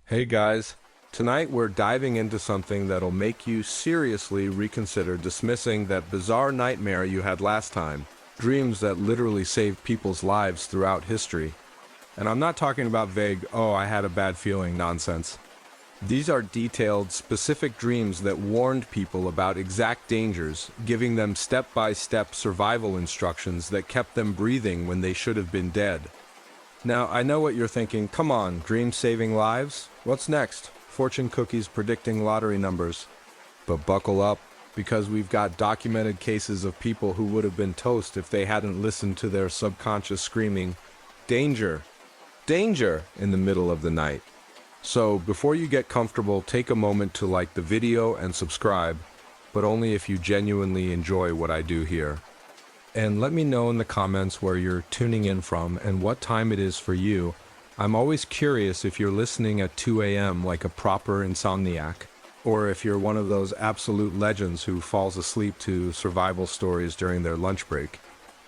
Hey guys, tonight we're diving into something that'll make you seriously reconsider dismissing that bizarre nightmare you had last time, dreams that literally saved people's lives throughout history. And I'm not talking about vague, oh, I had a bad feeling nonsense. These are detailed, specific dreams that warned people about exact dangers, giving them step-by-step survival instructions that kept them breathing when they should have been dead. Now, I know what you're thinking. Come on, dreams saving lives? What's next? Fortune cookies predicting lottery numbers. But buckle up, because we've got documented cases of people who would have been toast if they hadn't listened to their subconscious screaming, "Danger! Danger!" in the middle of the night. So, before you get comfortable, take a moment to like the video and subscribe, but only if you genuinely enjoy what I do here. And let me know in the comments where you're tuning in from and what time it is for you. I'm always curious if you're listening at 2 a.m. like a proper insomniac, or if you're one of those absolute legends who falls asleep to survival stories during their lunch break.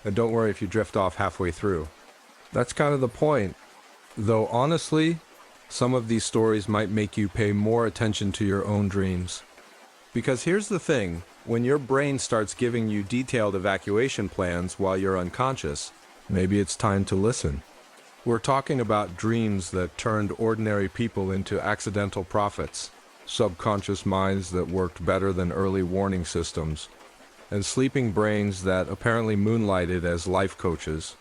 And don't worry if you drift off halfway through. That's kind of the point. Though honestly, some of these stories might make you pay more attention to your own dreams. Because here's the thing, when your brain starts giving you detailed evacuation plans while you're unconscious, maybe it's time to listen. We're talking about dreams that turned ordinary people into accidental prophets, subconscious minds that worked better than early warning systems, and sleeping brains that apparently moonlighted as life coaches.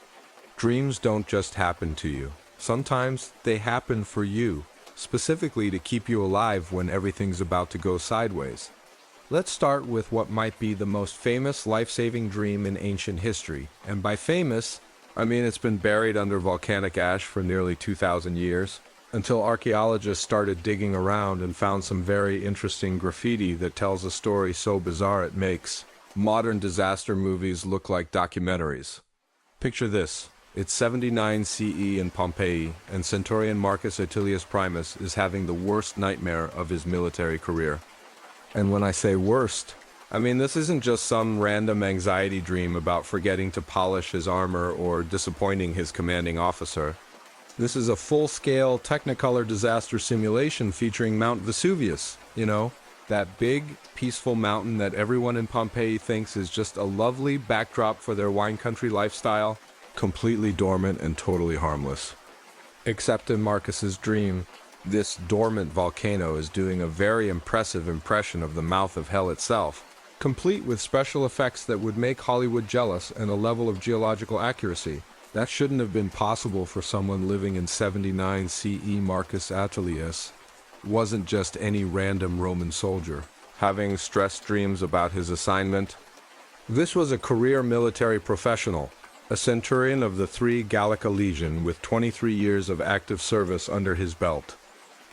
Dreams don't just happen to you. Sometimes they happen for you, specifically to keep you alive when everything's about to go sideways. Let's start with what might be the most famous life-saving dream in ancient history. And by famous, I mean it's been buried under volcanic ash for nearly 2,000 years, until archaeologists started digging around and found some very interesting graffiti that tells a story so bizarre it makes modern disaster movies look like documentaries. Picture this. It's 79 CE in Pompeii, and Centurion Marcus Atilius Primus is having the worst nightmare of his military career. And when I say worst, I mean this isn't just some random anxiety dream about forgetting to polish his armor or disappointing his commanding officer. This is a full-scale Technicolor disaster simulation featuring Mount Vesuvius, that big, peaceful mountain that everyone in Pompeii thinks is just a lovely backdrop for their wine country lifestyle, completely dormant and totally harmless. Except in Marcus's dream, this dormant volcano is doing a very impressive impression of the mouth of hell itself, complete with special effects that would make Hollywood jealous and a level of geological accuracy. That shouldn't have been possible for someone living in 79 CE. Marcus Atilius wasn't just any random Roman soldier, having stress dreams about his assignment. This was a career military professional, a centurion of the 3 Gallica Legion with 23 years of active service under his belt.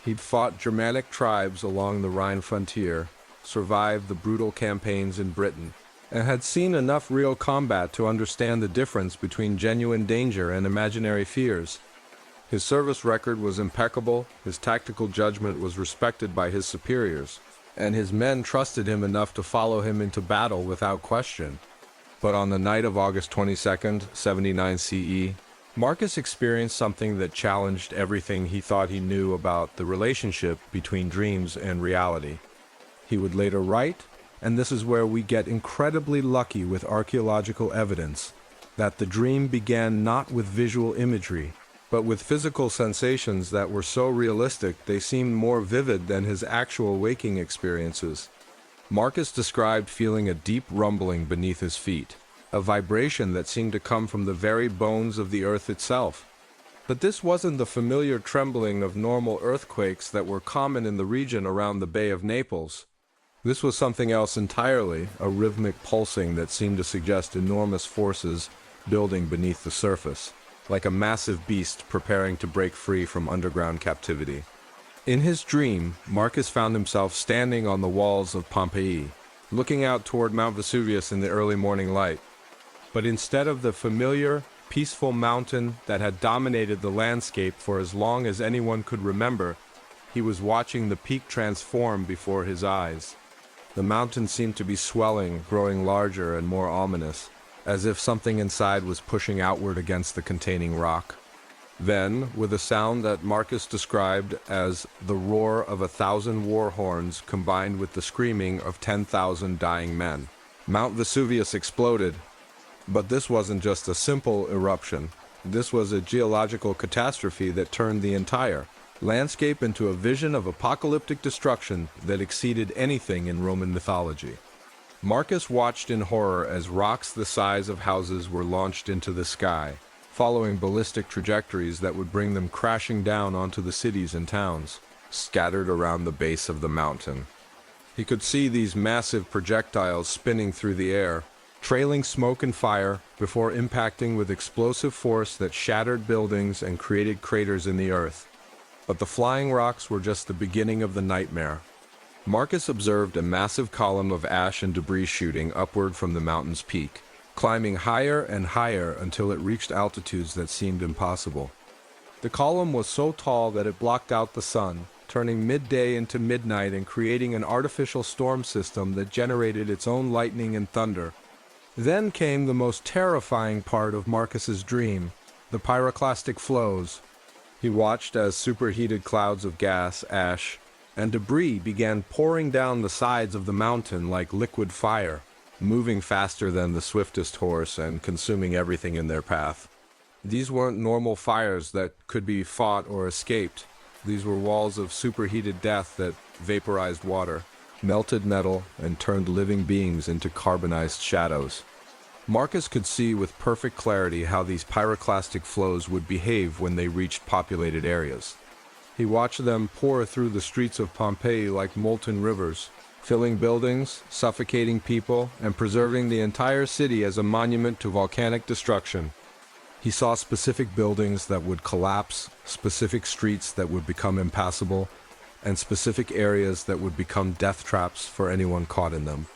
He'd fought Germanic tribes along the Rhine frontier, survived the brutal campaigns in Britain, and had seen enough real combat to understand the difference between genuine danger and imaginary fears. His service record was impeccable, his tactical judgment was respected by his superiors, and his men trusted him enough to follow him into battle without question. But on the night of August 22nd, 79 CE, Marcus experienced something that challenged everything he thought he knew about the relationship between dreams and reality. He would later write, and this is where we get incredibly lucky with archaeological evidence, that the dream began not with visual imagery, but with physical sensations that were so realistic they seemed more vivid than his actual waking experiences. Marcus described feeling a deep rumbling beneath his feet, a vibration that seemed to come from the very bones of the earth itself. But this wasn't the familiar trembling of normal earthquakes that were common in the region around the Bay of Naples. This was something else entirely, a rhythmic pulsing that seemed to suggest enormous forces building beneath the surface, like a massive beast preparing to break free from underground captivity. In his dream, Marcus found himself standing on the walls of Pompeii, looking out toward Mount Vesuvius in the early morning light. But instead of the familiar, peaceful mountain that had dominated the landscape for as long as anyone could remember, he was watching the peak transform before his eyes. The mountain seemed to be swelling, growing larger and more ominous, as if something inside was pushing outward against the containing rock. Then, with a sound that Marcus described as the roar of 1,000 war horns combined with the screaming of 10,000 dying men, Mount Vesuvius exploded. But this wasn't just a simple eruption. This was a geological catastrophe that turned the entire landscape into a vision of apocalyptic destruction that exceeded anything in Roman mythology. Marcus watched in horror as rocks the size of houses were launched into the sky, following ballistic trajectories that would bring them crashing down onto the cities and towns, scattered around the base of the mountain. He could see these massive projectiles spinning through the air, trailing smoke and fire before impacting with explosive force that shattered buildings and created craters in the earth. But the flying rocks were just the beginning of the nightmare. Marcus observed a massive column of ash and debris shooting upward from the mountain's peak, climbing higher and higher until it reached altitudes that seemed impossible. The column was so tall that it blocked out the sun, turning midday into midnight and creating an artificial storm system that generated its own lightning and thunder. Then came the most terrifying part of Marcus's dream, the pyroclastic flows. He watched as superheated clouds of gas, ash, and debris began pouring down the sides of the mountain like liquid fire, moving faster than the swiftest horse and consuming everything in their path. These weren't normal fires that could be fought or escaped. These were walls of superheated death that vaporized water, melted metal, and turned living beings into carbonized shadows. Marcus could see with perfect clarity how these pyroclastic flows would behave when they reached populated areas. He watched them pour through the streets of Pompeii like molten rivers, filling buildings, suffocating people, and preserving the entire city as a monument to volcanic destruction. He saw specific buildings that would collapse, specific streets that would become impassable, and specific areas that would become death traps for anyone caught in them.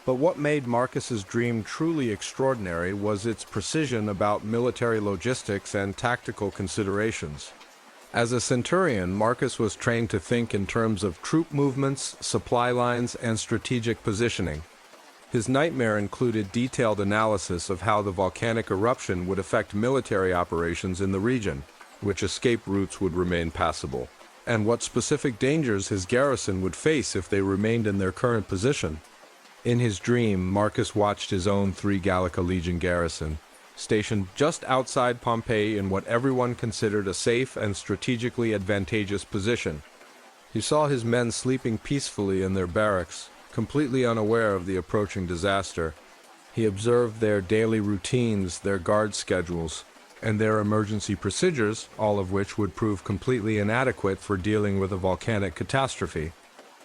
But what made Marcus's dream truly extraordinary was its precision about military logistics and tactical considerations. As a centurion, Marcus was trained to think in terms of troop movements, supply lines, and strategic positioning. His nightmare included detailed analysis of how the volcanic eruption would affect military operations in the region, which escape routes would remain passable, and what specific dangers his garrison would face if they remained in their current position. In his dream, Marcus watched his own 3 Gallica Legion garrison, stationed just outside Pompeii in what everyone considered a safe and strategically advantageous position. He saw his men sleeping peacefully in their barracks, completely unaware of the approaching disaster. He observed their daily routines, their guard schedules, and their emergency procedures, all of which would prove completely inadequate for dealing with a volcanic catastrophe.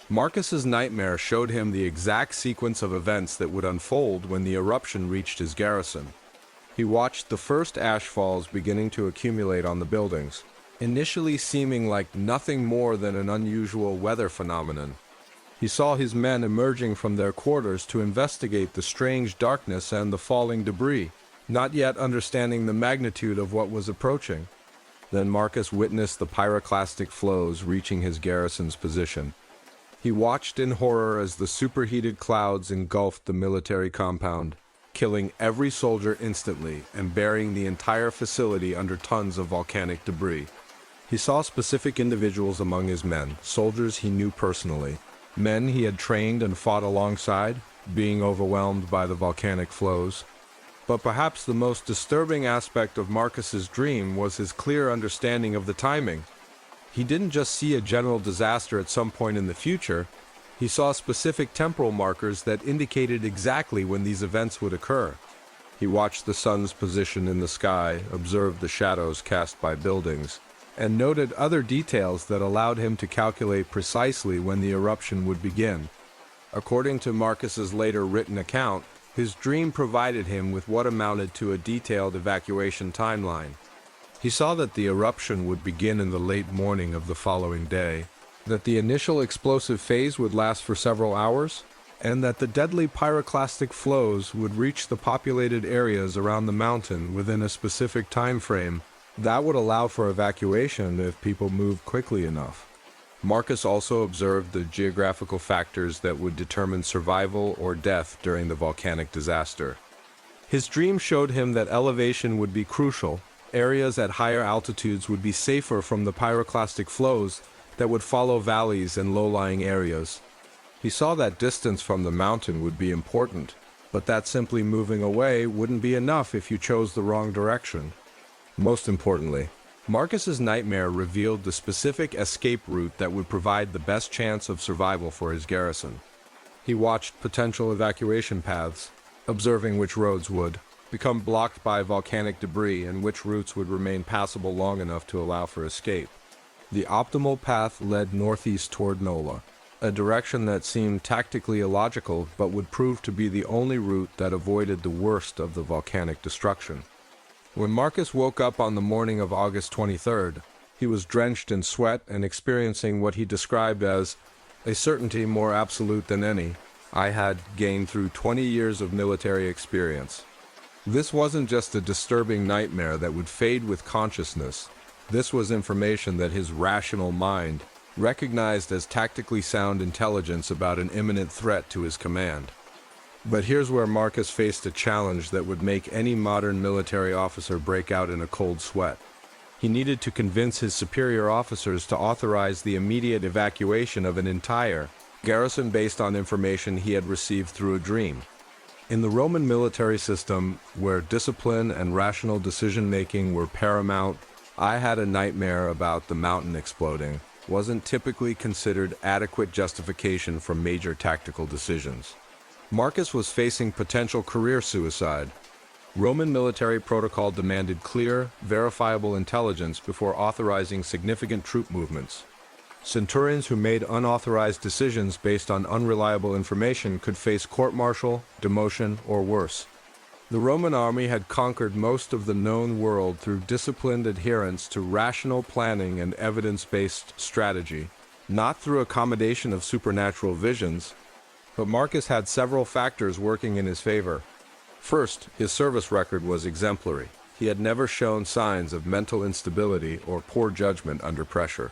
Marcus's nightmare showed him the exact sequence of events that would unfold when the eruption reached his garrison. He watched the first ash falls beginning to accumulate on the buildings, initially seeming like nothing more than an unusual weather phenomenon. He saw his men emerging from their quarters to investigate the strange darkness and the falling debris, not yet understanding the magnitude of what was approaching. Then Marcus witnessed the pyroclastic flows reaching his garrison's position. He watched in horror as the superheated clouds engulfed the military compound, killing every soldier instantly and burying the entire facility under tons of volcanic debris. He saw specific individuals among his men, soldiers he knew personally, men he had trained and fought alongside, being overwhelmed by the volcanic flows. But perhaps the most disturbing aspect of Marcus's dream was his clear understanding of the timing. He didn't just see a general disaster at some point in the future. He saw specific temporal markers that indicated exactly when these events would occur. He watched the sun's position in the sky, observed the shadows cast by buildings, and noted other details that allowed him to calculate precisely when the eruption would begin. According to Marcus's later written account, his dream provided him with what amounted to a detailed evacuation timeline. He saw that the eruption would begin in the late morning of the following day, that the initial explosive phase would last for several hours, and that the deadly pyroclastic flows would reach the populated areas around the mountain within a specific time frame that would allow for evacuation if people moved quickly enough. Marcus also observed the geographical factors that would determine survival or death during the volcanic disaster. His dream showed him that elevation would be crucial, Areas at higher altitudes would be safer from the pyroclastic flows that would follow valleys and low-lying areas. He saw that distance from the mountain would be important, but that simply moving away wouldn't be enough if you chose the wrong direction. Most importantly, Marcus's nightmare revealed the specific escape route that would provide the best chance of survival for his garrison. He watched potential evacuation paths, observing which roads would become blocked by volcanic debris and which routes would remain passable long enough to allow for escape. The optimal path led northeast toward Nola, a direction that seemed tactically illogical but would prove to be the only route that avoided the worst of the volcanic destruction. When Marcus woke up on the morning of August 23rd, he was drenched in sweat and experiencing what he described as a certainty more absolute than any I had gained through 20 years of military experience. This wasn't just a disturbing nightmare that would fade with consciousness. This was information that his rational mind recognized as tactically sound intelligence about an imminent threat to his command. But here's where Marcus faced a challenge that would make any modern military officer break out in a cold sweat. He needed to convince his superior officers to authorize the immediate evacuation of an entire garrison based on information he had received through a dream. In the Roman military system, where discipline and rational decision-making were paramount, I had a nightmare about the mountain exploding wasn't typically considered adequate justification for major tactical decisions. Marcus was facing potential career suicide. Roman military protocol demanded clear, verifiable intelligence before authorizing significant troop movements. Centurions who made unauthorized decisions based on unreliable information could face court-martial, demotion, or worse. The Roman army had conquered most of the known world through disciplined adherence to rational planning and evidence-based strategy, not through accommodation of supernatural visions. But Marcus had several factors working in his favor. First, his service record was exemplary. He had never shown signs of mental instability or poor judgment under pressure.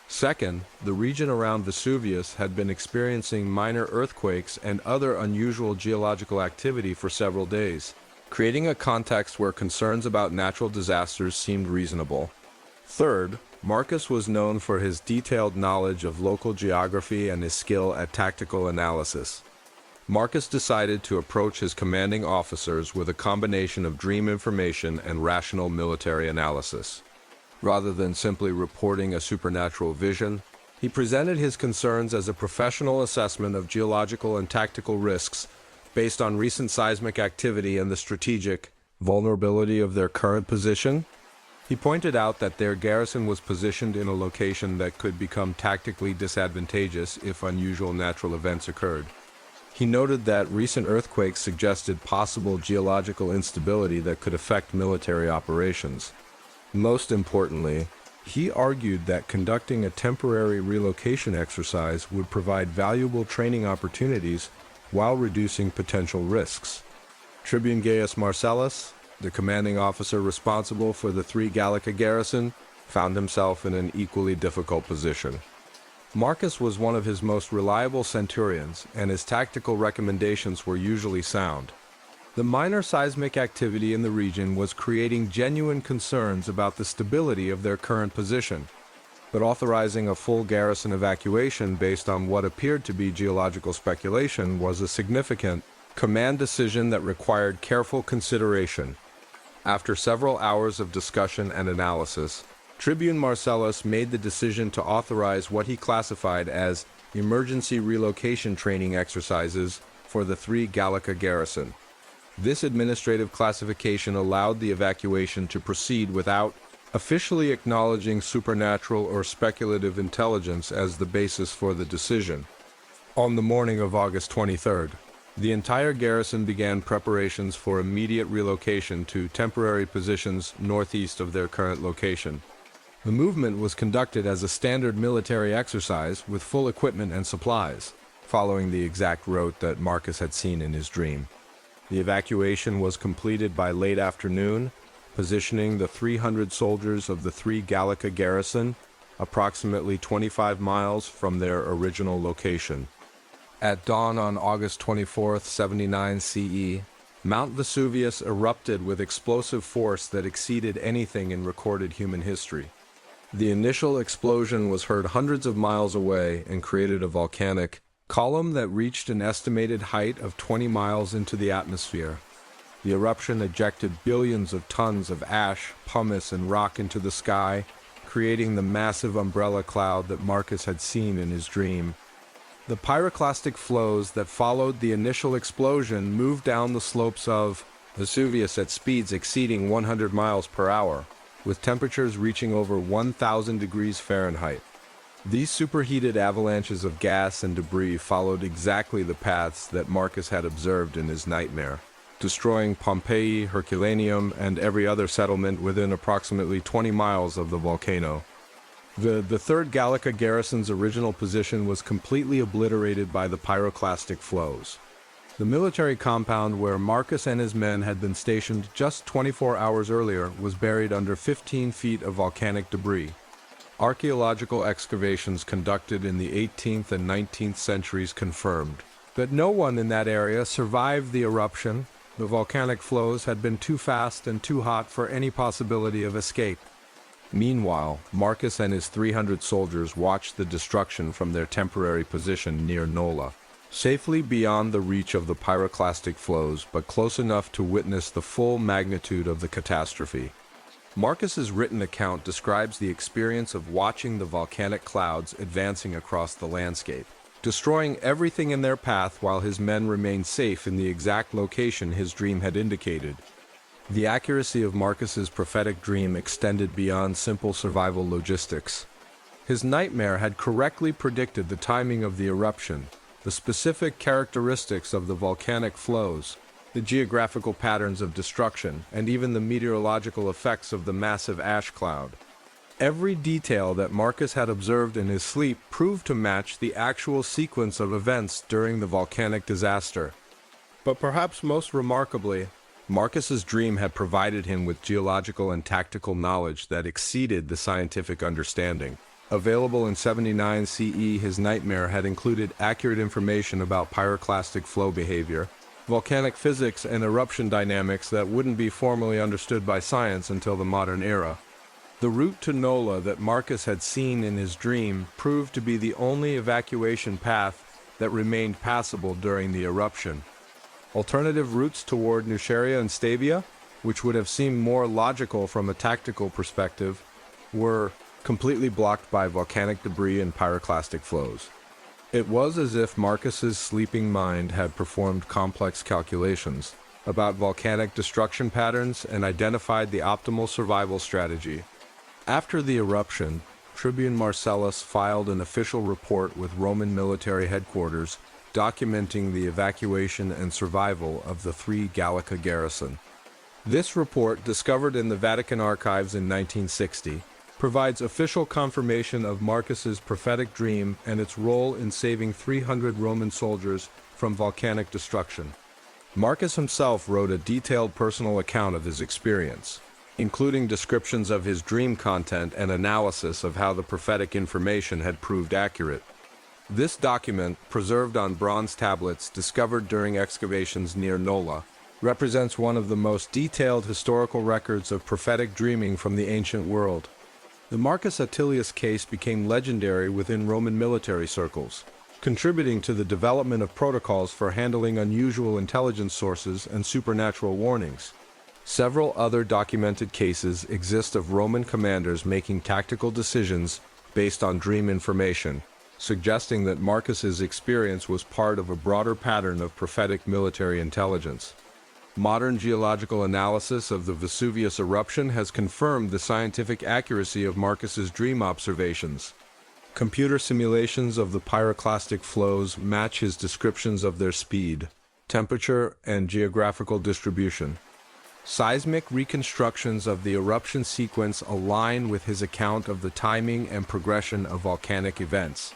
Second, the region around Vesuvius had been experiencing minor earthquakes and other unusual geological activity for several days, creating a context where concerns about natural disasters seemed reasonable. Third, Marcus was known for his detailed knowledge of local geography and his skill at tactical analysis. Marcus decided to approach his commanding officers with a combination of dream information and rational military analysis. Rather than simply reporting a supernatural vision, he presented his concerns as a professional assessment of geological and tactical risks based on recent seismic activity and the strategic vulnerability of their current position. He pointed out that their garrison was positioned in a location that could become tactically disadvantageous if unusual natural events occurred. He noted that recent earthquakes suggested possible geological instability that could affect military operations. Most importantly, he argued that conducting a temporary relocation exercise would provide valuable training opportunities while reducing potential risks. Tribune Gaius Marcellus, the commanding officer responsible for the 3 Gallica garrison, found himself in an equally difficult position. Marcus was one of his most reliable centurions, and his tactical recommendations were usually sound. The minor seismic activity in the region was creating genuine concerns about the stability of their current position, but authorizing a full garrison evacuation based on what appeared to be geological speculation was a significant command decision that required careful consideration. After several hours of discussion and analysis, Tribune Marcellus made the decision to authorize what he classified as emergency relocation training exercises for the 3 Gallica garrison. This administrative classification allowed the evacuation to proceed without officially acknowledging supernatural or speculative intelligence as the basis for the decision. On the morning of August 23rd, the entire garrison began preparations for immediate relocation to temporary positions northeast of their current location. The movement was conducted as a standard military exercise with full equipment and supplies, following the exact route that Marcus had seen in his dream. The evacuation was completed by late afternoon, positioning the 300 soldiers of the 3 Gallica garrison approximately 25 miles from their original location. At dawn on August 24th, 79 CE, Mount Vesuvius erupted with explosive force that exceeded anything in recorded human history. The initial explosion was heard hundreds of miles away and created a volcanic column that reached an estimated height of 20 miles into the atmosphere. The eruption ejected billions of tons of ash, pumice, and rock into the sky, creating the massive umbrella cloud that Marcus had seen in his dream. The pyroclastic flows that followed the initial explosion moved down the slopes of Vesuvius at speeds exceeding 100 miles per hour, with temperatures reaching over 1,000 degrees Fahrenheit. These superheated avalanches of gas and debris followed exactly the paths that Marcus had observed in his nightmare, destroying Pompeii, Herculaneum, and every other settlement within approximately 20 miles of the volcano. The 3rd Gallica garrison's original position was completely obliterated by the pyroclastic flows. The military compound where Marcus and his men had been stationed just 24 hours earlier was buried under 15 feet of volcanic debris. Archaeological excavations conducted in the 18th and 19th centuries confirmed that no one in that area survived the eruption. The volcanic flows had been too fast and too hot for any possibility of escape. Meanwhile, Marcus and his 300 soldiers watched the destruction from their temporary position near Nola, safely beyond the reach of the pyroclastic flows, but close enough to witness the full magnitude of the catastrophe. Marcus's written account describes the experience of watching the volcanic clouds advancing across the landscape, destroying everything in their path while his men remained safe in the exact location his dream had indicated. The accuracy of Marcus's prophetic dream extended beyond simple survival logistics. His nightmare had correctly predicted the timing of the eruption, the specific characteristics of the volcanic flows, the geographical patterns of destruction, and even the meteorological effects of the massive ash cloud. Every detail that Marcus had observed in his sleep proved to match the actual sequence of events during the volcanic disaster. But perhaps most remarkably, Marcus's dream had provided him with geological and tactical knowledge that exceeded the scientific understanding. Available in 79 CE, his nightmare had included accurate information about pyroclastic flow behavior, volcanic physics, and eruption dynamics that wouldn't be formally understood by science until the modern era. The route to Nola that Marcus had seen in his dream proved to be the only evacuation path that remained passable during the eruption. Alternative routes toward Nuceria and Stabia, which would have seemed more logical from a tactical perspective, were completely blocked by volcanic debris and pyroclastic flows. It was as if Marcus's sleeping mind had performed complex calculations about volcanic destruction patterns and identified the optimal survival strategy. After the eruption, Tribune Marcellus filed an official report with Roman military headquarters documenting the evacuation and survival of the 3 Gallica garrison. This report, discovered in the Vatican archives in 1960, provides official confirmation of Marcus's prophetic dream and its role in saving 300 Roman soldiers from volcanic destruction. Marcus himself wrote a detailed personal account of his experience, including descriptions of his dream content and analysis of how the prophetic information had proved accurate. This document, preserved on bronze tablets discovered during excavations near Nola, represents one of the most detailed historical records of prophetic dreaming from the ancient world. The Marcus Attilius case became legendary within Roman military circles, contributing to the development of protocols for handling unusual intelligence sources and supernatural warnings. Several other documented cases exist of Roman commanders making tactical decisions based on dream information, suggesting that Marcus's experience was part of a broader pattern of prophetic military intelligence. Modern geological analysis of the Vesuvius eruption has confirmed the scientific accuracy of Marcus's dream observations. Computer simulations of the pyroclastic flows match his descriptions of their speed, temperature, and geographical distribution. Seismic reconstructions of the eruption sequence align with his account of the timing and progression of volcanic events.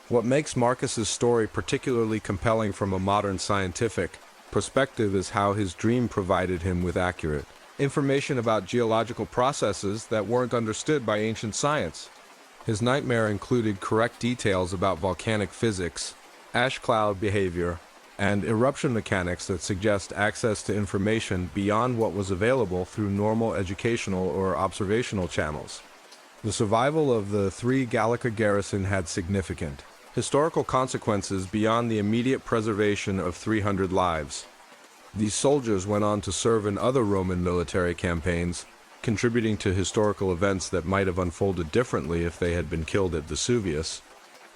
What makes Marcus's story particularly compelling from a modern scientific perspective is how his dream provided him with accurate information about geological processes that weren't understood by ancient science. His nightmare included correct details about volcanic physics, ash cloud behavior, and eruption mechanics that suggest access to information beyond what was available through normal educational or observational channels. The survival of the Three Gallica garrison had significant historical consequences beyond the immediate preservation of 300 lives. These soldiers went on to serve in other Roman military campaigns, contributing to historical events that might have unfolded differently if they had been killed at Vesuvius.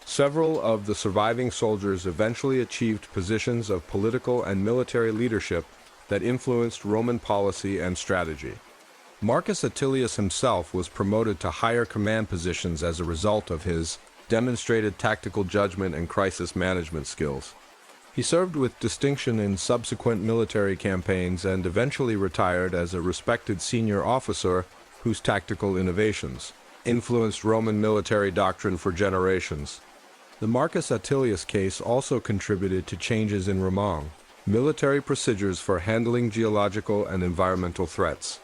Several of the surviving soldiers eventually achieved positions of political and military leadership that influenced Roman policy and strategy. Marcus Attilius himself was promoted to higher command positions as a result of his demonstrated tactical judgment and crisis management skills. He served with distinction in subsequent military campaigns and eventually retired as a respected senior officer whose tactical innovations influenced Roman military doctrine for generations. The Marcus Attilius case also contributed to changes in Romang, military procedures for handling geological and environmental threats.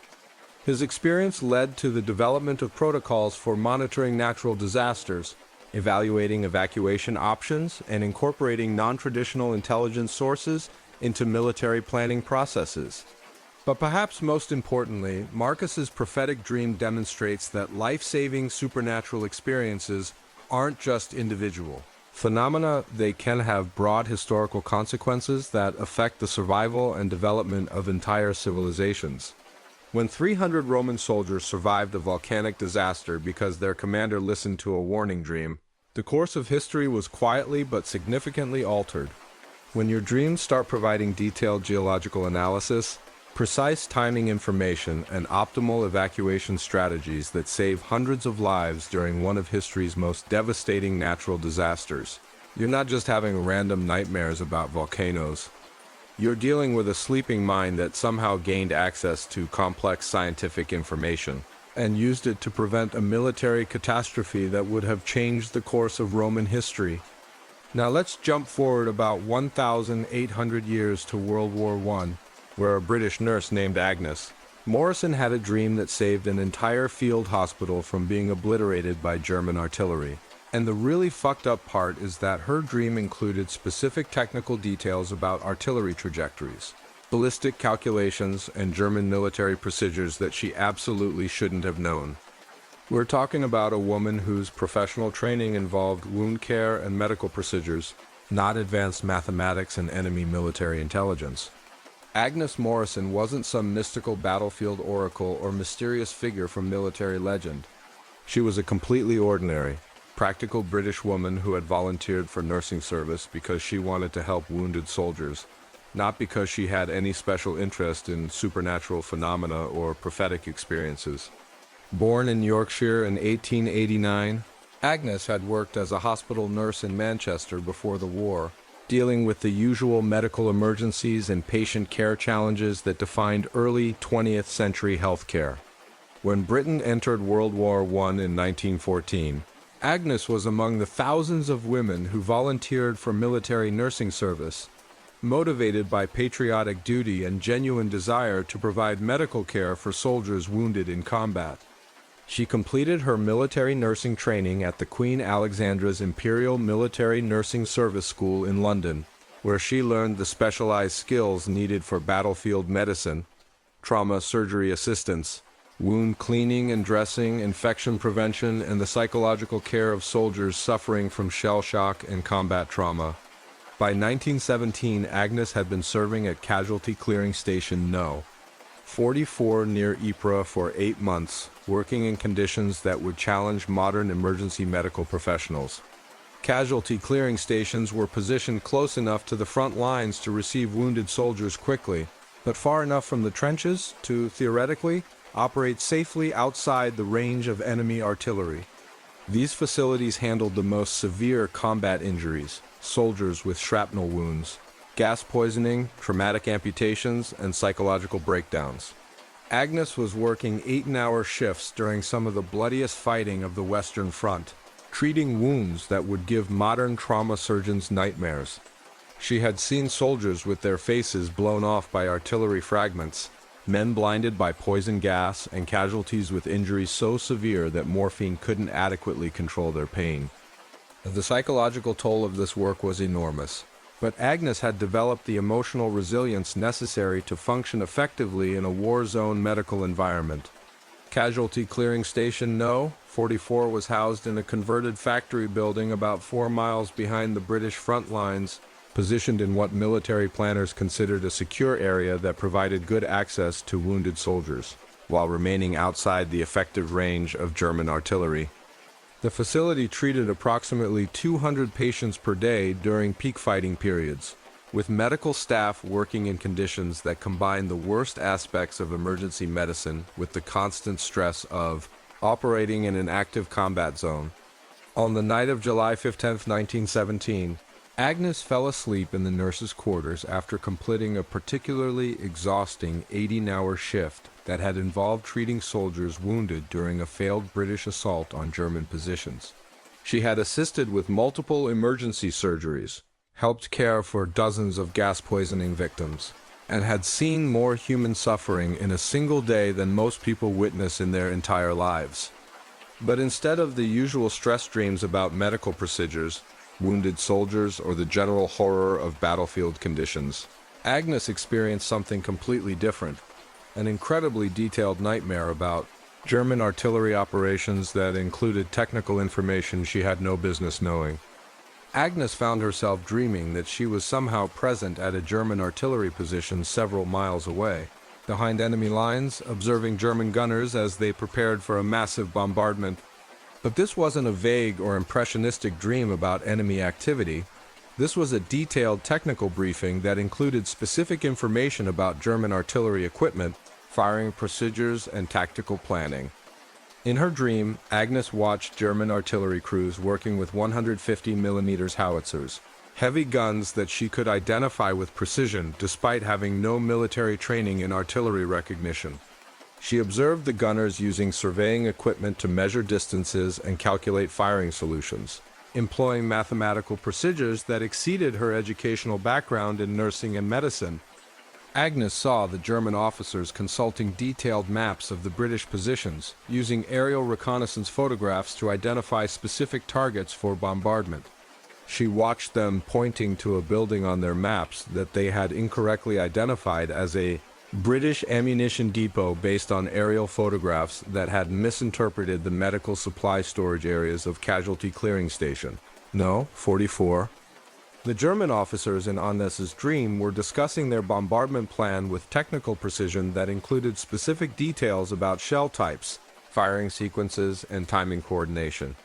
His experience led to the development of protocols for monitoring natural disasters, evaluating evacuation options, and incorporating non-traditional intelligence sources into military planning processes. But perhaps most importantly, Marcus's prophetic dream demonstrates that life-saving supernatural experiences aren't just individual phenomena. They can have broad historical consequences that affect the survival and development of entire civilizations. When 300 Roman soldiers survived a volcanic disaster because their commander listened to a warning dream, the course of history was quietly but significantly altered. When your dreams start providing detailed geological analysis, precise timing information, and optimal evacuation strategies that save hundreds of lives during one of history's most devastating natural disasters, you're not just having random nightmares about volcanoes. You're dealing with a sleeping mind that somehow gained access to complex scientific information and used it to prevent a military catastrophe that would have changed the course of Roman history. Now let's jump forward about 1,800 years to World War I, where a British nurse named Agnes Morrison had a dream that saved an entire field hospital from being obliterated by German artillery. And the really fucked up part is that her dream included specific technical details about artillery trajectories, ballistic calculations, and German military procedures that she absolutely shouldn't have known. We're talking about a woman whose professional training involved wound care and medical procedures, not advanced mathematics and enemy military intelligence. Agnes Morrison wasn't some mystical battlefield oracle or mysterious figure from military legend. She was a completely ordinary, practical British woman who had volunteered for nursing service because she wanted to help wounded soldiers, not because she had any special interest in supernatural phenomena or prophetic experiences. Born in Yorkshire in 1889, Agnes had worked as a hospital nurse in Manchester before the war, dealing with the usual medical emergencies and patient care challenges that defined early 20th century healthcare. When Britain entered World War I in 1914, Agnes was among the thousands of women who volunteered for military nursing service, motivated by patriotic duty and genuine desire to provide medical care for soldiers wounded in combat. She completed her military nursing training at the Queen Alexandra's Imperial Military Nursing Service School in London, where she learned the specialized skills needed for battlefield medicine, trauma surgery assistance, wound cleaning and dressing, infection prevention, and the psychological care of soldiers suffering from shell shock and combat trauma. By 1917, Agnes had been serving at Casualty Clearing Station No. 44 near Ypres for 8 months, working in conditions that would challenge modern emergency medical professionals. Casualty clearing stations were positioned close enough to the front lines to receive wounded soldiers quickly, but far enough from the trenches to, theoretically, operate safely outside the range of enemy artillery. These facilities handled the most severe combat injuries, soldiers with shrapnel wounds, gas poisoning, traumatic amputations, and psychological breakdowns. Agnes was working 8-hour shifts during some of the bloodiest fighting of the Western Front, treating wounds that would give modern trauma surgeons nightmares. She had seen soldiers with their faces blown off by artillery fragments, men blinded by poison gas, and casualties with injuries so severe that morphine couldn't adequately control their pain. The psychological toll of this work was enormous. But Agnes had developed the emotional resilience necessary to function effectively in a war-zone medical environment. Casualty Clearing Station No. 44 was housed in a converted factory building about 4 miles behind the British front lines, positioned in what military planners considered a secure area that provided good access to wounded soldiers, while remaining outside the effective range of German artillery. The facility treated approximately 200 patients per day during peak fighting periods, with medical staff working in conditions that combined the worst aspects of emergency medicine with the constant stress of operating in an active combat zone. On the night of July 15, 1917, Agnes fell asleep in the nurses' quarters after completing a particularly exhausting 18-hour shift that had involved treating soldiers wounded during a failed British assault on German positions. She had assisted with multiple emergency surgeries, helped care for dozens of gas poisoning victims, and had seen more human suffering in a single day than most people witness in their entire lives. But instead of the usual stress dreams about medical procedures, wounded soldiers, or the general horror of battlefield conditions, Agnes experienced something completely different, an incredibly detailed nightmare about German artillery operations that included technical information she had no business knowing. Agnes found herself dreaming that she was somehow present at a German artillery position several miles away, behind enemy lines, observing German gunners as they prepared for a massive bombardment. But this wasn't a vague or impressionistic dream about enemy activity. This was a detailed technical briefing that included specific information about German artillery equipment, firing procedures, and tactical planning. In her dream, Agnes watched German artillery crews working with 150mm howitzers, heavy guns that she could identify with precision despite having no military training in artillery recognition. She observed the gunners using surveying equipment to measure distances and calculate firing solutions, employing mathematical procedures that exceeded her educational background in nursing and medicine. Agnes saw the German officers consulting detailed maps of the British positions, using aerial reconnaissance photographs to identify specific targets for bombardment. She watched them pointing to a building on their maps that they had incorrectly identified as a British ammunition depot based on aerial photographs that had misinterpreted the medical supply storage areas of Casualty Clearing Station No. 44. The German officers in Agnes's dream were discussing their bombardment plan with technical precision that included specific details about shell types, firing sequences, and timing coordination.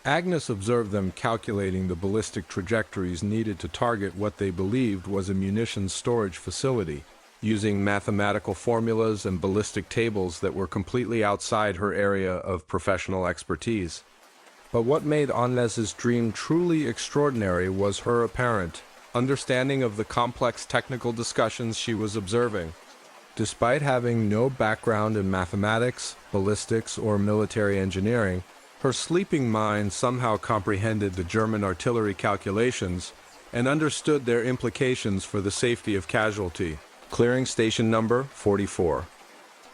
Agnes observed them calculating the ballistic trajectories needed to target what they believed was a munitions storage facility, using mathematical formulas and ballistic tables that were completely outside her area of professional expertise. But what made Agnes's dream truly extraordinary was her apparent understanding of the complex technical discussions she was observing. Despite having no background in mathematics, ballistics, or military engineering, her sleeping mind somehow comprehended the German artillery calculations and understood their implications for the safety of Casualty Clearing Station number 44.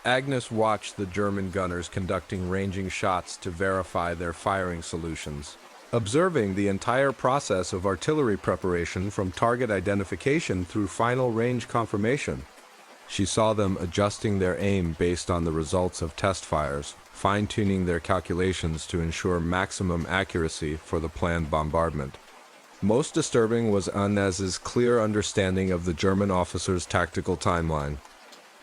Agnes watched the German gunners conducting ranging shots to verify their firing solutions, observing the entire process of artillery preparation from target identification through final range confirmation. She saw them adjusting their aim based on the results of test fires, fine-tuning their calculations to ensure maximum accuracy for the planned bombardment. Most disturbing was Agnes's clear understanding of the German officers' tactical timeline.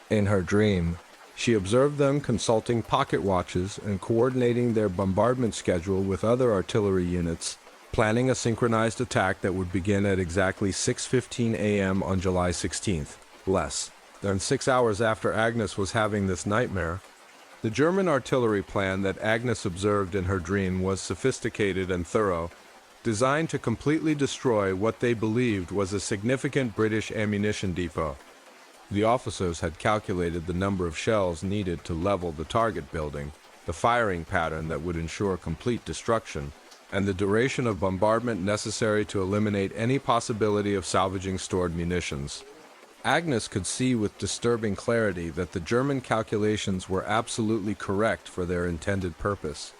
In her dream, she observed them consulting pocket watches and coordinating their bombardment schedule with other artillery units, planning a synchronized attack that would begin at exactly 6:15 a.m. on July 16th, less than 6 hours after Agnes was having this nightmare. The German artillery plan that Agnes observed in her dream was sophisticated and thorough, designed to completely destroy what they believed was a significant British ammunition depot. The officers had calculated the number of shells needed to level the target building, the firing pattern that would ensure complete destruction, and the duration of bombardment necessary to eliminate any possibility of salvaging stored munitions. Agnes could see with disturbing clarity that the German calculations were absolutely correct for their intended purpose.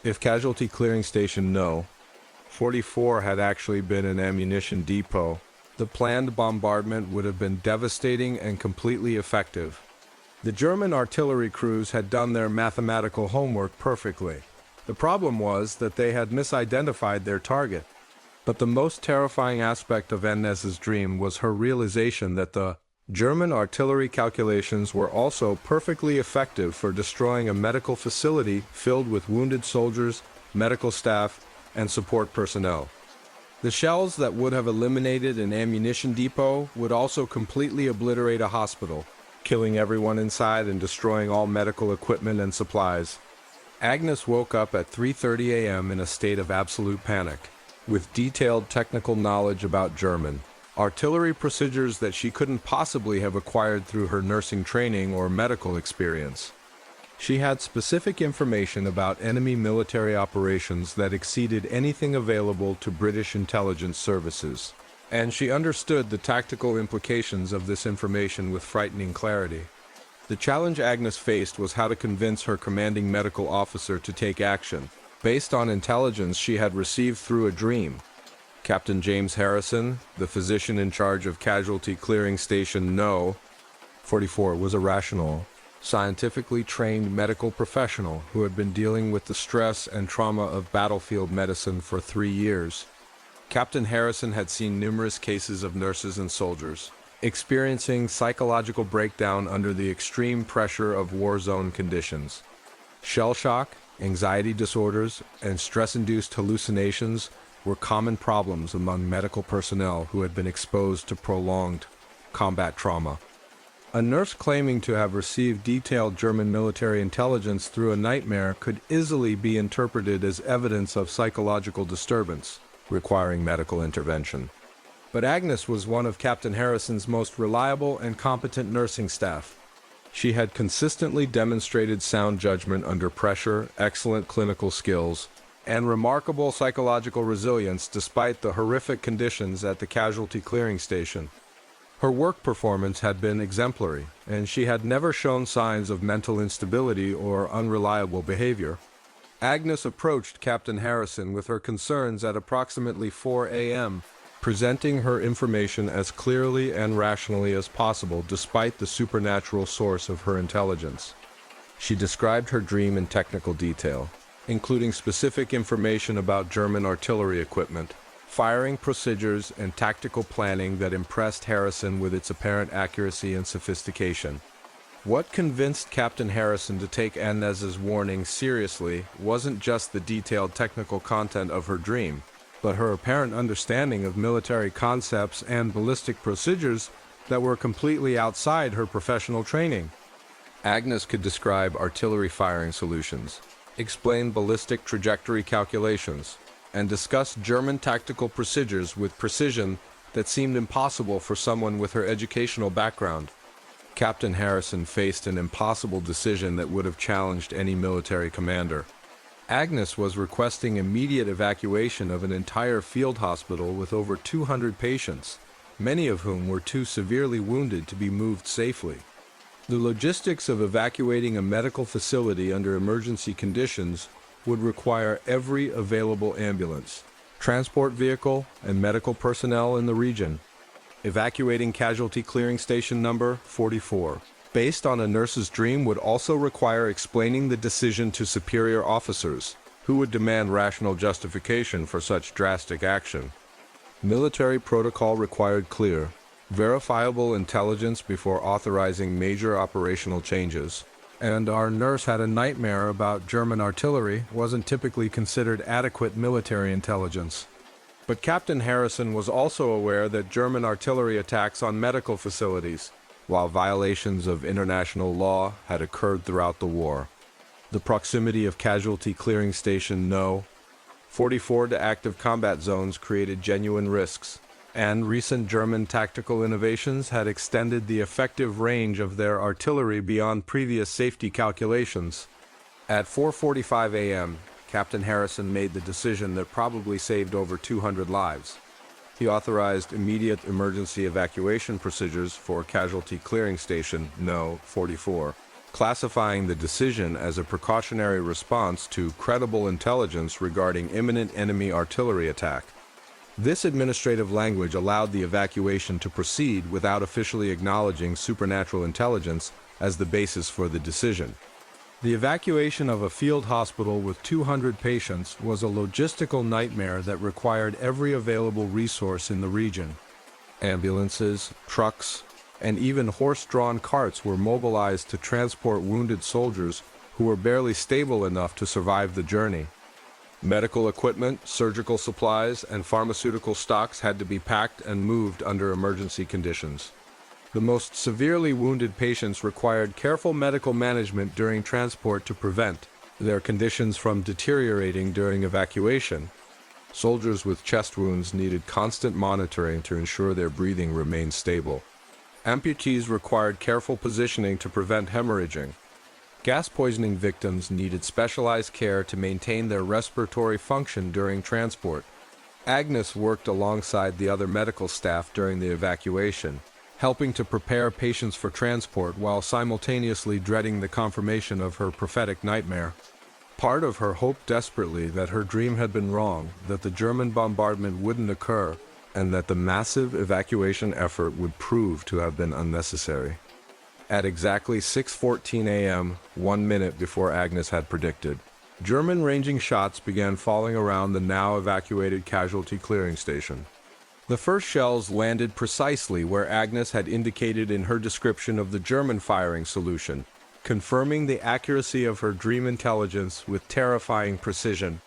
If Casualty Clearing Station No. 44 had actually been an ammunition depot, The planned bombardment would have been devastating and completely effective. The German artillery crews had done their mathematical homework perfectly. The problem was that they had misidentified their target. But the most terrifying aspect of Agnes's dream was her realization that the German artillery calculations were also perfectly effective for destroying a medical facility filled with wounded soldiers, medical staff, and support personnel. The shells that would have eliminated an ammunition depot would also completely obliterate a hospital, killing everyone inside and destroying all medical equipment and supplies. Agnes woke up at 3:30 a.m. in a state of absolute panic, with detailed technical knowledge about German artillery procedures that she couldn't possibly have acquired through her nursing training or medical experience. She had specific information about enemy military operations that exceeded anything available to British intelligence services, and she understood the tactical implications of this information with frightening clarity. The challenge Agnes faced was how to convince her commanding medical officer to take action, based on intelligence she had received through a dream. Captain James Harrison, the physician in charge of Casualty Clearing Station No. 44, was a rational, scientifically trained medical professional who had been dealing with the stress and trauma of battlefield medicine for 3 years. Captain Harrison had seen numerous cases of nurses and soldiers experiencing psychological breakdown under the extreme pressure of war zone conditions. Shell shock, anxiety disorders, and stress-induced hallucinations were common problems among medical personnel who had been exposed to prolonged combat trauma. A nurse claiming to have received detailed German military intelligence through a nightmare could easily be interpreted as evidence of psychological disturbance, requiring medical intervention. But Agnes was one of Captain Harrison's most reliable and competent nursing staff. She had consistently demonstrated sound judgment under pressure, excellent clinical skills, and remarkable psychological resilience despite the horrific conditions at the casualty clearing station. Her work performance had been exemplary, and she had never shown signs of mental instability or unreliable behavior. Agnes approached Captain Harrison with her concerns at approximately 4 a.m., presenting her information as clearly and rationally as possible despite the supernatural source of her intelligence. She described her dream in technical detail, including specific information about German artillery equipment, firing procedures, and tactical planning that impressed Harrison with its apparent accuracy and sophistication. What convinced Captain Harrison to take Agnes's warning seriously wasn't just the detailed technical content of her dream, but her apparent understanding of military concepts and ballistic procedures that were completely outside her professional training. Agnes could describe artillery firing solutions, explain ballistic trajectory calculations, and discuss German tactical procedures with precision that seemed impossible for someone with her educational background. Captain Harrison faced an impossible decision that would have challenged any military commander. Agnes was requesting immediate evacuation of an entire field hospital with over 200 patients, many of whom were too severely wounded to be moved safely. The logistics of evacuating a medical facility under emergency conditions would require every available ambulance, transport vehicle, and medical personnel in the region. Evacuating Casualty Clearing Station number 44, based on a nurse's dream, would also require explaining the decision to superior officers, who would demand rational justification for such drastic action. Military protocol required clear, verifiable intelligence before authorizing major operational changes. And our nurse had a nightmare about German artillery wasn't typically considered adequate military intelligence. But Captain Harrison was also aware that German artillery attacks on medical facilities, while violations of international law had occurred throughout the war. The proximity of Casualty Clearing Station No. 44 to active combat zones created genuine risks, and recent German tactical innovations had extended the effective range of their artillery beyond previous safety calculations. At 4:45 a.m., Captain Harrison made the decision that probably saved over 200 lives. He authorized immediate emergency evacuation procedures for Casualty Clearing Station No. 44, classifying the decision as a precautionary response to credible intelligence regarding imminent enemy artillery attack. This administrative language allowed the evacuation to proceed without officially acknowledging supernatural intelligence as the basis for the decision. The evacuation of a field hospital with 200 patients was a logistical nightmare that required every available resource in the region. Ambulances, trucks, and even horse-drawn carts were mobilized to transport wounded soldiers who were barely stable enough to survive the journey. Medical equipment, surgical supplies, and pharmaceutical stocks had to be packed and moved under emergency conditions. The most severely wounded patients required careful medical management during transport to prevent their conditions from deteriorating during evacuation. Soldiers with chest wounds needed constant monitoring to ensure their breathing remained stable. Amputees required careful positioning to prevent hemorrhaging. Gas poisoning victims needed specialized care to maintain their respiratory function during transport. Agnes worked alongside the other medical staff during the evacuation, helping to prepare patients for transport while simultaneously dreading the confirmation of her prophetic nightmare. Part of her hoped desperately that her dream had been wrong, that the German bombardment wouldn't occur, and that the massive evacuation effort would prove to have been unnecessary. At exactly 6:14 a.m., 1 minute before Agnes had predicted, German ranging shots began falling around the now evacuated casualty clearing station. The first shells landed precisely where Agnes had indicated in her description of the German firing solution, confirming the accuracy of her dream intelligence with terrifying precision.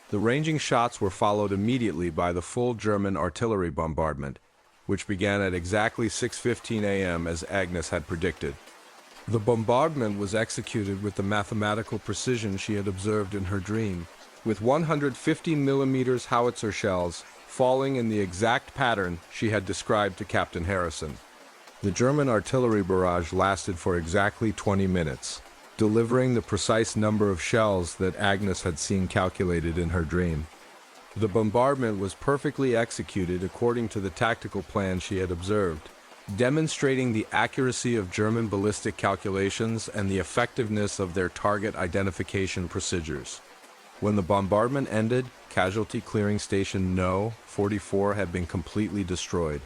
The ranging shots were followed immediately by the full German artillery bombardment, which began at exactly 6:15 a.m. as Agnes had predicted. The bombardment was executed with the mathematical precision she had observed in her dream, with 150 mm howitzer shells falling in the exact pattern she had described to Captain Harrison. The German artillery barrage lasted for exactly 20 minutes, delivering the precise number of shells that Agnes had seen calculated in her dream. The bombardment was perfectly executed according to the tactical plan she had observed, demonstrating the accuracy of German ballistic calculations and the effectiveness of their target identification procedures. When the bombardment ended, Casualty Clearing Station No. 44 had been completely destroyed.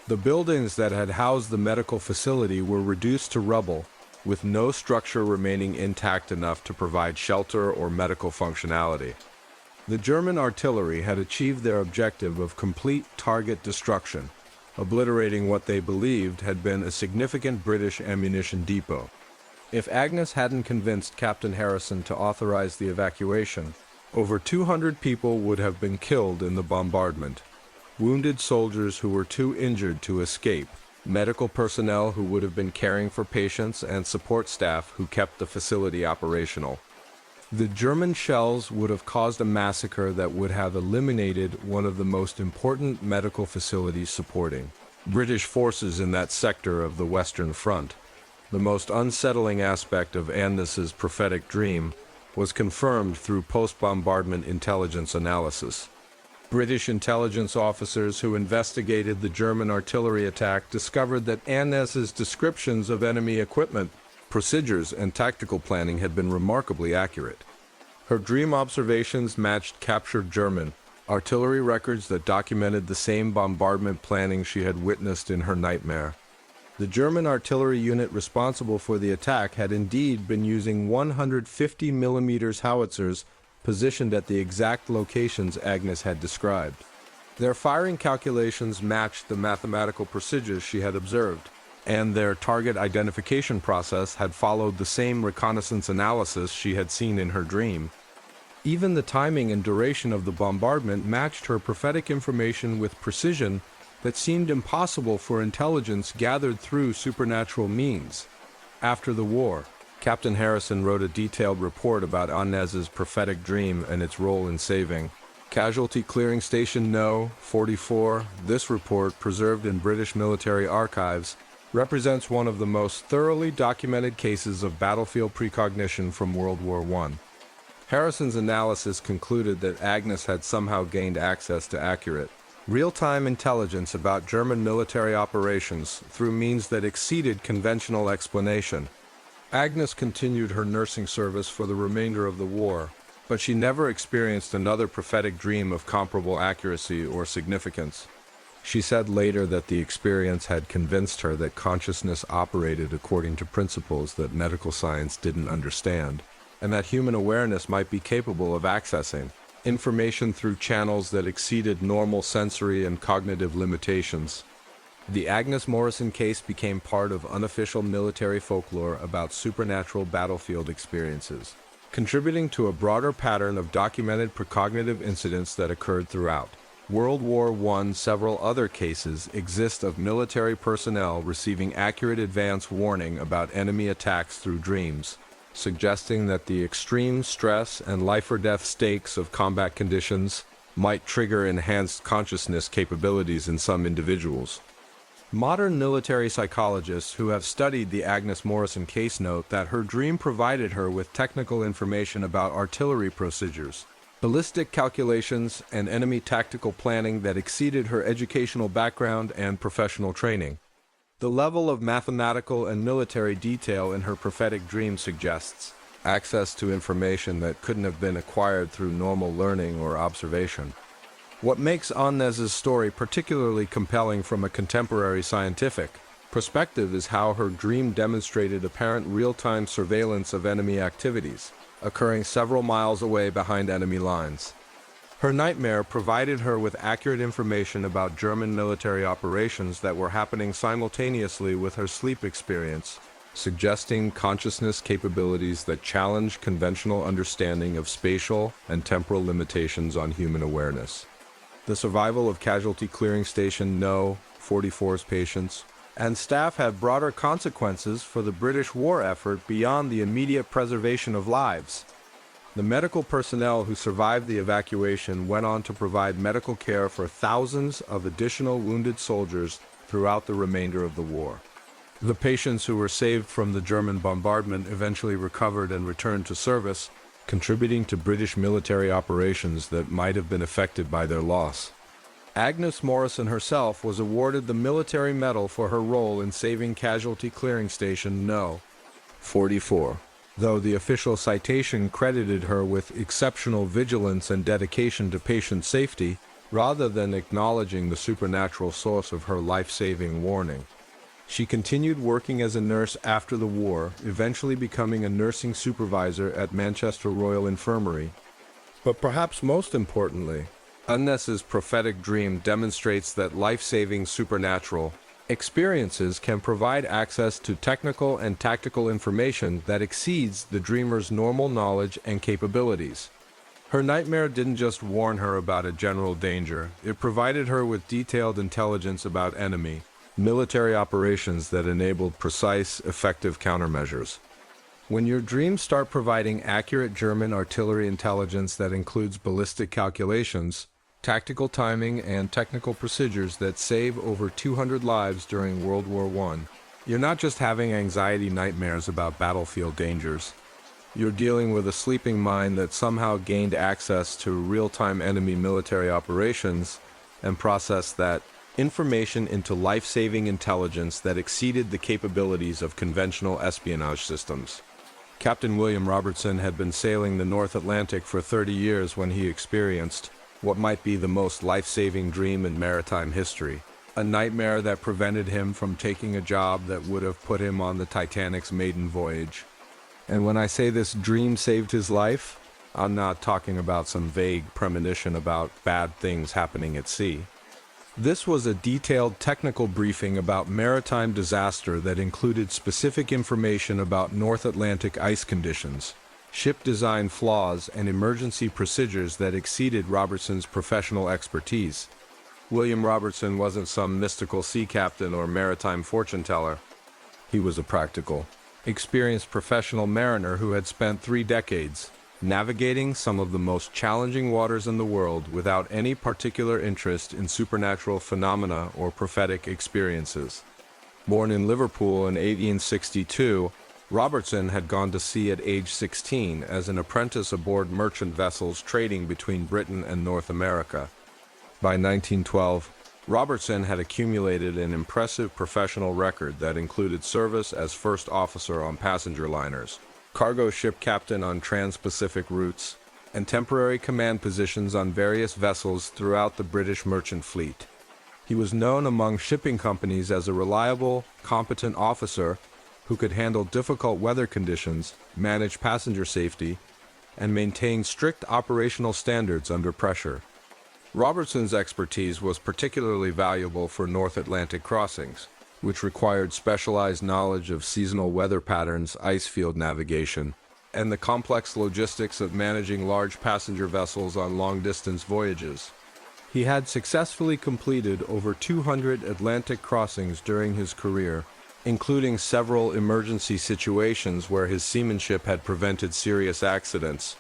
The buildings that had housed the medical facility were reduced to rubble, with no structure remaining intact enough to provide shelter or medical functionality. The German artillery had achieved their objective of complete target destruction, obliterating what they believed had been a significant British ammunition depot. If Agnes hadn't convinced Captain Harrison to authorize the evacuation, over 200 people would have been killed in the bombardment. Wounded soldiers who were too injured to escape, medical personnel who would have been caring for patients, and support staff who kept the facility operational. The German shells would have caused a massacre that would have eliminated one of the most important medical facilities supporting British forces in that sector of the Western Front. The most unsettling aspect of Agnes's prophetic dream was confirmed through post-bombardment intelligence analysis. British intelligence officers who investigated the German artillery attack discovered that Agnes's descriptions of enemy equipment, procedures, and tactical planning had been remarkably accurate. Her dream observations matched captured German artillery records that documented the same bombardment planning she had witnessed in her nightmare. The German artillery unit responsible for the attack had indeed been using 150 mm howitzers positioned at the exact locations Agnes had described. Their firing calculations matched the mathematical procedures she had observed, and their target identification process had followed the same reconnaissance analysis she had seen in her dream. Even the timing and duration of the bombardment matched her prophetic information with precision that seemed impossible for intelligence gathered through supernatural means. After the war, Captain Harrison wrote a detailed report about Agnes's prophetic dream and its role in saving Casualty Clearing Station No. 44. This report, preserved in British military archives, represents one of the most thoroughly documented cases of battlefield precognition from World War I. Harrison's analysis concluded that Agnes had somehow gained access to accurate, real-time intelligence about German military operations through means that exceeded conventional explanation. Agnes continued her nursing service for the remainder of the war, but she never experienced another prophetic dream of comparable accuracy or significance. She said later that the experience had convinced her that consciousness operated according to principles that medical science didn't understand, and that human awareness might be capable of accessing information through channels that exceeded normal sensory and cognitive limitations. The Agnes Morrison case became part of unofficial military folklore about supernatural battlefield experiences, contributing to a broader pattern of documented precognitive incidents that occurred throughout World War I. Several other cases exist of military personnel receiving accurate advance warning about enemy attacks through dreams, suggesting that the extreme stress and life-or-death stakes of combat conditions might trigger enhanced consciousness capabilities in some individuals. Modern military psychologists who have studied the Agnes Morrison case note that her dream provided her with technical information about artillery procedures, ballistic calculations, and enemy tactical planning that exceeded her educational background and professional training. The level of mathematical and military detail in her prophetic dream suggests access to information that couldn't have been acquired through normal learning or observation. What makes Agnes's story particularly compelling from a contemporary scientific perspective is how her dream demonstrated apparent real-time surveillance of enemy activities, occurring several miles away behind enemy lines. Her nightmare provided her with accurate information about German military operations that were happening simultaneously with her sleep experience, suggesting consciousness capabilities that challenge conventional understanding of spatial and temporal limitations on human awareness. The survival of Casualty Clearing Station No. 44's patients and staff had broader consequences for the British war effort beyond the immediate preservation of lives. The medical personnel who survived the evacuation went on to provide medical care for thousands of additional wounded soldiers throughout the remainder of the war. The patients who were saved from the German bombardment eventually recovered and returned to service, contributing to British military operations that might have been affected by their loss. Agnes Morrison herself was awarded the Military Medal for her role in saving Casualty Clearing Station No. 44, though the official citation credited her with exceptional vigilance and dedication to patient safety, rather than acknowledging the supernatural source of her life-saving warning. She continued working as a nurse after the war, eventually becoming a nursing supervisor at Manchester Royal Infirmary. But perhaps most importantly, Agnes's prophetic dream demonstrates that life-saving supernatural experiences can provide access to technical and tactical information that exceeds the dreamer's normal knowledge and capabilities. Her nightmare didn't just warn her about a general danger, it provided her with detailed intelligence about enemy, military operations that enabled precise, effective countermeasures. When your dreams start providing accurate German artillery intelligence that includes ballistic calculations, tactical timing, and technical procedures that save over 200 lives during World War I, you're not just having anxiety nightmares about battlefield dangers. You're dealing with a sleeping mind that somehow gained access to real-time enemy military operations and processed that information into life-saving intelligence that exceeded the capabilities of conventional espionage systems. Captain William Robertson had been sailing the North Atlantic for 30 years when he experienced what might be the most life-saving dream in maritime history, a nightmare that prevented him from taking a job that would have put him on the Titanic's maiden voyage. And when I say this dream saved his life, I'm not talking about some vague premonition about bad things happening at sea. This was a detailed technical briefing about maritime disaster that included specific information about North Atlantic ice conditions, ship design flaws, and emergency procedures that exceeded Robertson's professional expertise. William Robertson wasn't some mystical sea captain or maritime fortune teller. He was a practical, experienced professional mariner who had spent 3 decades navigating some of the most challenging waters in the world without any particular interest in supernatural phenomena or prophetic experiences. Born in Liverpool in 1862, Robertson had gone to sea at age 16 as an apprentice aboard merchant vessels trading between Britain and North America. By 1912, Robertson had accumulated an impressive professional record that included service as first officer on passenger liners, cargo ship captain on trans-Pacific routes, and temporary command positions on various vessels throughout the British merchant fleet. He was known among shipping companies as a reliable, competent officer who could handle difficult weather conditions, manage passenger safety, and maintain strict operational standards under pressure. Robertson's expertise was particularly valuable for North Atlantic crossings, which required specialized knowledge of seasonal weather patterns, ice field navigation, and the complex logistics of managing large passenger vessels on long-distance voyages. He had successfully completed over 200 Atlantic crossings during his career, including several emergency situations where his seamanship had prevented serious accidents.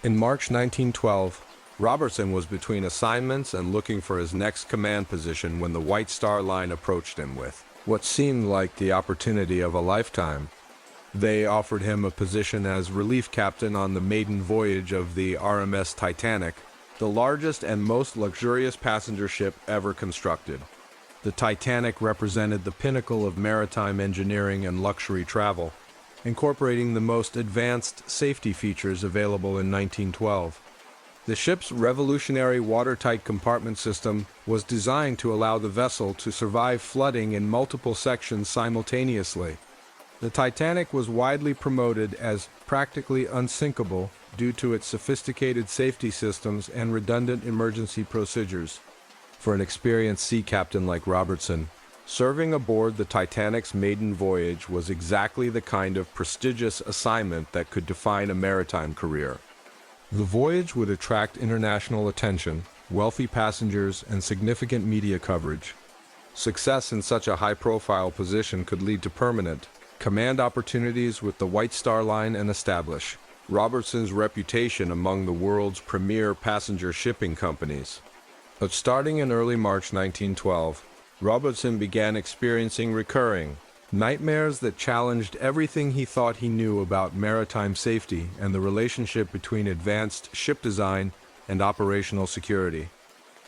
In March 1912, Robertson was between assignments and looking for his next command position when the White Star Line approached him with what seemed like the opportunity of a lifetime. They offered him a position as relief captain on the maiden voyage of the RMS Titanic, the largest and most luxurious passenger ship ever constructed. The Titanic represented the pinnacle of maritime engineering and luxury travel, incorporating the most advanced safety features available in 1912. The ship's revolutionary watertight compartment system was designed to allow the vessel to survive flooding in multiple sections simultaneously. The Titanic was widely promoted as practically unsinkable due to its sophisticated safety systems and redundant emergency procedures. For an experienced sea captain like Robertson, serving aboard the Titanic's maiden voyage was exactly the kind of prestigious assignment that could define a maritime career. The voyage would attract international attention, wealthy passengers, and significant media coverage. Success in such a high-profile position could lead to permanent command opportunities with the White Star Line and establish Robertson's reputation among the world's premier passenger shipping companies. But starting in early March 1912, Robertson began experiencing recurring nightmares that challenged everything he thought he knew about maritime safety and the relationship between advanced ship design and operational security.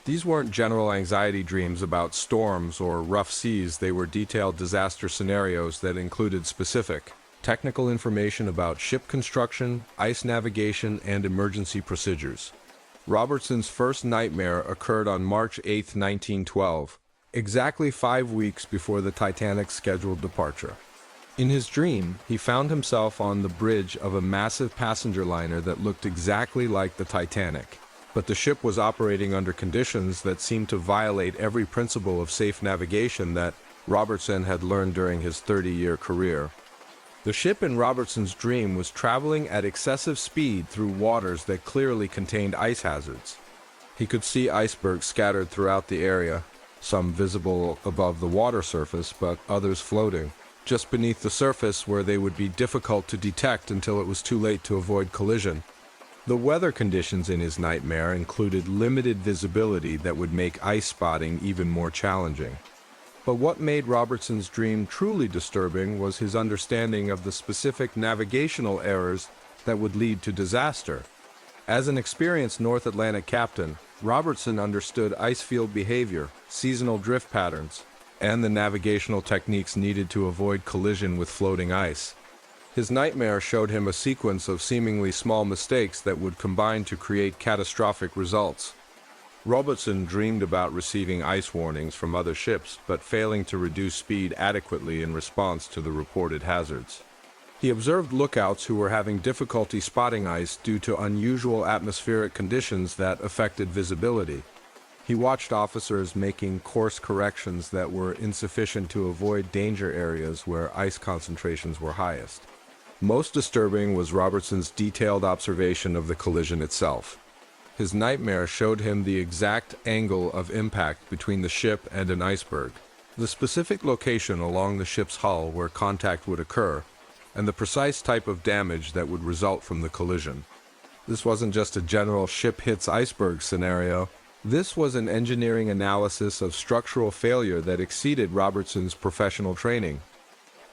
These weren't general anxiety dreams about storms or rough seas. They were detailed disaster scenarios that included specific technical information about ship construction, ice navigation, and emergency procedures. Robertson's first nightmare occurred on March 8, 1912, exactly 5 weeks before the Titanic's scheduled departure. In his dream, he found himself on the bridge of a massive passenger liner that looked exactly like the Titanic, but the ship was operating under conditions that seemed to violate every principle of safe navigation that Robertson had learned during his 30-year career. The ship in Robertson's dream was traveling at excessive speed through waters that clearly contained ice hazards. He could see icebergs scattered throughout the area, some visible above the water surface, but others floating just beneath the surface where they would be difficult to detect until it was too late to avoid collision. The weather conditions in his nightmare included limited visibility that would make ice spotting even more challenging. But what made Robertson's dream truly disturbing was his understanding of the specific navigational errors that would lead to disaster. As an experienced North Atlantic captain, Robertson understood ice field behavior, seasonal drift patterns, and the navigational techniques needed to avoid collision with floating ice. His nightmare showed him a sequence of seemingly small mistakes that would combine to create catastrophic results. Robertson dreamed about receiving ice warnings from other ships, but failing to reduce speed adequately in response to the reported hazards. He observed lookouts who were having difficulty spotting ice due to unusual atmospheric conditions that affected visibility. He watched officers making course corrections that were insufficient to avoid danger areas where ice concentrations were highest. Most disturbing was Robertson's detailed observation of the collision itself. His nightmare showed him the exact angle of impact between the ship and an iceberg, the specific location along the ship's hull where contact would occur, and the precise type of damage that would result from the collision. This wasn't just a general ship hits iceberg scenario. This was an engineering analysis of structural failure that exceeded Robertson's professional training.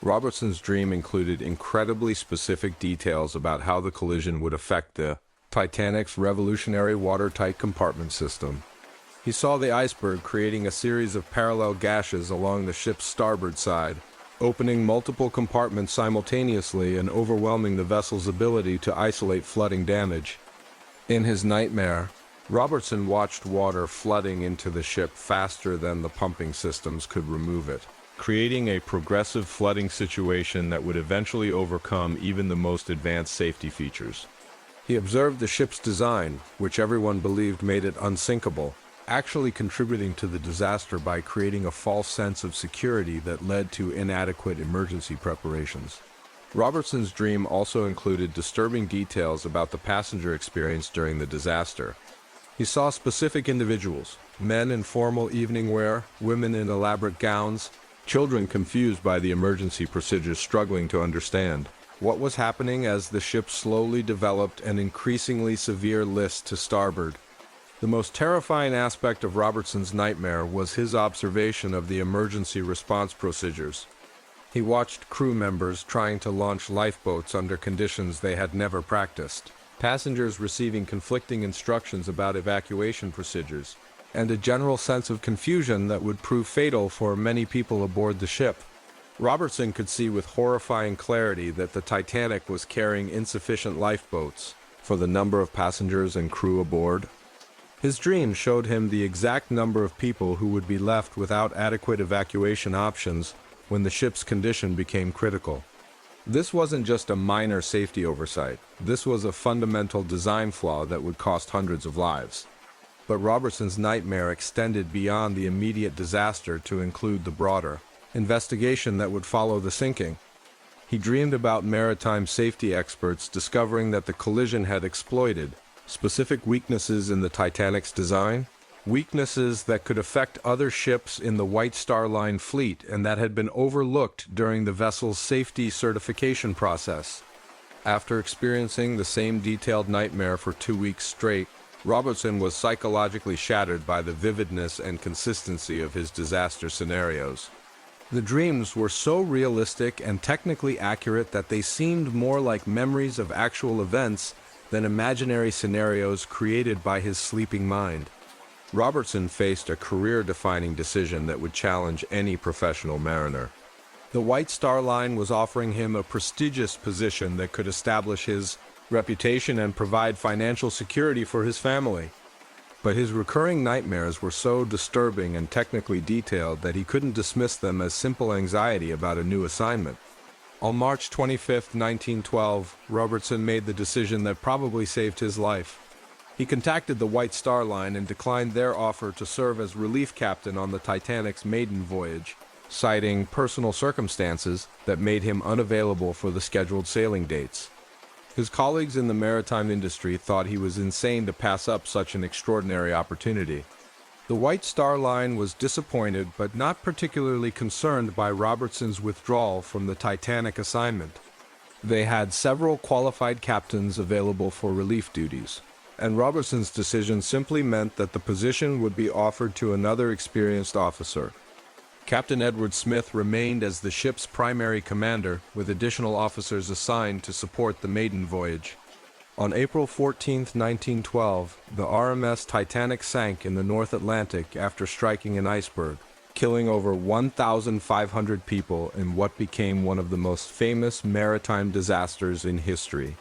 Robertson's dream included incredibly specific details about how the collision would affect the Titanic's revolutionary watertight compartment system. He saw the iceberg creating a series of parallel gashes along the ship's starboard side, opening multiple compartments simultaneously and overwhelming the vessel's ability to isolate flooding damage. In his nightmare, Robertson watched water flooding into the ship faster than the pumping systems could remove it, creating a progressive flooding situation that would eventually overcome even the most advanced safety features. He observed the ship's design, which everyone believed made it unsinkable, actually contributing to the disaster by creating a false sense of security that led to inadequate emergency preparations. Robertson's dream also included disturbing details about the passenger experience during the disaster. He saw specific individuals, men in formal evening wear, women in elaborate gowns, children confused by the emergency procedures struggling to understand what was happening as the ship slowly developed an increasingly severe list to starboard. The most terrifying aspect of Robertson's nightmare was his observation of the emergency response procedures. He watched crew members trying to launch lifeboats under conditions they had never practiced, passengers receiving conflicting instructions about evacuation procedures, and a general sense of confusion that would prove fatal for many people aboard the ship. Robertson could see with horrifying clarity that the Titanic was carrying insufficient lifeboats for the number of passengers and crew aboard. His dream showed him the exact number of people who would be left without adequate evacuation options when the ship's condition became critical. This wasn't just a minor safety oversight. This was a fundamental design flaw that would cost hundreds of lives. But Robertson's nightmare extended beyond the immediate disaster to include the broader investigation that would follow the sinking. He dreamed about maritime safety experts discovering that the collision had exploited specific weaknesses in the Titanic's design, weaknesses that could affect other ships in the White Star Line fleet and that had been overlooked during the vessel's safety certification process. After experiencing the same detailed nightmare for 2 weeks straight, Robertson was psychologically shattered by the vividness and consistency of his disaster scenarios. The dreams were so realistic and technically accurate that they seemed more like memories of actual events than imaginary scenarios created by his sleeping mind. Robertson faced a career-defining decision that would challenge any professional mariner. The White Star Line was offering him a prestigious position that could establish his reputation and provide financial security for his family. But his recurring nightmares were so disturbing and technically detailed that he couldn't dismiss them as simple anxiety about a new assignment. On March 25, 1912, Robertson made the decision that probably saved his life. He contacted the White Star Line and declined their offer to serve as relief captain on the Titanic's maiden voyage, citing personal circumstances that made him unavailable for the scheduled sailing dates. His colleagues in the maritime industry thought he was insane to pass up such an extraordinary opportunity. The White Star Line was disappointed but not particularly concerned by Robertson's withdrawal from the Titanic assignment. They had several qualified captains available for relief duties, and Robertson's decision simply meant that the position would be offered to another experienced officer. Captain Edward Smith remained as the ship's primary commander, with additional officers assigned to support the maiden voyage. On April 14, 1912, the RMS Titanic sank in the North Atlantic after striking an iceberg, killing over 1,500 people in what became one of the most famous maritime disasters in history.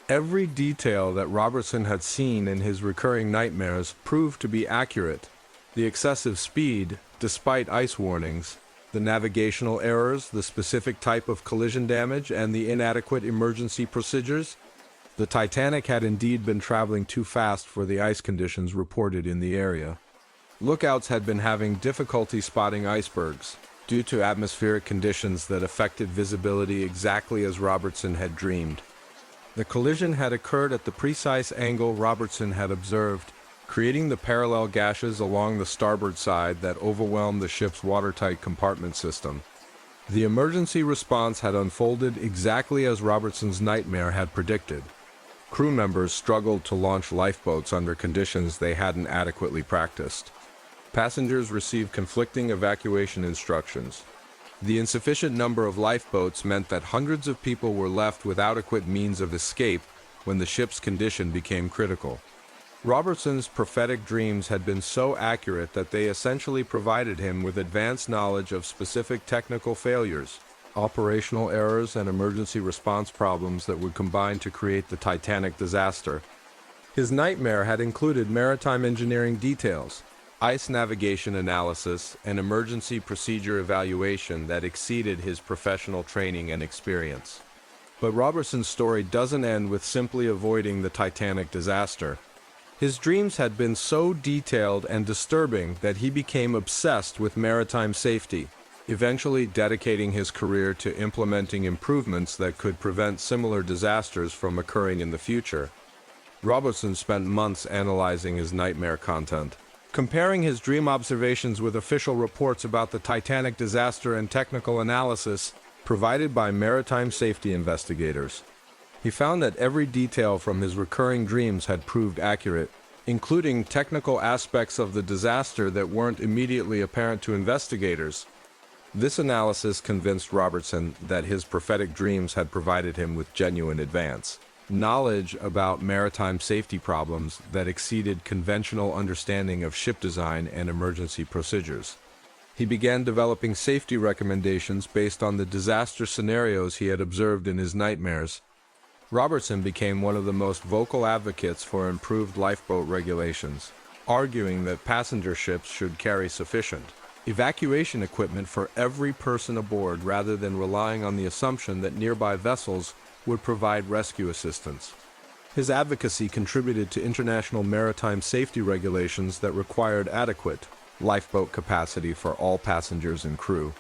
Every detail that Robertson had seen in his recurring nightmares proved to be accurate. The excessive speed, despite ice warnings, the navigational errors, the specific type of collision damage, and the inadequate emergency procedures. The Titanic had indeed been traveling too fast for the ice conditions reported in the area. Lookouts had been having difficulty spotting icebergs due to atmospheric conditions that affected visibility exactly as Robertson had dreamed. The collision had occurred at the precise angle Robertson had observed, creating the parallel gashes along the starboard side that overwhelmed the ship's watertight compartment system. The emergency response had unfolded exactly as Robertson's nightmare had predicted. Crew members struggled to launch lifeboats under conditions they hadn't adequately practiced. Passengers received conflicting evacuation instructions. The insufficient number of lifeboats meant that hundreds of people were left without adequate means of escape when the ship's condition became critical. Robertson's prophetic dreams had been so accurate that they essentially provided him with advanced knowledge of specific technical failures, operational errors, and emergency response problems that would combine to create the Titanic disaster. His nightmare had included maritime engineering details, ice navigation analysis, and emergency procedure evaluation that exceeded his professional training and experience. But Robertson's story doesn't end with simply avoiding the Titanic disaster. His dreams had been so detailed and disturbing that he became obsessed with maritime safety, eventually dedicating his career to implementing improvements that could prevent similar disasters from occurring in the future. Robertson spent months analyzing his nightmare content, comparing his dream observations with official reports about the Titanic disaster and technical analysis provided by maritime safety investigators. He found that every detail from his recurring dreams had proved accurate, including technical aspects of the disaster that weren't immediately apparent to investigators. This analysis convinced Robertson that his prophetic dreams had provided him with genuine advance knowledge about maritime safety problems that exceeded conventional understanding of ship design and emergency procedures. He began developing safety recommendations based on the disaster scenarios he had observed in his nightmares. Robertson became one of the most vocal advocates for improved lifeboat regulations, arguing that passenger ships should carry sufficient evacuation equipment for every person aboard rather than relying on the assumption that nearby vessels would provide rescue assistance. His advocacy contributed to international maritime safety regulations that required adequate lifeboat capacity for all passengers and crew.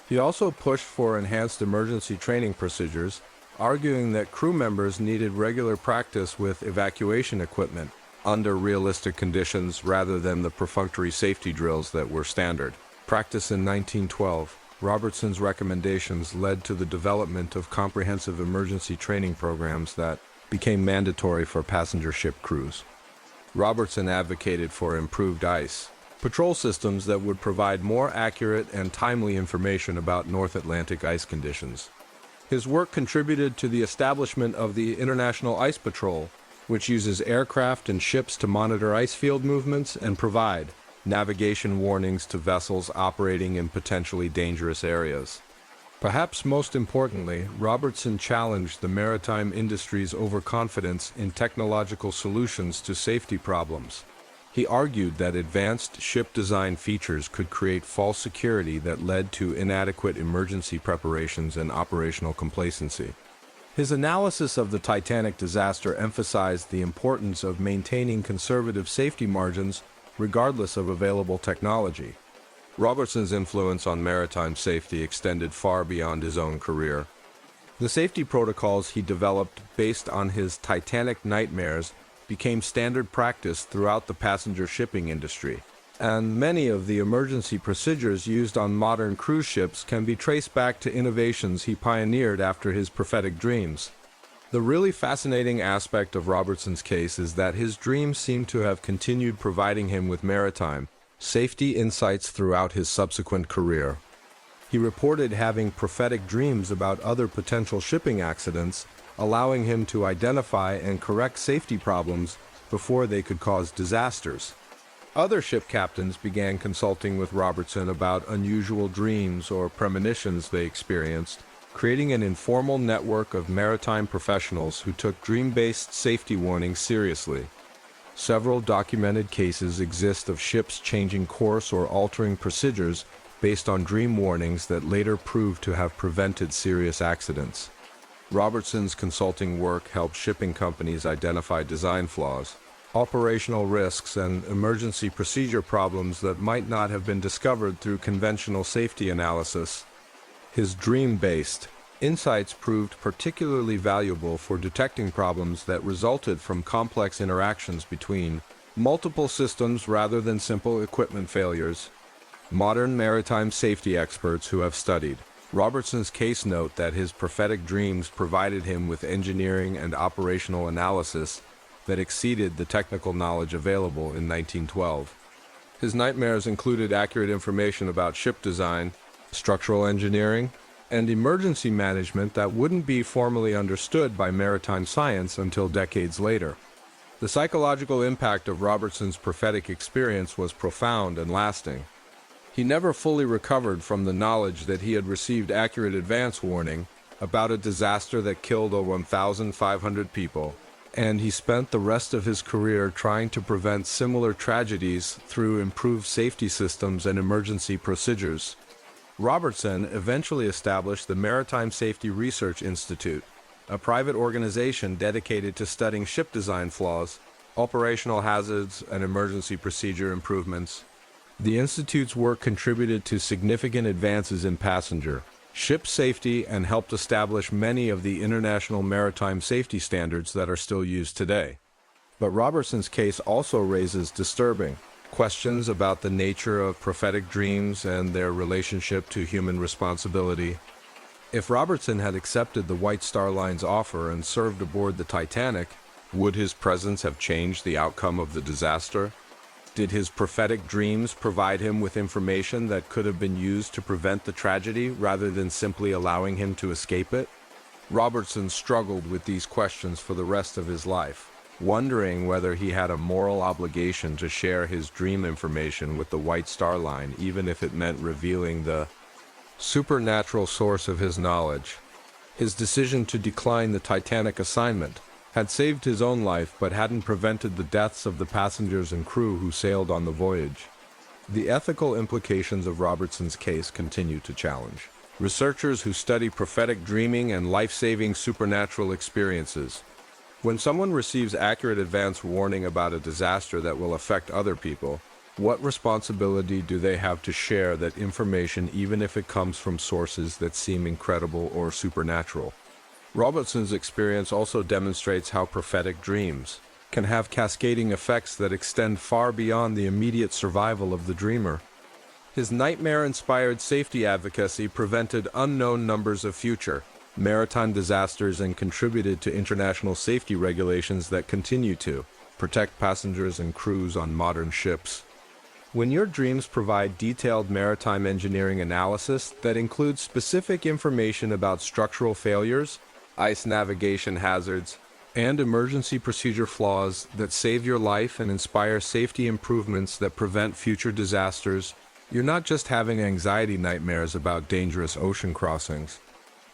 He also pushed for enhanced emergency training procedures, arguing that crew members needed regular practice with evacuation equipment under realistic conditions rather than the perfunctory safety drills that were standard. Practice in 1912. Robertson's recommendations led to the development of comprehensive emergency training programs that became mandatory for passenger ship crews. Robertson advocated for improved ice patrol systems that would provide more accurate and timely information about North Atlantic ice conditions. His work contributed to the establishment of the International Ice Patrol, which uses aircraft and ships to monitor ice field movements and provide navigation warnings to vessels operating in potentially dangerous areas. Perhaps most importantly, Robertson challenged the maritime industry's overconfidence in technological solutions to safety problems. He argued that advanced ship design features could create false security that led to inadequate emergency preparations and operational complacency. His analysis of the Titanic disaster emphasized the importance of maintaining conservative safety margins regardless of available technology. Robertson's influence on maritime safety extended far beyond his own career. The safety protocols he developed based on his Titanic nightmares became standard practice throughout the passenger shipping industry, and many of the emergency procedures used on modern cruise ships can be traced back to innovations he pioneered after his prophetic dreams. The really fascinating aspect of Robertson's case is that his dreams seem to have continued providing him with maritime safety insights throughout his subsequent career. He reported having prophetic dreams about other potential shipping accidents, allowing him to identify and correct safety problems before they could cause disasters. Other ship captains began consulting with Robertson about unusual dreams or premonitions they experienced, creating an informal network of maritime professionals who took dream-based safety warnings seriously. Several documented cases exist of ships changing course or altering procedures based on dream warnings that later proved to have prevented serious accidents. Robertson's consulting work helped shipping companies identify design flaws, operational risks, and emergency procedure problems that might not have been discovered through conventional safety analysis. His dream-based insights proved particularly valuable for detecting problems that resulted from complex interactions between multiple systems rather than simple equipment failures. Modern maritime safety experts who have studied Robertson's case note that his prophetic dreams provided him with engineering and operational analysis that exceeded the technical knowledge available in 1912. His nightmares included accurate information about ship design, structural engineering, and emergency management that wouldn't be formally understood by maritime science until decades later. The psychological impact of Robertson's prophetic experience was profound and lasting. He never fully recovered from the knowledge that he had received accurate advance warning about a disaster that killed over 1,500 people and he spent the rest of his career trying to prevent similar tragedies through improved safety systems and emergency procedures. Robertson eventually established the Maritime Safety Research Institute, a private organization dedicated to studying ship design flaws, operational hazards, and emergency procedure improvements. The Institute's work contributed to significant advances in passenger ship safety and helped establish many of the international maritime safety standards that are still used today. But Robertson's case also raises disturbing questions about the nature of prophetic dreams and their relationship to human responsibility. If Robertson had accepted the White Star Line's offer and served aboard the Titanic, would his presence have changed the outcome of the disaster? Did his prophetic dreams provide him with information that could have been used to prevent the tragedy rather than simply allowing him to escape it? Robertson struggled with these questions for the rest of his life, wondering whether he had a moral obligation to share his dream information with the White Star Line, even if it meant revealing the supernatural source of his knowledge. His decision to decline the Titanic assignment had saved his own life but hadn't prevented the deaths of the passengers and crew who sailed on the voyage. The ethical implications of Robertson's case continue to challenge researchers who study prophetic dreaming and life-saving supernatural experiences. When someone receives accurate advance warning about a disaster that will affect other people, what responsibility do they have to share that information even if it comes from sources that seem incredible or supernatural? Robertson's experience also demonstrates how prophetic dreams can have cascading effects that extend far beyond the immediate survival of the dreamer. His nightmare-inspired safety advocacy prevented unknown numbers of future maritime disasters and contributed to international safety regulations that continue to protect passengers and crews on modern ships. When your dreams provide detailed maritime engineering analysis that includes specific information about structural failures, ice navigation hazards, and emergency procedure flaws that save your life and inspire safety improvements that prevent future disasters, you're not just having anxiety nightmares about dangerous ocean crossings.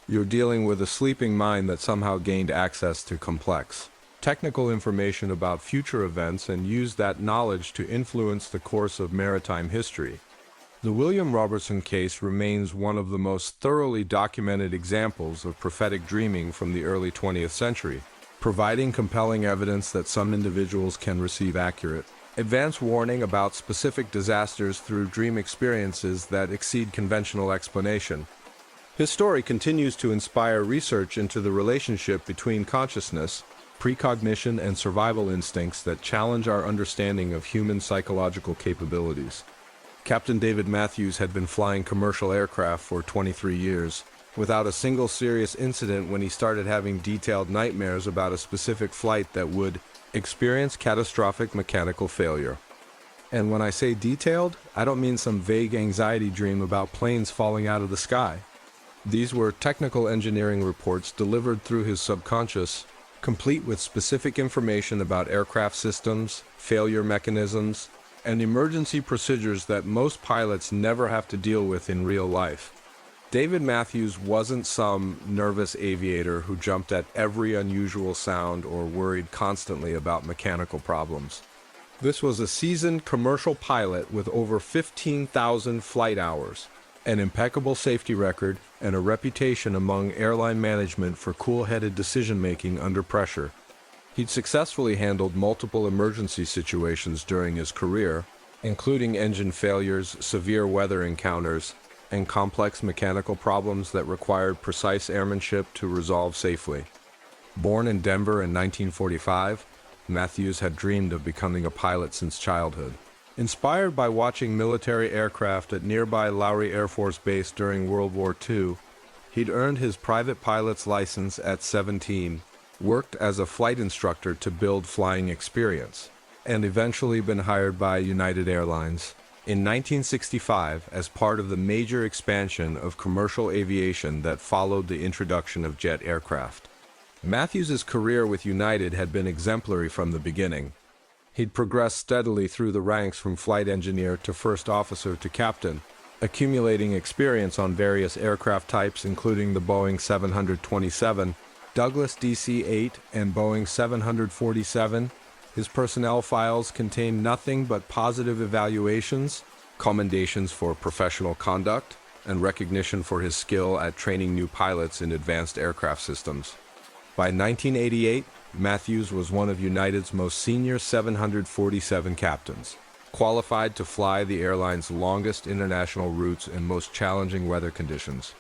You're dealing with a sleeping mind that somehow gained access to complex technical information about future events and used that knowledge to influence the course of maritime history. The William Robertson case remains one of the most thoroughly documented examples of prophetic dreaming from the early 20th century, providing compelling evidence that some individuals can receive accurate advance warning about specific disasters through dream experiences that exceed conventional explanation. His story continues to inspire research into the relationship between consciousness, precognition, and survival instincts that challenge our understanding of human psychological capabilities. Captain David Matthews had been flying commercial aircraft for 23 years, without a single serious incident when he started having detailed nightmares about a specific flight that would experience catastrophic mechanical failure. And when I say detailed, I don't mean some vague anxiety dream about planes falling out of the sky. These were technical engineering reports delivered through his subconscious, complete with specific information about aircraft systems, failure mechanisms, and emergency procedures that most pilots never have to deal with in real life. David Matthews wasn't some nervous aviator who jumped at every unusual sound or worried constantly about mechanical problems. This was a seasoned commercial pilot with over 15,000 flight hours, an impeccable safety record, and a reputation among airline management for cool-headed decision-making under pressure. He'd successfully handled multiple emergency situations during his career, including engine failures, severe weather encounters, and complex mechanical problems that required precise airmanship to resolve safely. Born in Denver in 1945, Matthews had dreamed of becoming a pilot since childhood. Inspired by watching military aircraft at nearby Lowry Air Force Base during World War II, he'd earned his private pilot's license at 17, worked as a flight instructor to build flying experience, and eventually been hired by United Airlines. In 1965, as part of the major expansion of commercial aviation that followed the introduction of jet aircraft. Matthews' career with United had been exemplary from the beginning. He'd progressed steadily through the ranks from flight engineer to first officer to captain, accumulating experience on various aircraft types including the Boeing 727, Douglas DC-8 and Boeing 747, his personnel files contain nothing but positive evaluations, commendations for professional conduct, and recognition for his skill at training new pilots in advanced aircraft systems. By 1988, Matthews was one of United's most senior 747 captains, qualified to fly the airline's longest international routes in most challenging weather conditions.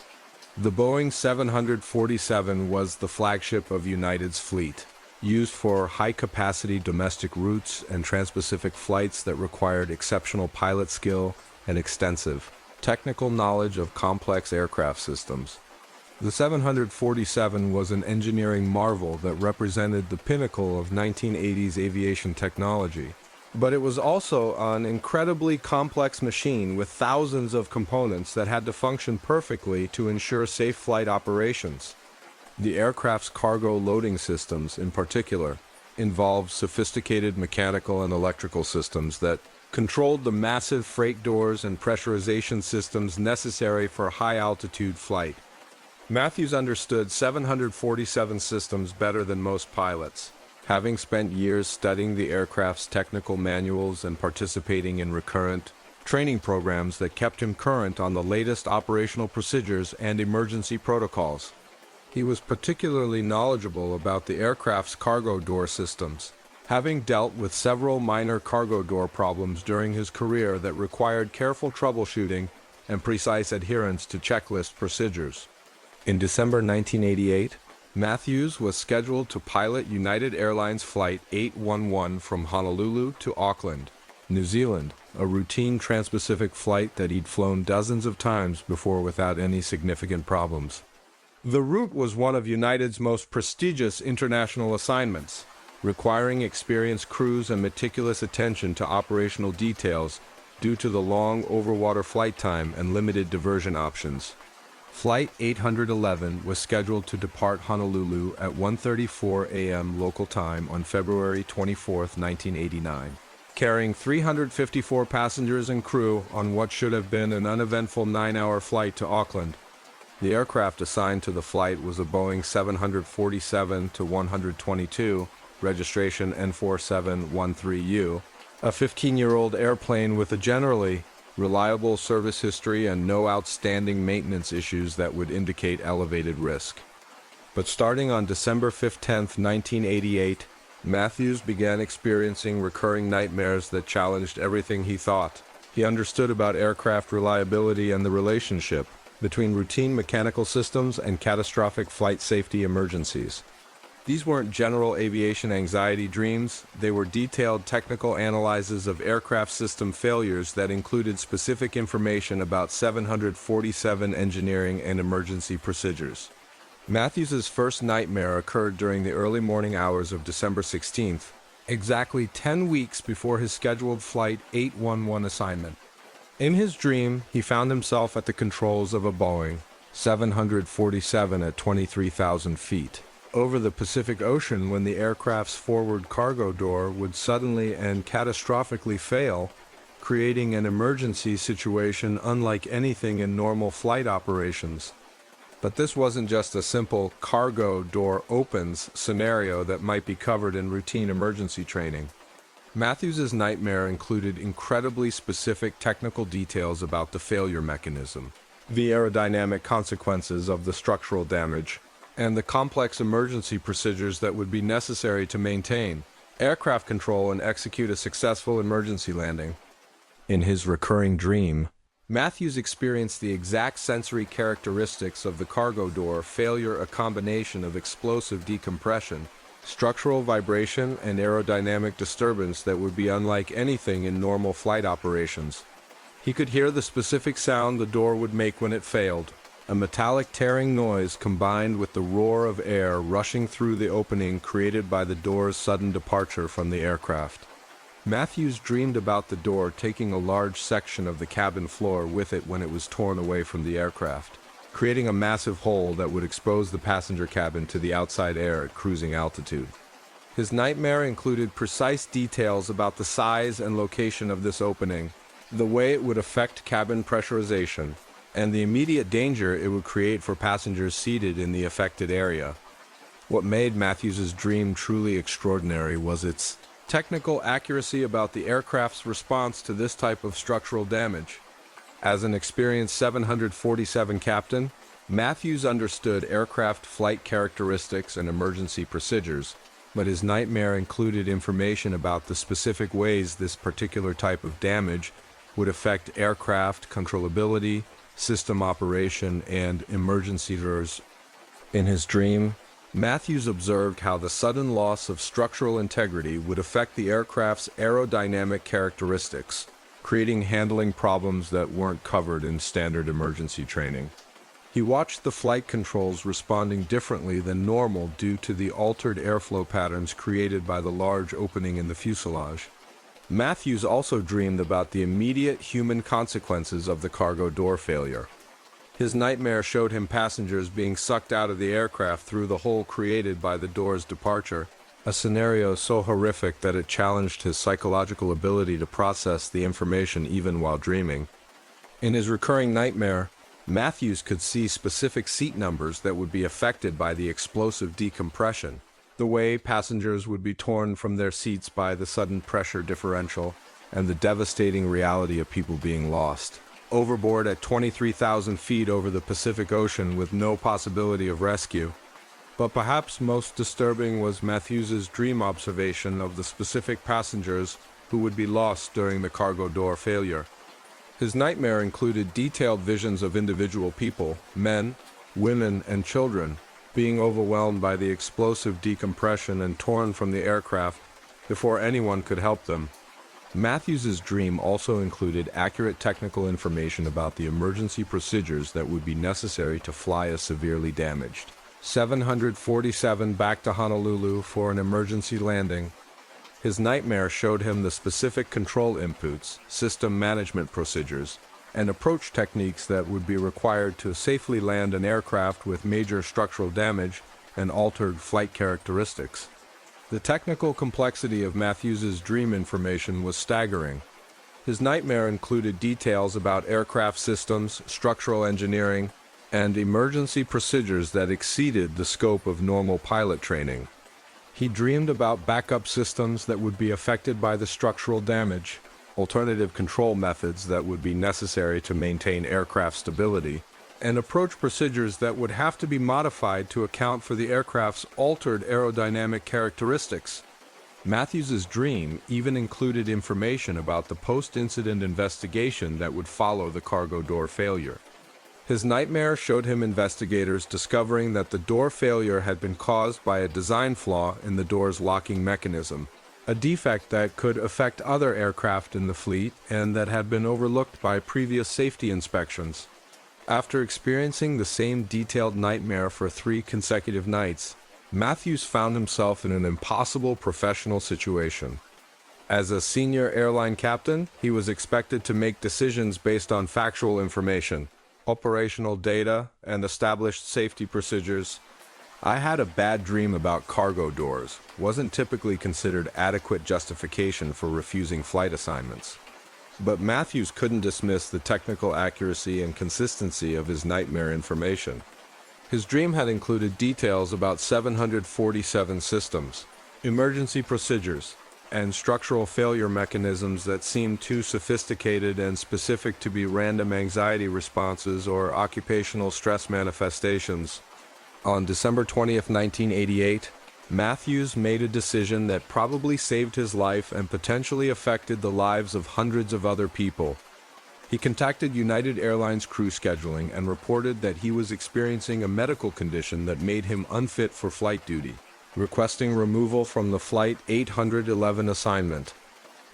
The Boeing 747 was the flagship of United's fleet, used for high-capacity domestic routes and trans-Pacific flights that required exceptional pilot skill and extensive technical knowledge of complex aircraft systems. The 747 was an engineering marvel that represented the pinnacle of 1980s aviation technology. But it was also an incredibly complex machine with thousands of components that had to function perfectly to ensure safe flight operations. The aircraft's cargo loading systems, in particular, involved sophisticated mechanical and electrical systems that controlled the massive freight doors and pressurization systems necessary for high-altitude flight. Matthews understood 747 systems better than most pilots, having spent years studying the aircraft's technical manuals and participating in recurrent training programs that kept him current on the latest operational procedures and emergency protocols. He was particularly knowledgeable about the aircraft's cargo door systems, having dealt with several minor cargo door problems during his career that required careful troubleshooting and precise adherence to checklist procedures. In December 1988, Matthews was scheduled to pilot United Airlines Flight 811 from Honolulu to Auckland, New Zealand, a routine trans-Pacific flight that he'd flown dozens of times before without any significant problems. The route was one of United's most prestigious international assignments, requiring experienced crews and meticulous attention to operational details due to the long overwater flight time and limited diversion options. Flight 811 was scheduled to depart Honolulu at 1:34 a.m. local time on February 24, 1989, carrying 354 passengers and crew on what should have been an uneventful 9-hour flight to Auckland. The aircraft assigned to the flight was a Boeing 747-122, registration N4713U, a 15-year-old airplane with a generally reliable service history and no outstanding maintenance issues that would indicate elevated risk. But starting on December 15, 1988, Matthews began experiencing recurring nightmares that challenged everything he thought. He understood about aircraft reliability and the relationship between routine mechanical systems and catastrophic flight safety emergencies. These weren't general aviation anxiety dreams, they were detailed technical analyses of aircraft system failures that included specific information about 747 engineering and emergency procedures. Matthews's first nightmare occurred during the early morning hours of December 16th, exactly 10 weeks before his scheduled Flight 811 assignment. In his dream, he found himself at the controls of a Boeing 747 at 23,000 feet over the Pacific Ocean when the aircraft's forward cargo door would suddenly and catastrophically fail, creating an emergency situation unlike anything in normal flight operations. But this wasn't just a simple cargo door opens scenario that might be covered in routine emergency training. Matthews's nightmare included incredibly specific technical details about the failure mechanism, the aerodynamic consequences of the structural damage, and the complex emergency procedures that would be necessary to maintain aircraft control and execute a successful emergency landing. In his recurring dream, Matthews experienced the exact sensory characteristics of the cargo door failure, a combination of explosive decompression, structural vibration, and aerodynamic disturbance that would be unlike anything in normal flight operations. He could hear the specific sound the door would make when it failed, a metallic tearing noise combined with the roar of air rushing through the opening created by the door's sudden departure from the aircraft. Matthews dreamed about the door taking a large section of the cabin floor with it when it was torn away from the aircraft, creating a massive hole that would expose the passenger cabin to the outside air at cruising altitude. His nightmare included precise details about the size and location of this opening, the way it would affect cabin pressurization, and the immediate danger it would create for passengers seated in the affected area. What made Matthews's dream truly extraordinary was its technical accuracy about the aircraft's response to this type of structural damage. As an experienced 747 captain, Matthews understood aircraft flight characteristics and emergency procedures, but his nightmare included information about the specific ways this particular type of damage would affect aircraft controllability, system operation, and emergency doors. In his dream, Matthews observed how the sudden loss of structural integrity would affect the aircraft's aerodynamic characteristics, creating handling problems that weren't covered in standard emergency training. He watched the flight controls responding differently than normal due to the altered airflow patterns created by the large opening in the fuselage. Matthews also dreamed about the immediate human consequences of the cargo door failure. His nightmare showed him passengers being sucked out of the aircraft through the hole created by the door's departure, a scenario so horrific that it challenged his psychological ability to process the information even while dreaming. In his recurring nightmare, Matthews could see specific seat numbers that would be affected by the explosive decompression, the way passengers would be torn from their seats by the sudden pressure differential, and the devastating reality of people being lost overboard at 23,000 feet over the Pacific Ocean with no possibility of rescue. But perhaps most disturbing was Matthews's dream observation of the specific passengers who would be lost during the cargo door failure. His nightmare included detailed visions of individual people, men, women, and children, being overwhelmed by the explosive decompression and torn from the aircraft before anyone could help them. Matthews's dream also included accurate technical information about the emergency procedures that would be necessary to fly a severely damaged 747 back to Honolulu for an emergency landing. His nightmare showed him the specific control inputs, system management procedures, and approach techniques that would be required to safely land an aircraft with major structural damage and altered flight characteristics. The technical complexity of Matthews's dream information was staggering. His nightmare included details about aircraft systems, structural engineering, and emergency procedures that exceeded the scope of normal pilot training. He dreamed about backup systems that would be affected by the structural damage, alternative control methods that would be necessary to maintain aircraft stability, and approach procedures that would have to be modified to account for the aircraft's altered aerodynamic characteristics. Matthews's dream even included information about the post-incident investigation that would follow the cargo door failure. His nightmare showed him investigators discovering that the door failure had been caused by a design flaw in the door's locking mechanism, a defect that could affect other aircraft in the fleet and that had been overlooked by previous safety inspections. After experiencing the same detailed nightmare for 3 consecutive nights, Matthews found himself in an impossible professional situation. As a senior airline captain, he was expected to make decisions based on factual information, operational data, and established safety procedures. "I had a bad dream about cargo doors" wasn't typically considered adequate justification for refusing flight assignments. But Matthews couldn't dismiss the technical accuracy and consistency of his nightmare information. His dream had included details about 747 systems, emergency procedures, and structural failure mechanisms that seemed too sophisticated and specific to be random anxiety responses or occupational stress manifestations. On December 20th, 1988, Matthews made a decision that probably saved his life and potentially affected the lives of hundreds of other people. He contacted United Airlines crew scheduling and reported that he was experiencing a medical condition that made him unfit for flight duty, requesting removal from the Flight 811 assignment.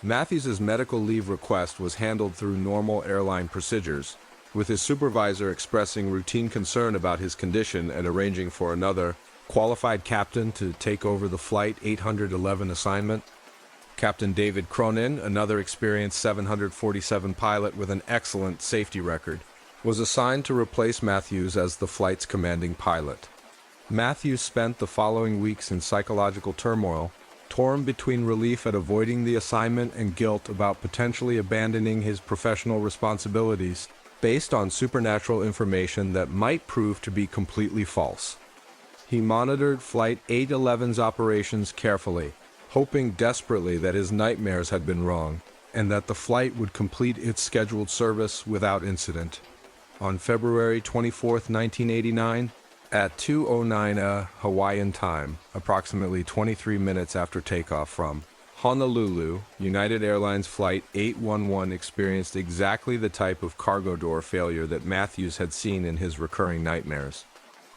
Matthews's medical leave request was handled through normal airline procedures, with his supervisor expressing routine concern about his condition and arranging for another qualified captain to take over the Flight 811 assignment. Captain David Cronin, another experienced 747 pilot with an excellent safety record, was assigned to replace Matthews as the flight's commanding pilot. Matthews spent the following weeks in psychological turmoil, torn between relief at avoiding the assignment and guilt about potentially abandoning his professional responsibilities based on supernatural information that might prove to be completely false. He monitored Flight 811's operations carefully, hoping desperately that his nightmares had been wrong, and that the flight would complete its scheduled service without incident. On February 24, 1989, at 2:09 Hawaiian time, approximately 23 minutes after takeoff from Honolulu, United Airlines Flight 811 experienced exactly the type of cargo door failure that Matthews had seen in his recurring nightmares.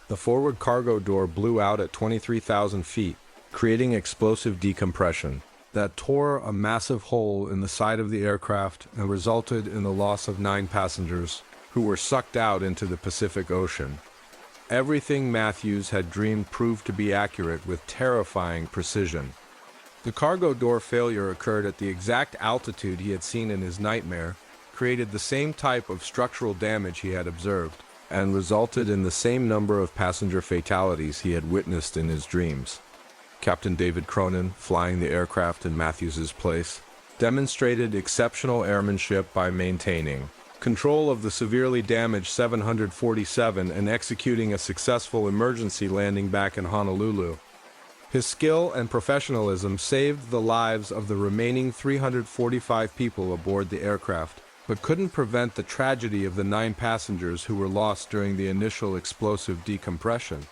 The forward cargo door blew out at 23,000 feet, creating explosive decompression that tore a massive hole in the side of the aircraft and resulted in the loss of 9 passengers who were sucked out into the Pacific Ocean. Everything Matthews had dreamed proved to be accurate with terrifying precision. The cargo door failure occurred at the exact altitude he had seen in his nightmare, created the same type of structural damage he had observed, and resulted in the same number of passenger fatalities he had witnessed in his dreams. Captain David Cronin, flying the aircraft in Matthews's place, demonstrated exceptional airmanship by maintaining control of the severely damaged 747 and executing a successful emergency landing back in Honolulu. His skill and professionalism saved the lives of the remaining 345 people aboard the aircraft, but couldn't prevent the tragedy of the 9 passengers who were lost during the initial explosive decompression.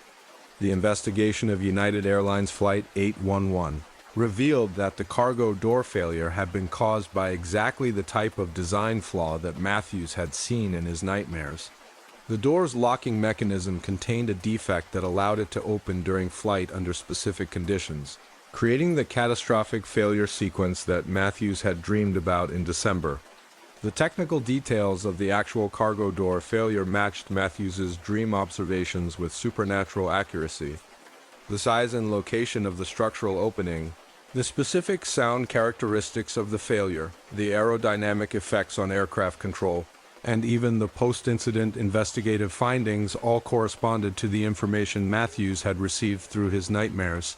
The investigation of United Airlines Flight 811 revealed that the cargo door failure had been caused by exactly the type of design flaw that Matthews had seen in his nightmares. The door's locking mechanism contained a defect that allowed it to open during flight under specific conditions, creating the catastrophic failure sequence that Matthews had dreamed about in December. The technical details of the actual cargo door failure matched Matthews's dream observations with supernatural accuracy. The size and location of the structural opening, the specific sound characteristics of the failure, the aerodynamic effects on aircraft control, and even the post-incident investigative findings all corresponded to the information Matthews had received through his nightmares.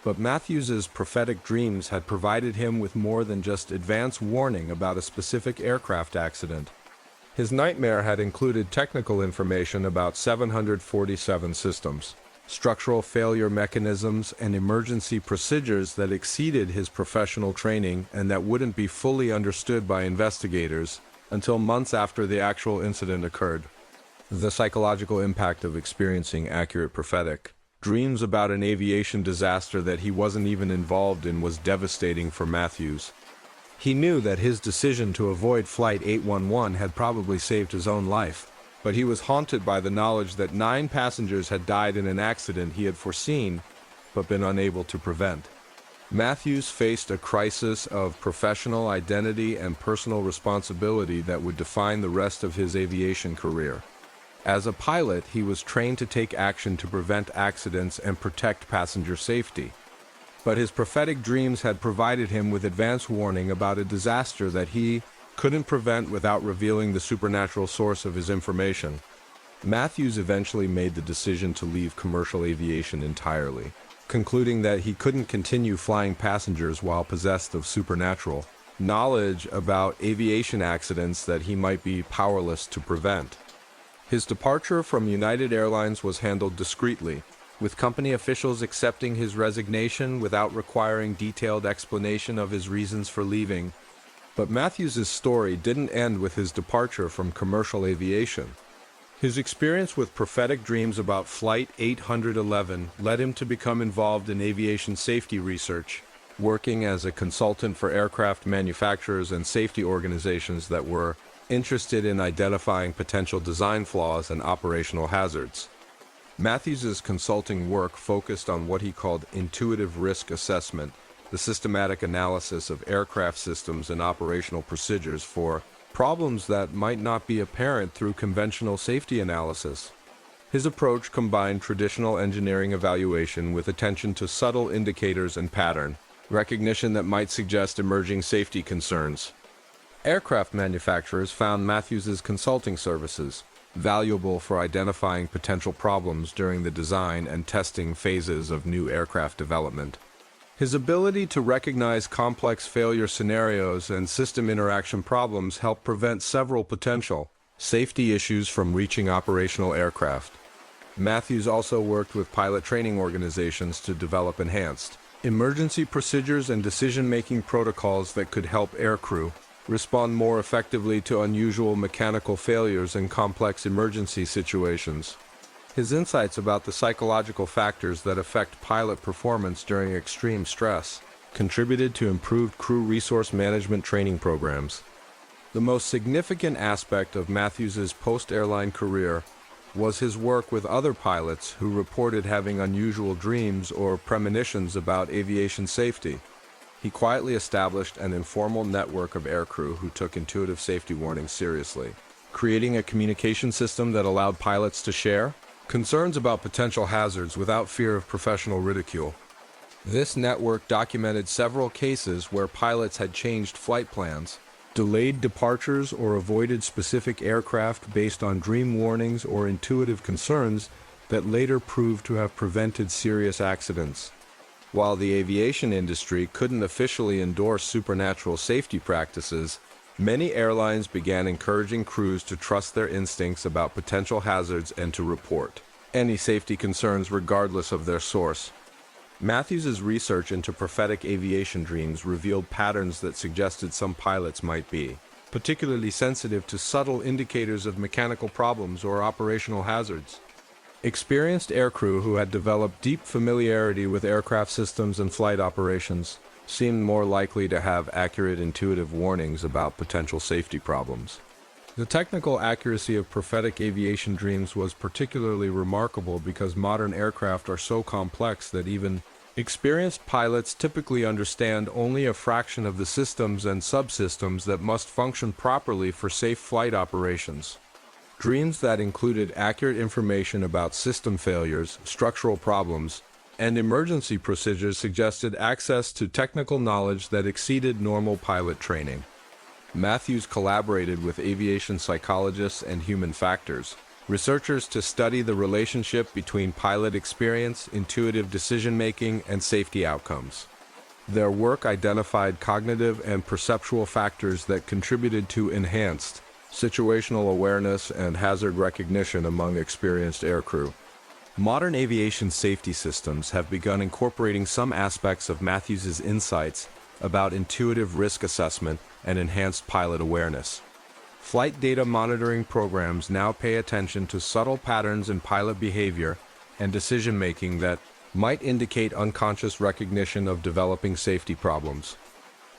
But Matthews's prophetic dreams had provided him with more than just advance warning about a specific aircraft accident. His nightmare had included technical information about 747 systems, structural failure mechanisms, and emergency procedures that exceeded his professional training and that wouldn't be fully understood by investigators until months after the actual incident occurred. The psychological impact of experiencing accurate prophetic dreams about an aviation disaster that he wasn't even involved in was devastating for Matthews. He knew that his decision to avoid Flight 811 had probably saved his own life, but he was haunted by the knowledge that 9 passengers had died in an accident he had foreseen but been unable to prevent. Matthews faced a crisis of professional identity and personal responsibility that would define the rest of his aviation career. As a pilot, he was trained to take action to prevent accidents and protect passenger safety. But his prophetic dreams had provided him with advance warning about a disaster that he couldn't prevent without revealing the supernatural source of his information. Matthews eventually made the decision to leave commercial aviation entirely, concluding that he couldn't continue flying passengers while possessed of supernatural knowledge about aviation accidents that he might be powerless to prevent. His departure from United Airlines was handled discreetly, with company officials accepting his resignation without requiring detailed explanation of his reasons for leaving. But Matthews's story didn't end with his departure from commercial aviation. His experience with prophetic dreams about Flight 811 led him to become involved in aviation safety research, working as a consultant for aircraft manufacturers and safety organizations that were interested in identifying potential design flaws and operational hazards. Matthews's consulting work focused on what he called intuitive risk assessment, the systematic analysis of aircraft systems and operational procedures for problems that might not be apparent through conventional safety analysis. His approach combined traditional engineering evaluation with attention to subtle indicators and pattern recognition that might suggest emerging safety concerns. Aircraft manufacturers found Matthews's consulting services valuable for identifying potential problems during the design and testing phases of new aircraft development. His ability to recognize complex failure scenarios and system interaction problems helped prevent several potential safety issues from reaching operational aircraft. Matthews also worked with pilot training organizations to develop enhanced emergency procedures and decision-making protocols that could help aircrew respond more effectively to unusual mechanical failures in complex emergency situations. His insights about the psychological factors that affect pilot performance during extreme stress contributed to improved crew resource management training programs. The most significant aspect of Matthews's post-airline career was his work with other pilots who reported having unusual dreams or premonitions about aviation safety. He quietly established an informal network of aircrew who took intuitive safety warnings seriously, creating a communication system that allowed pilots to share concerns about potential hazards without fear of professional ridicule. This network documented several cases where pilots had changed flight plans, delayed departures, or avoided specific aircraft based on dream warnings or intuitive concerns that later proved to have prevented serious accidents. While the aviation industry couldn't officially endorse supernatural safety practices, many airlines began encouraging crews to trust their instincts about potential hazards and to report any safety concerns regardless of their source. Matthews's research into prophetic aviation dreams revealed patterns that suggested some pilots might be particularly sensitive to subtle indicators of mechanical problems or operational hazards. Experienced aircrew who had developed deep familiarity with aircraft systems and flight operations seemed more likely to have accurate intuitive warnings about potential safety problems. The technical accuracy of prophetic aviation dreams was particularly remarkable because modern aircraft are so complex that even experienced pilots typically understand only a fraction of the systems and subsystems that must function properly for safe flight operations. Dreams that included accurate information about system failures, structural problems, and emergency procedures suggested access to technical knowledge that exceeded normal pilot training. Matthews collaborated with aviation psychologists and human factors researchers to study the relationship between pilot experience, intuitive decision-making, and safety outcomes. Their work identified cognitive and perceptual factors that contributed to enhanced situational awareness and hazard recognition among experienced aircrew. Modern aviation safety systems have begun incorporating some aspects of Matthews's insights about intuitive risk assessment and enhanced pilot awareness. Flight data monitoring programs now pay attention to subtle patterns in pilot behavior and decision-making that might indicate unconscious recognition of developing safety problems.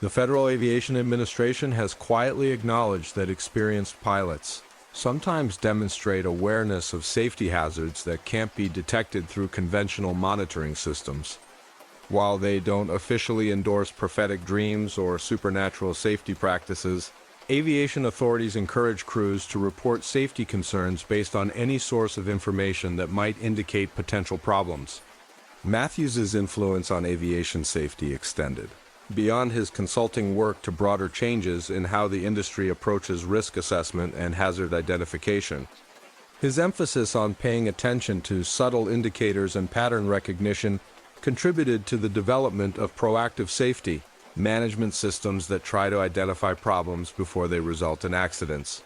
The Federal Aviation Administration has quietly acknowledged that experienced pilots sometimes demonstrate awareness of safety hazards that can't be detected through conventional monitoring systems. While they don't officially endorse prophetic dreams or supernatural safety practices, aviation authorities encourage crews to report safety concerns based on any source of information that might indicate potential problems. Matthews's influence on aviation safety extended beyond his consulting work to broader changes in how the industry approaches risk assessment and hazard identification. His emphasis on paying attention to subtle indicators and pattern recognition contributed to the development of proactive safety management systems that try to identify problems before they result in accidents.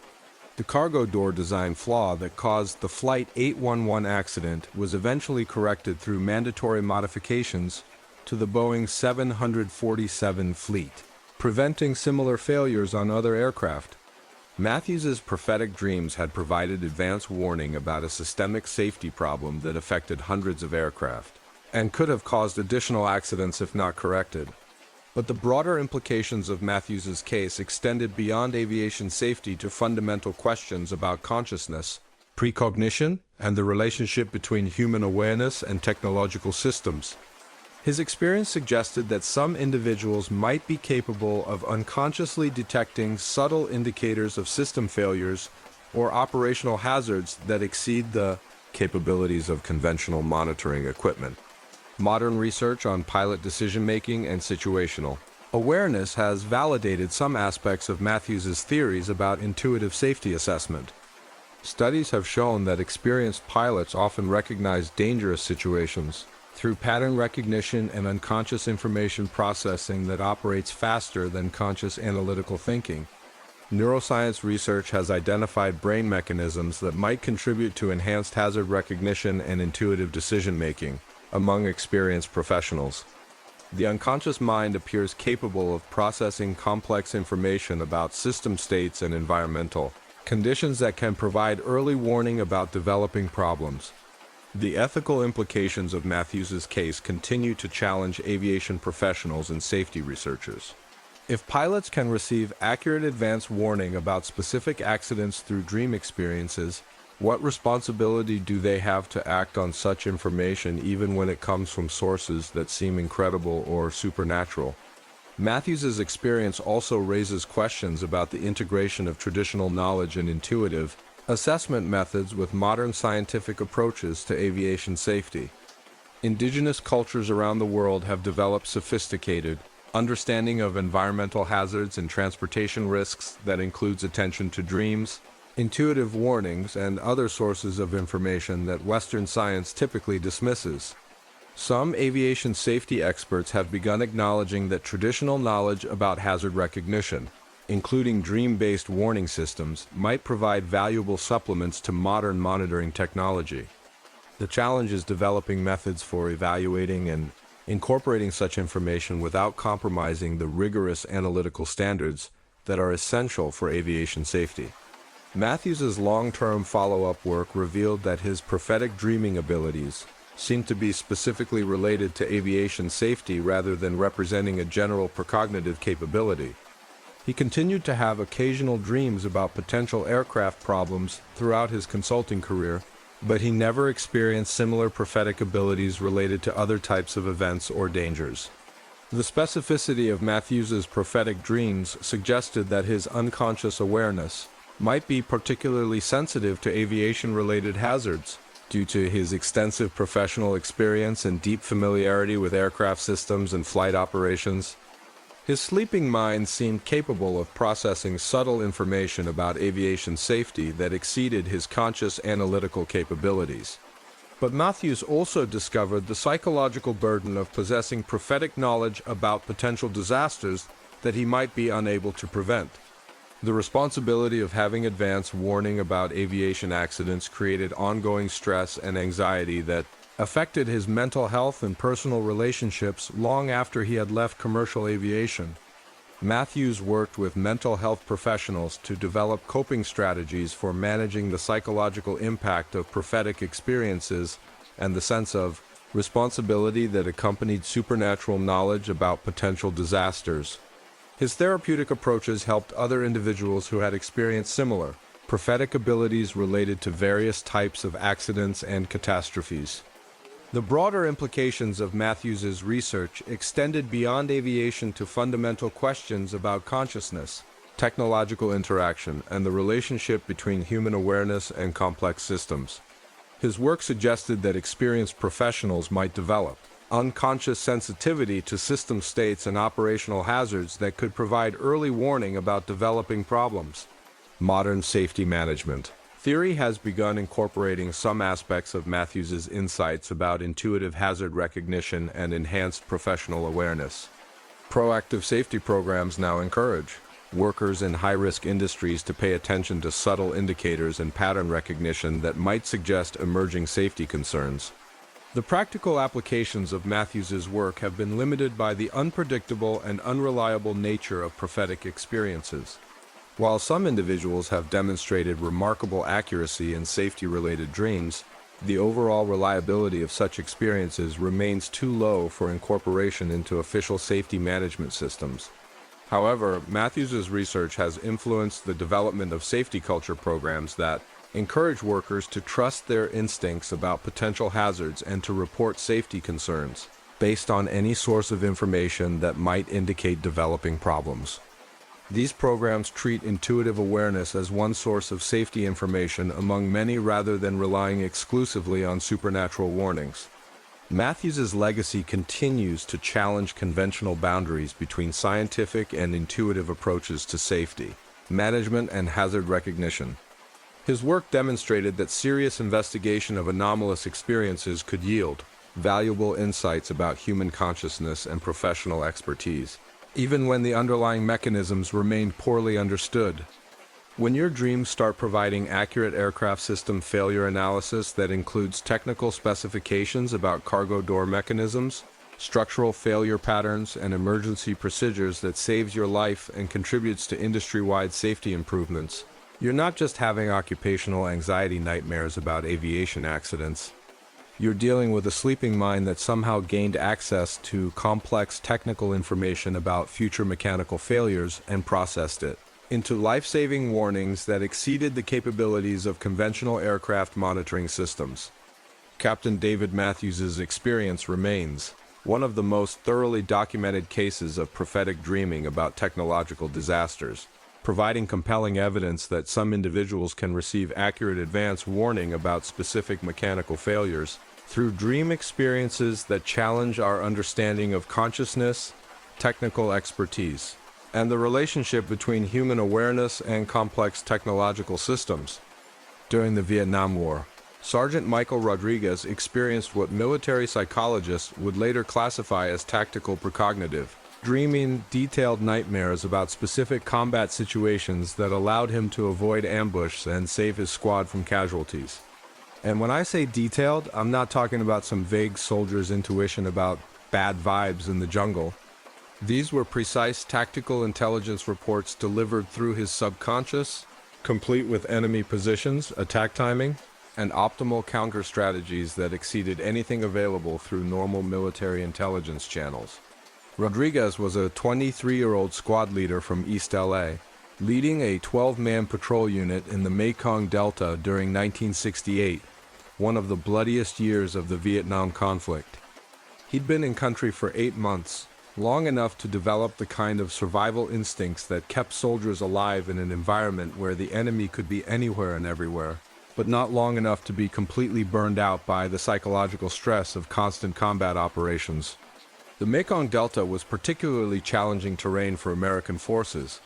The cargo door design flaw that caused the Flight 811 accident was eventually corrected through mandatory modifications to the Boeing 747 fleet, preventing similar failures on other aircraft. Matthews's prophetic dreams had provided advance warning about a systemic safety problem that affected hundreds of aircraft and could have caused additional accidents if not corrected. But the broader implications of Matthews's case extended beyond aviation safety to fundamental questions about consciousness, precognition, and the relationship between human awareness and technological systems. His experience suggested that some individuals might be capable of unconsciously detecting subtle indicators of system failures or operational hazards that exceed the capabilities of conventional monitoring equipment. Modern research on pilot decision-making and situational awareness has validated some aspects of Matthews's theories about intuitive safety assessment. Studies have shown that experienced pilots often recognize dangerous situations through pattern recognition and unconscious information processing that operates faster than conscious analytical thinking. Neuroscience research has identified brain mechanisms that might contribute to enhanced hazard recognition and intuitive decision-making among experienced professionals. The unconscious mind appears capable of processing complex information about system states and environmental conditions that can provide early warning about developing problems. The ethical implications of Matthews's case continue to challenge aviation professionals and safety researchers. If pilots can receive accurate advance warning about specific accidents through dream experiences, what responsibility do they have to act on such information even when it comes from sources that seem incredible or supernatural? Matthews's experience also raises questions about the integration of traditional knowledge and intuitive assessment methods with modern scientific approaches to aviation safety. Indigenous cultures around the world have developed sophisticated understanding of environmental hazards and transportation risks that includes attention to dreams, intuitive warnings, and other sources of information that Western science typically dismisses. Some aviation safety experts have begun acknowledging that traditional knowledge about hazard recognition, including dream-based warning systems, might provide valuable supplements to modern monitoring technology. The challenge is developing methods for evaluating and incorporating such information without compromising the rigorous analytical standards that are essential for aviation safety. Matthews's long-term follow-up work revealed that his prophetic dreaming abilities seem to be specifically related to aviation safety rather than representing a general precognitive capability. He continued to have occasional dreams about potential aircraft problems throughout his consulting career, but he never experienced similar prophetic abilities related to other types of events or dangers. The specificity of Matthews's prophetic dreams suggested that his unconscious awareness might be particularly sensitive to aviation-related hazards due to his extensive professional experience and deep familiarity with aircraft systems and flight operations. His sleeping mind seemed capable of processing subtle information about aviation safety that exceeded his conscious analytical capabilities. But Matthews also discovered the psychological burden of possessing prophetic knowledge about potential disasters that he might be unable to prevent. The responsibility of having advance warning about aviation accidents created ongoing stress and anxiety that affected his mental health and personal relationships long after he had left commercial aviation. Matthews worked with mental health professionals to develop coping strategies for managing the psychological impact of prophetic experiences and the sense of responsibility that accompanied supernatural knowledge about potential disasters. His therapeutic approaches helped other individuals who had experienced similar prophetic abilities related to various types of accidents and catastrophes. The broader implications of Matthews's research extended beyond aviation to fundamental questions about consciousness, technological interaction, and the relationship between human awareness and complex systems. His work suggested that experienced professionals might develop unconscious sensitivity to system states and operational hazards that could provide early warning about developing problems. Modern safety management theory has begun incorporating some aspects of Matthews's insights about intuitive hazard recognition and enhanced professional awareness. Proactive safety programs now encourage workers in high-risk industries to pay attention to subtle indicators and pattern recognition that might suggest emerging safety concerns. The practical applications of Matthews's work have been limited by the unpredictable and unreliable nature of prophetic experiences. While some individuals have demonstrated remarkable accuracy in safety-related dreams, the overall reliability of such experiences remains too low for incorporation into official safety management systems. However, Matthews's research has influenced the development of safety culture programs that encourage workers to trust their instincts about potential hazards and to report safety concerns based on any source of information that might indicate developing problems. These programs treat intuitive awareness as one source of safety information among many rather than relying exclusively on supernatural warnings. Matthews's legacy continues to challenge conventional boundaries between scientific and intuitive approaches to safety, management, and hazard recognition. His work demonstrated that serious investigation of anomalous experiences could yield valuable insights about human consciousness and professional expertise. even when the underlying mechanisms remained poorly understood. When your dreams start providing accurate aircraft system failure analysis that includes technical specifications about cargo door mechanisms, structural failure patterns, and emergency procedures that saves your life and contributes to industry-wide safety improvements, you're not just having occupational anxiety nightmares about aviation accidents. You're dealing with a sleeping mind that somehow gained access to complex technical information about future mechanical failures and processed it into life-saving warnings that exceeded the capabilities of conventional aircraft monitoring systems. Captain David Matthews' experience remains one of the most thoroughly documented cases of prophetic dreaming about technological disasters, providing compelling evidence that some individuals can receive accurate advance warning about specific mechanical failures through dream experiences that challenge our understanding of consciousness, technical expertise, and the relationship between human awareness and complex technological systems. During the Vietnam War, Sergeant Michael Rodriguez experienced what military psychologists would later classify as tactical precognitive, dreaming detailed nightmares about specific combat situations that allowed him to avoid ambush and save his squad from casualties. And when I say detailed, I'm not talking about some vague soldier's intuition about bad vibes in the jungle. These were precise tactical intelligence reports delivered through his subconscious, complete with enemy positions, attack timing, and optimal counter strategies that exceeded anything available through normal military intelligence channels. Rodriguez was a 23-year-old squad leader from East LA, leading a 12-man patrol unit in the Mekong Delta during 1968, one of the bloodiest years of the Vietnam conflict. He'd been in country for 8 months, long enough to develop the kind of survival instincts that kept soldiers alive in an environment where the enemy could be anywhere and everywhere, but not long enough to be completely burned out by the psychological stress of constant combat operations. The Mekong Delta was particularly challenging terrain for American forces,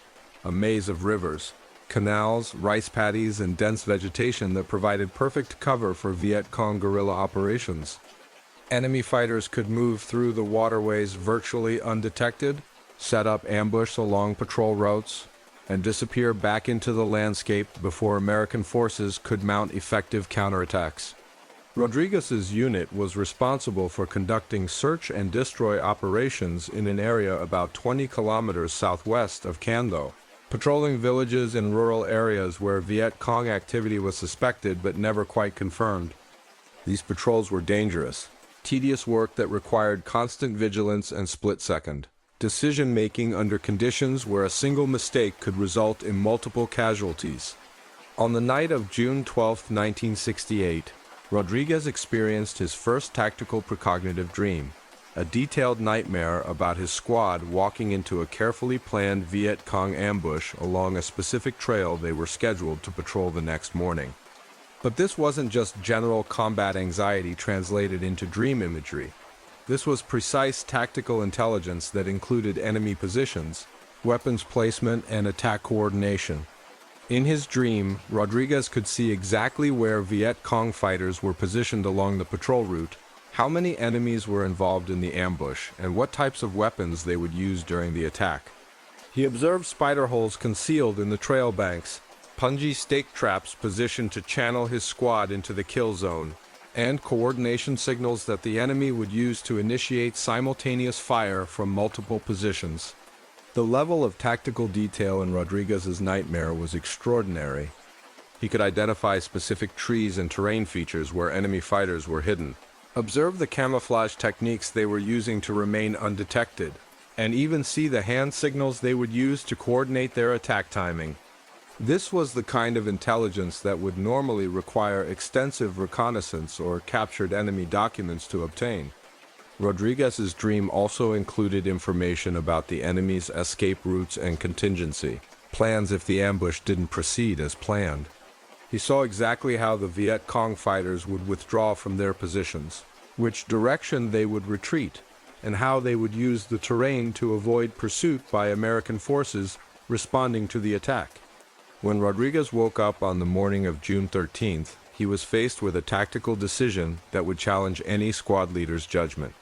a maze of rivers, canals, rice paddies, and dense vegetation that provided perfect cover for Viet Cong guerrilla operations. Enemy fighters could move through the waterways virtually undetected, set up ambush along patrol routes, and disappear back into the landscape before American forces could mount effective counterattacks. Rodriguez's unit was responsible for conducting search and destroy operations in an area about 20 kilometers southwest of Can Tho, patrolling villages in rural areas where Viet Cong activity was suspected but never quite confirmed. These patrols were dangerous, tedious work that required constant vigilance and split-second decision-making under conditions where a single mistake could result in multiple casualties. On the night of June 12, 1968, Rodriguez experienced his first tactical precognitive dream, a detailed nightmare about his squad walking into a carefully planned Viet Cong ambush along a specific trail they were scheduled to patrol the next morning. But this wasn't just general combat anxiety translated into dream imagery. This was precise tactical intelligence that included enemy positions, weapons placement, and attack coordination. In his dream, Rodriguez could see exactly where Viet Cong fighters were positioned along the patrol route, how many enemies were involved in the ambush, and what types of weapons they would use during the attack. He observed spider holes concealed in the trail banks, punji stake traps positioned to channel his squad into the kill zone, and coordination signals that the enemy would use to initiate simultaneous fire from multiple positions. The level of tactical detail in Rodriguez's nightmare was extraordinary. He could identify specific trees and terrain features where enemy fighters were hidden, observe the camouflage techniques they were using to remain undetected, and even see the hand signals they would use to coordinate their attack timing. This was the kind of intelligence that would normally require extensive reconnaissance or captured enemy documents to obtain. Rodriguez's dream also included information about the enemy's escape routes and contingency, plans if the ambush didn't proceed as planned. He saw exactly how the Viet Cong fighters would withdraw from their positions, which direction they would retreat, and how they would use the terrain to avoid pursuit by American forces responding to the attack. When Rodriguez woke up on the morning of June 13th, he was faced with a tactical decision that would challenge any squad leader's judgment.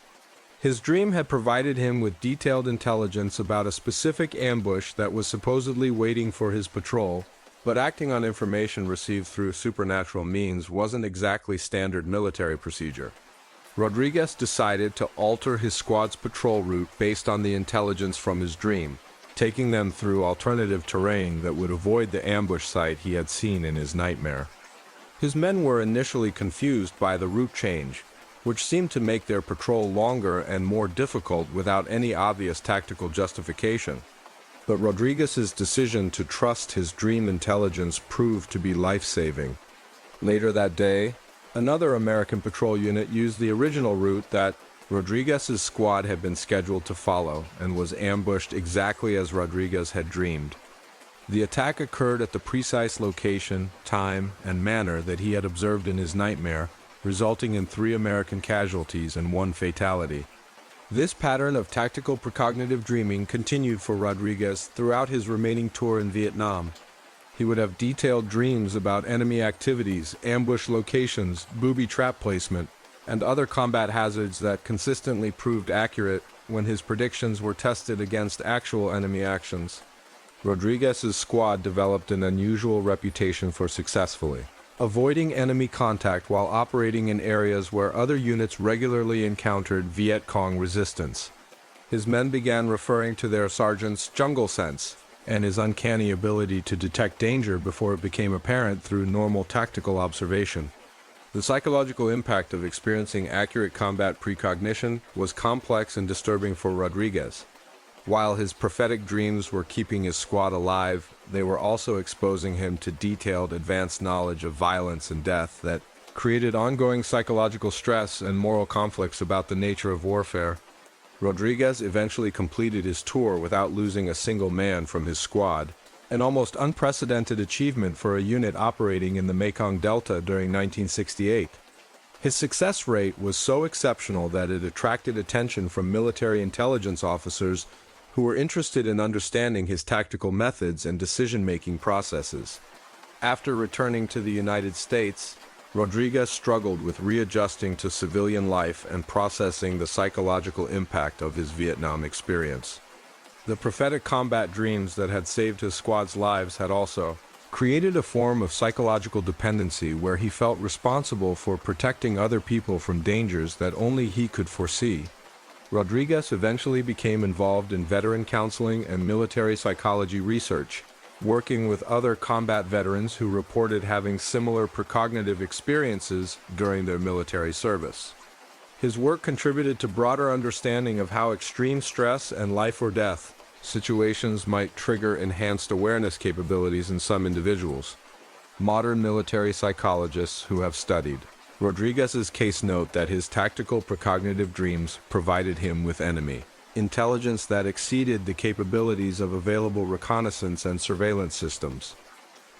His dream had provided him with detailed intelligence about a specific ambush that was supposedly waiting for his patrol, but acting on information received through supernatural means wasn't exactly standard military procedure. Rodriguez decided to alter his squad's patrol route based on the intelligence from his dream, taking them through alternative terrain that would avoid the ambush site he had seen in his nightmare. His men were initially confused by the route change, which seemed to make their patrol longer and more difficult without any obvious tactical justification. But Rodriguez's decision to trust his dream intelligence proved to be life-saving. Later that day, another American patrol unit used the original route that Rodriguez's squad had been scheduled to follow and was ambushed exactly as Rodriguez had dreamed. The attack occurred at the precise location, time, and manner that he had observed in his nightmare, resulting in 3 American casualties and 1 fatality. This pattern of tactical precognitive dreaming continued for Rodriguez throughout his remaining tour in Vietnam. He would have detailed dreams about enemy activities, ambush locations, booby trap placement, and other combat hazards that consistently proved accurate when his predictions were tested against actual enemy actions. Rodriguez's squad developed an unusual reputation for successfully avoiding enemy contact while operating in areas where other units regularly encountered Viet Cong resistance. His men began referring to their sergeant's jungle sense and his uncanny ability to detect danger before it became apparent through normal tactical observation. The psychological impact of experiencing accurate combat precognition was complex and disturbing for Rodriguez. While his prophetic dreams were keeping his squad alive, they were also exposing him to detailed, advanced knowledge of violence and death that created ongoing psychological stress and moral conflicts about the nature of warfare. Rodriguez eventually completed his tour without losing a single man from his squad, an almost unprecedented achievement for a unit operating in the Mekong Delta during 1968. His success rate was so exceptional that it attracted attention from military intelligence officers who were interested in understanding his tactical methods and decision-making processes. After returning to the United States, Rodriguez struggled with readjusting to civilian life and processing the psychological impact of his Vietnam experience. The prophetic combat dreams that had saved his squad's lives had also created a form of psychological dependency where he felt responsible for protecting other people from dangers that only he could foresee. Rodriguez eventually became involved in veteran counseling and military psychology research, working with other combat veterans who reported having similar precognitive experiences during their military service. His work contributed to broader understanding of how extreme stress and life or death situations might trigger enhanced awareness capabilities in some individuals. Modern military psychologists who have studied Rodriguez's case note that his tactical precognitive dreams provided him with enemy intelligence that exceeded the capabilities of available reconnaissance and surveillance systems.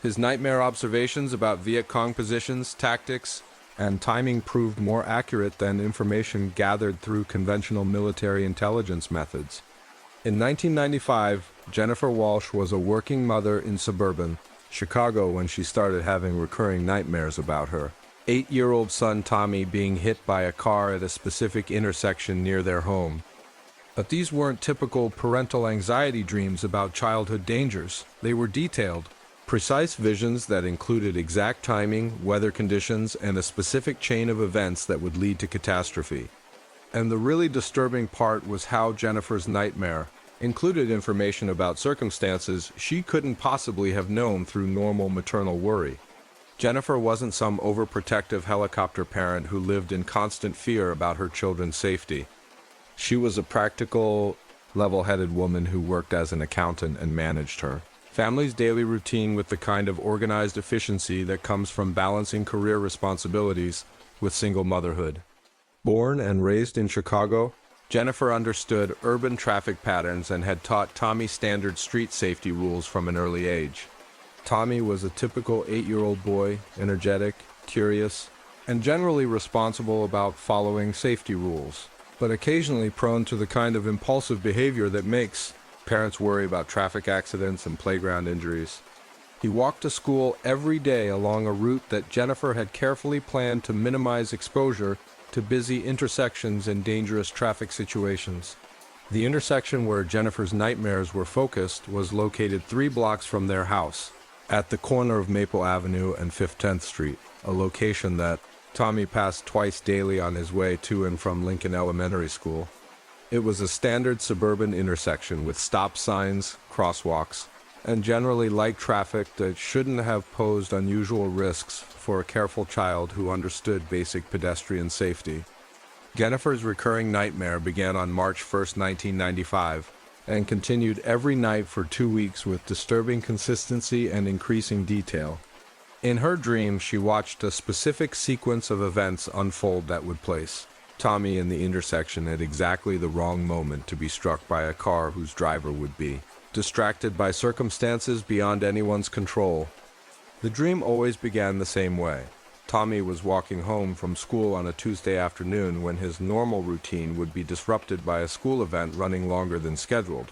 His nightmare observations about Viet Cong positions, tactics, and timing proved more accurate than information gathered through conventional military intelligence methods. In 1995, Jennifer Walsh was a working mother in suburban Chicago when she started having recurring nightmares about her 8-year-old son Tommy being hit by a car at a specific intersection near their home. But these weren't typical parental anxiety dreams about childhood dangers. They were detailed, precise visions that included exact timing, weather conditions, and a specific chain of events that would lead to catastrophe. And the really disturbing part was how Jennifer's nightmare included information about circumstances she couldn't possibly have known through normal maternal worry. Jennifer wasn't some overprotective helicopter parent who lived in constant fear about her children's safety. She was a practical, level-headed woman who worked as an accountant and managed her family's daily routine with the kind of organized efficiency that comes from balancing career responsibilities with single motherhood. Born and raised in Chicago, Jennifer understood urban traffic patterns and had taught Tommy standard street safety rules from an early age. Tommy was a typical 8-year-old boy, energetic, curious, and generally responsible about following safety rules, but occasionally prone to the kind of impulsive behavior that makes parents worry about traffic accidents and playground injuries. He walked to school every day along a route that Jennifer had carefully planned to minimize exposure to busy intersections and dangerous traffic situations. The intersection where Jennifer's nightmares were focused was located 3 blocks from their house, at the corner of Maple Avenue and 10th Street, a location that Tommy passed twice daily on his way to and from Lincoln Elementary School. It was a standard suburban intersection with stop signs, crosswalks, and generally light traffic that shouldn't have posed unusual risks for a careful child who understood basic pedestrian safety. Jennifer's recurring nightmare began on March 1, 1995, and continued every night for 2 weeks with disturbing consistency and increasing detail. In her dreams, she watched a specific sequence of events unfold that would place Tommy in the intersection at exactly the wrong moment to be struck by a car whose driver would be distracted by circumstances beyond anyone's control. The dream always began the same way. Tommy was walking home from school on a Tuesday afternoon when his normal routine would be disrupted by a school event running longer than scheduled.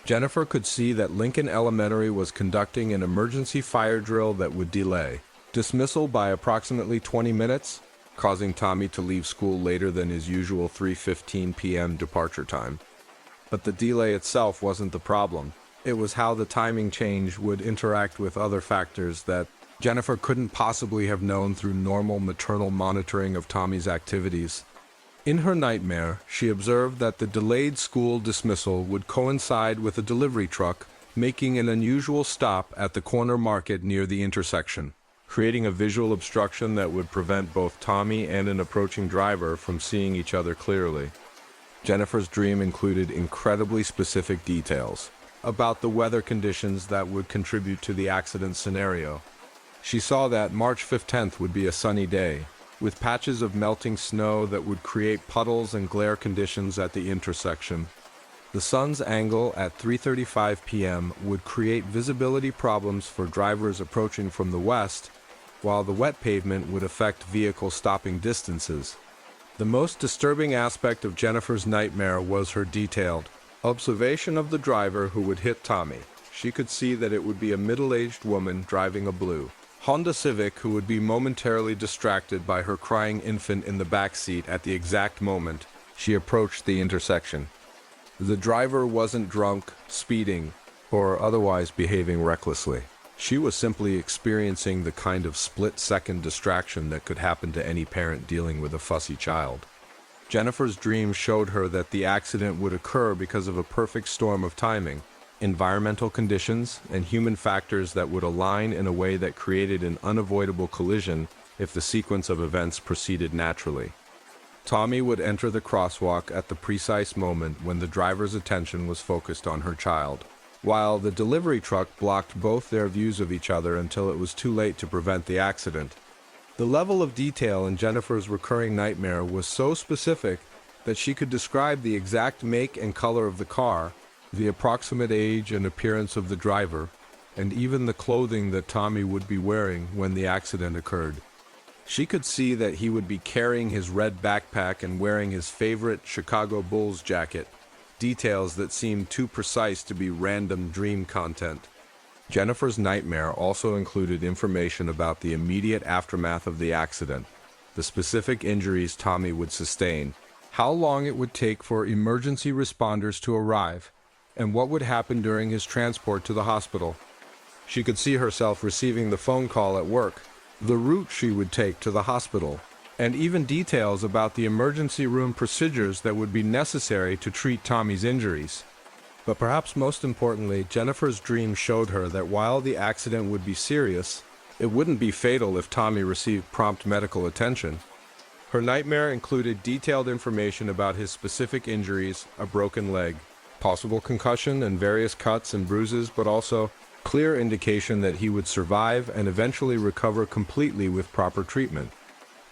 Jennifer could see that Lincoln Elementary was conducting an emergency fire drill that would delay dismissal by approximately 20 minutes, causing Tommy to leave school later than his usual 3:15 p.m. departure time. But the delay itself wasn't the problem. It was how the timing change would interact with other factors that Jennifer couldn't possibly have known through normal maternal monitoring of Tommy's activities. In her nightmare, she observed that the delayed school dismissal would coincide with a delivery truck making an unusual stop at the corner market near the intersection, creating a visual obstruction that would prevent both Tommy and an approaching driver from seeing each other clearly. Jennifer's dream included incredibly specific details about the weather conditions that would contribute to the accident scenario. She saw that March 15th would be a sunny day, with patches of melting snow that would create puddles and glare conditions at the intersection. The sun's angle at 3:35 p.m. would create visibility problems for drivers approaching from the west, while the wet pavement would affect vehicle stopping distances. The most disturbing aspect of Jennifer's nightmare was her detailed observation of the driver who would hit Tommy. She could see that it would be a middle-aged woman driving a blue Honda Civic who would be momentarily distracted by her crying infant in the back seat at the exact moment she approached the intersection. The driver wasn't drunk, speeding, or otherwise behaving recklessly. She was simply experiencing the kind of split-second distraction that could happen to any parent dealing with a fussy child. Jennifer's dream showed her that the accident would occur because of a perfect storm of timing, environmental conditions, and human factors that would align in a way that created an unavoidable collision if the sequence of events proceeded naturally. Tommy would enter the crosswalk at the precise moment when the driver's attention was focused on her child, while the delivery truck blocked both their views of each other until it was too late to prevent the accident. The level of detail in Jennifer's recurring nightmare was so specific that she could describe the exact make and color of the car, the approximate age and appearance of the driver, and even the clothing that Tommy would be wearing when the accident occurred. She could see that he would be carrying his red backpack and wearing his favorite Chicago Bulls jacket, details that seemed too precise to be random dream content. Jennifer's nightmare also included information about the immediate aftermath of the accident, the specific injuries Tommy would sustain, how long it would take for emergency responders to arrive, and what would happen during his transport to the hospital. She could see herself receiving the phone call at work, the route she would take to the hospital, and even details about the emergency room procedures that would be necessary to treat Tommy's injuries. But perhaps most importantly, Jennifer's dream showed her that while the accident would be serious, it wouldn't be fatal if Tommy received prompt medical attention. Her nightmare included detailed information about his specific injuries, a broken leg, possible concussion and various cuts and bruises, but also clear indication that he would survive and eventually recover completely with proper treatment.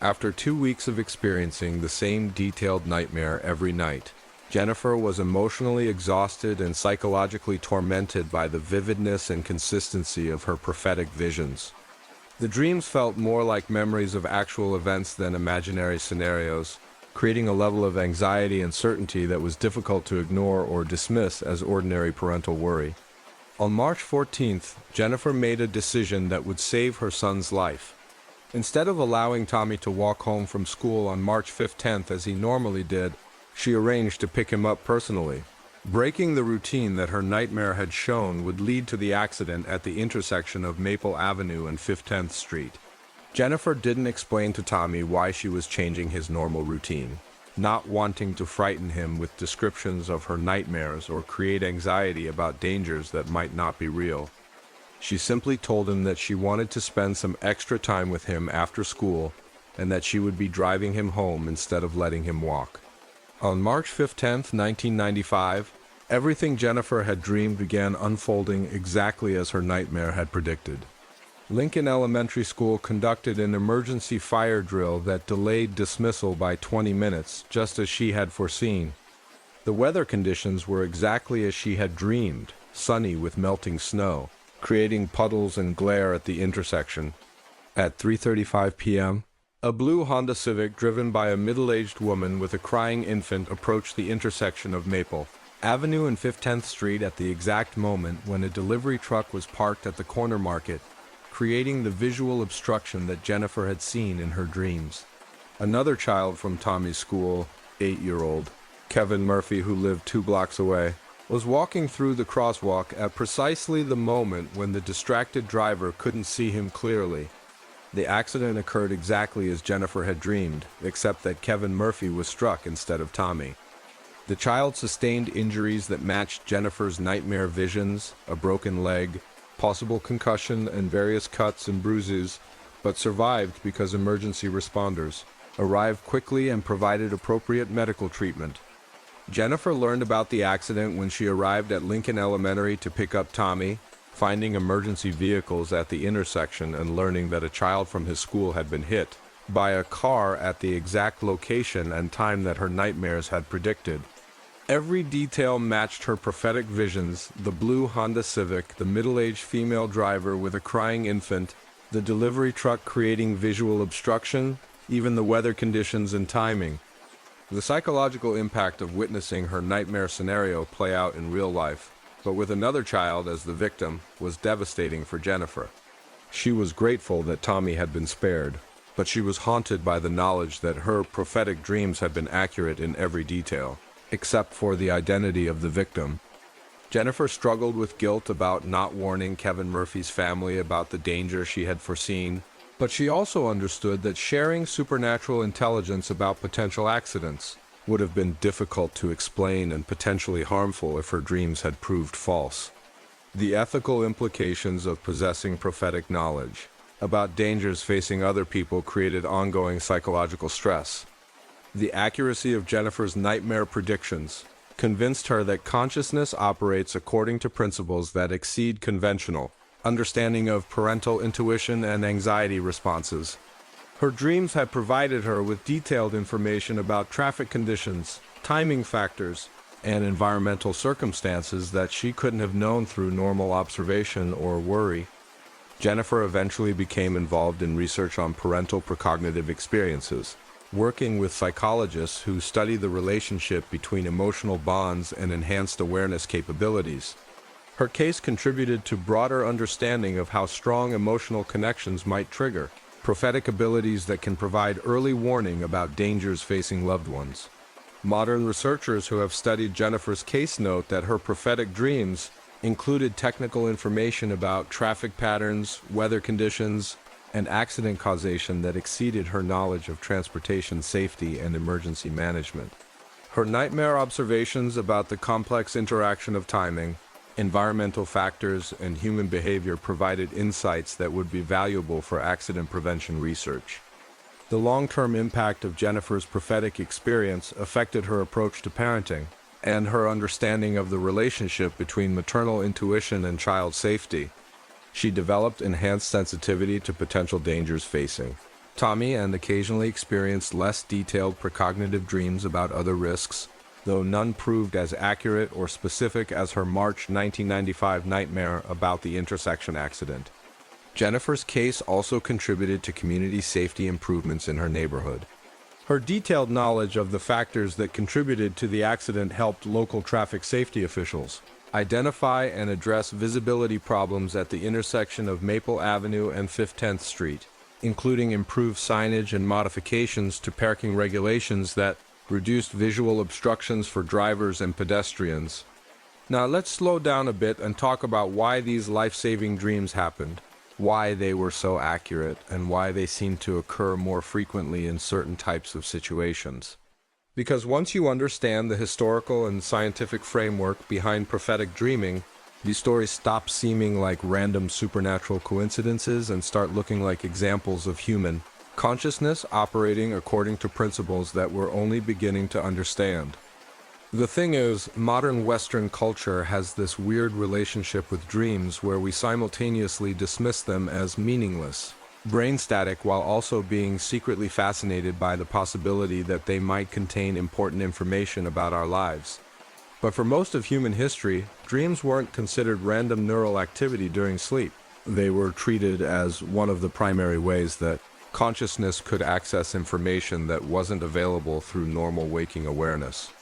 After 2 weeks of experiencing the same detailed nightmare every night, Jennifer was emotionally exhausted and psychologically tormented by the vividness and consistency of her prophetic visions. The dreams felt more like memories of actual events than imaginary scenarios, creating a level of anxiety and certainty that was difficult to ignore or dismiss as ordinary parental worry. On March 14th, Jennifer made a decision that would save her son's life. Instead of allowing Tommy to walk home from school on March 15th as he normally did, she arranged to pick him up personally. Breaking the routine that her nightmare had shown would lead to the accident at the intersection of Maple Avenue and 15th Street. Jennifer didn't explain to Tommy why she was changing his normal routine, not wanting to frighten him with descriptions of her nightmares or create anxiety about dangers that might not be real. She simply told him that she wanted to spend some extra time with him after school and that she would be driving him home instead of letting him walk. On March 15th, 1995, everything Jennifer had dreamed began unfolding exactly as her nightmare had predicted. Lincoln Elementary School conducted an emergency fire drill that delayed dismissal by 20 minutes, just as she had foreseen. The weather conditions were exactly as she had dreamed, sunny with melting snow, creating puddles and glare at the intersection. At 3:35 p.m., a blue Honda Civic driven by a middle-aged woman with a crying infant approached the intersection of Maple Avenue and 15th Street at the exact moment when a delivery truck was parked at the corner market, creating the visual obstruction that Jennifer had seen in her dreams. Another child from Tommy's school, 8-year-old Kevin Murphy, who lived 2 blocks away, was walking through the crosswalk at precisely the moment when the distracted driver couldn't see him clearly. The accident occurred exactly as Jennifer had dreamed, except that Kevin Murphy was struck instead of Tommy. The child sustained injuries that matched Jennifer's nightmare visions, a broken leg, possible concussion, and various cuts and bruises, but survived because emergency responders arrived quickly and provided appropriate medical treatment. Jennifer learned about the accident when she arrived at Lincoln Elementary to pick up Tommy, finding emergency vehicles at the intersection and learning that a child from his school had been hit by a car at the exact location and time that her nightmares had predicted. Every detail matched her prophetic visions: the blue Honda Civic, the middle-aged female driver with a crying infant, the delivery truck creating visual obstruction, even the weather conditions and timing. The psychological impact of witnessing her nightmare scenario play out in real life, but with another child as the victim, was devastating for Jennifer. She was grateful that Tommy had been spared, but she was haunted by the knowledge that her prophetic dreams had been accurate in every detail, except for the identity of the victim. Jennifer struggled with guilt about not warning Kevin Murphy's family about the danger she had foreseen, but she also understood that sharing supernatural intelligence about potential accidents would have been difficult to explain and potentially harmful if her dreams had proved false. The ethical implications of possessing prophetic knowledge about dangers facing other people created ongoing psychological stress. The accuracy of Jennifer's nightmare predictions convinced her that consciousness operates according to principles that exceed conventional understanding of parental intuition and anxiety responses. Her dreams had provided her with detailed information about traffic conditions, timing factors, and environmental circumstances that she couldn't have known through normal observation or worry. Jennifer eventually became involved in research on parental precognitive experiences, working with psychologists who study the relationship between emotional bonds and enhanced awareness capabilities. Her case contributed to broader understanding of how strong emotional connections might trigger prophetic abilities that can provide early warning about dangers facing loved ones. Modern researchers who have studied Jennifer's case note that her prophetic dreams included technical information about traffic patterns, weather conditions, and accident causation that exceeded her knowledge of transportation safety and emergency management. Her nightmare observations about the complex interaction of timing, environmental factors, and human behavior provided insights that would be valuable for accident prevention research. The long-term impact of Jennifer's prophetic experience affected her approach to parenting and her understanding of the relationship between maternal intuition and child safety. She developed enhanced sensitivity to potential dangers facing Tommy and occasionally experienced less detailed precognitive dreams about other risks, though none proved as accurate or specific as her March 1995 nightmare about the intersection accident. Jennifer's case also contributed to community safety improvements in her neighborhood. Her detailed knowledge of the factors that contributed to the accident helped local traffic safety officials identify and address visibility problems at the intersection of Maple Avenue and 15th Street. including improved signage and modifications to parking regulations that reduced visual obstructions for drivers and pedestrians. Now let's slow down a bit and talk about why these life-saving dreams happened, why they were so accurate, and why they seem to occur more frequently in certain types of situations. Because once you understand the historical and scientific framework behind prophetic dreaming, these stories stop seeming like random supernatural coincidences and start looking like examples of human consciousness operating according to principles that we're only beginning to understand. The thing is, modern Western culture has this weird relationship with dreams where we simultaneously dismiss them as meaningless, brain static, while also being secretly fascinated by the possibility that they might contain important information about our lives. But for most of human history, dreams weren't considered random neural activity during sleep. They were treated as one of the primary ways that consciousness could access information that wasn't available through normal waking awareness.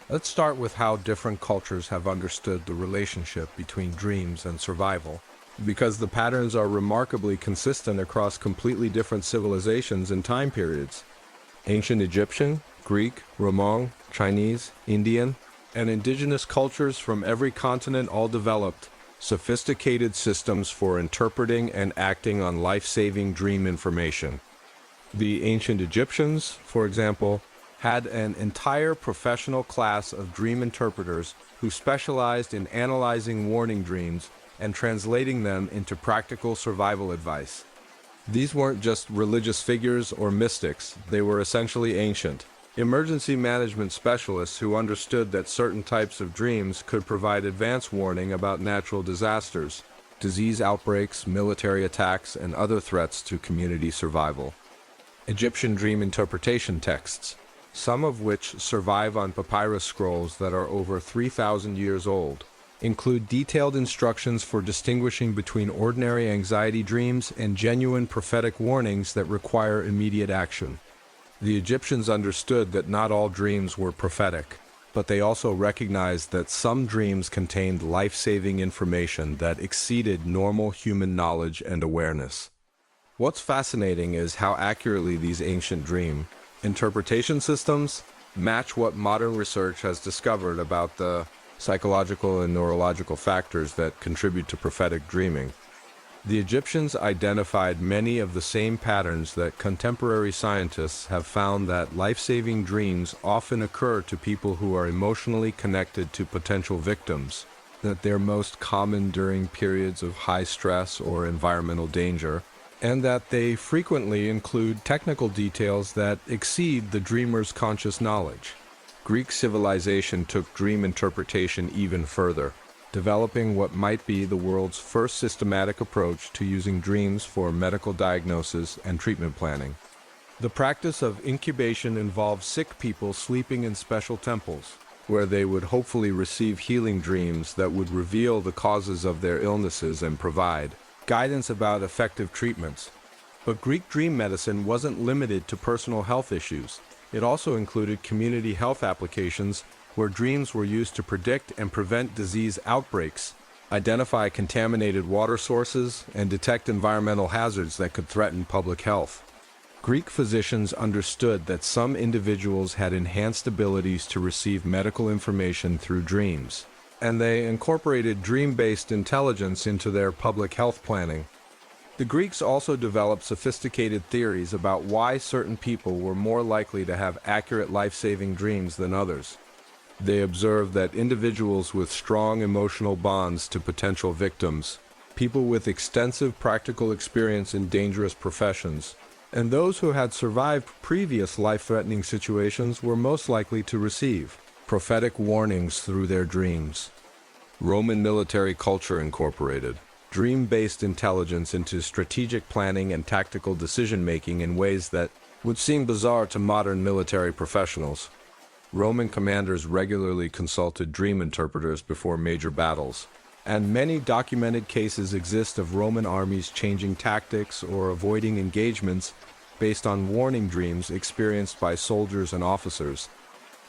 Let's start with how different cultures have understood the relationship between dreams and survival, because the patterns are remarkably consistent across completely different civilizations and time periods. Ancient Egyptian, Greek, Roman, Chinese, Indian, and indigenous cultures from every continent all developed sophisticated systems for interpreting and acting on life-saving dream information. The ancient Egyptians, for example, had an entire professional class of dream interpreters who specialized in analyzing warning dreams and translating them into practical survival advice. These weren't just religious figures or mystics, they were essentially ancient emergency management specialists who understood that certain types of dreams could provide advance warning about natural disasters, disease outbreaks, military attacks, and other threats to community survival. Egyptian dream interpretation texts, some of which survive on papyrus scrolls that are over 3,000 years old, include detailed instructions for distinguishing between ordinary anxiety dreams and genuine prophetic warnings that require immediate action. The Egyptians understood that not all dreams were prophetic, but they also recognized that some dreams contained life-saving information that exceeded normal human knowledge and awareness. What's fascinating is how accurately these ancient dream interpretation systems match what modern research has discovered about the psychological and neurological factors that contribute to prophetic dreaming. The Egyptians identified many of the same patterns that contemporary scientists have found that life-saving dreams often occur to people who are emotionally connected to potential victims, that they're most common during periods of high stress or environmental danger, and that they frequently include technical details that exceed the dreamer's conscious knowledge. Greek civilization took dream interpretation even further, developing what might be the world's first systematic approach to using dreams for medical diagnosis and treatment planning. The practice of incubation involved sick people sleeping in special temples, where they would hopefully receive healing dreams that would reveal the causes of their illnesses and provide guidance about effective treatments. But Greek dream medicine wasn't limited to personal health issues. It also included community health applications where dreams were used to predict and prevent disease outbreaks, identify contaminated water sources, and detect environmental hazards that could threaten public health. Greek physicians understood that some individuals had enhanced abilities to receive medical information through dreams, and they incorporated dream-based intelligence into their public health planning. The Greeks also developed sophisticated theories about why certain people were more likely to have accurate life-saving dreams than others. They observed that individuals with strong emotional bonds to potential victims, people with extensive practical experience in dangerous professions, and those who had survived previous life-threatening situations were most likely to receive prophetic warnings through their dreams. Roman military culture incorporated dream-based intelligence into strategic planning and tactical decision-making in ways that would seem bizarre to modern military professionals. Roman commanders regularly consulted dream interpreters before major battles, and many documented cases exist of Roman armies changing tactics or avoiding engagements based on warning dreams experienced by soldiers and officers.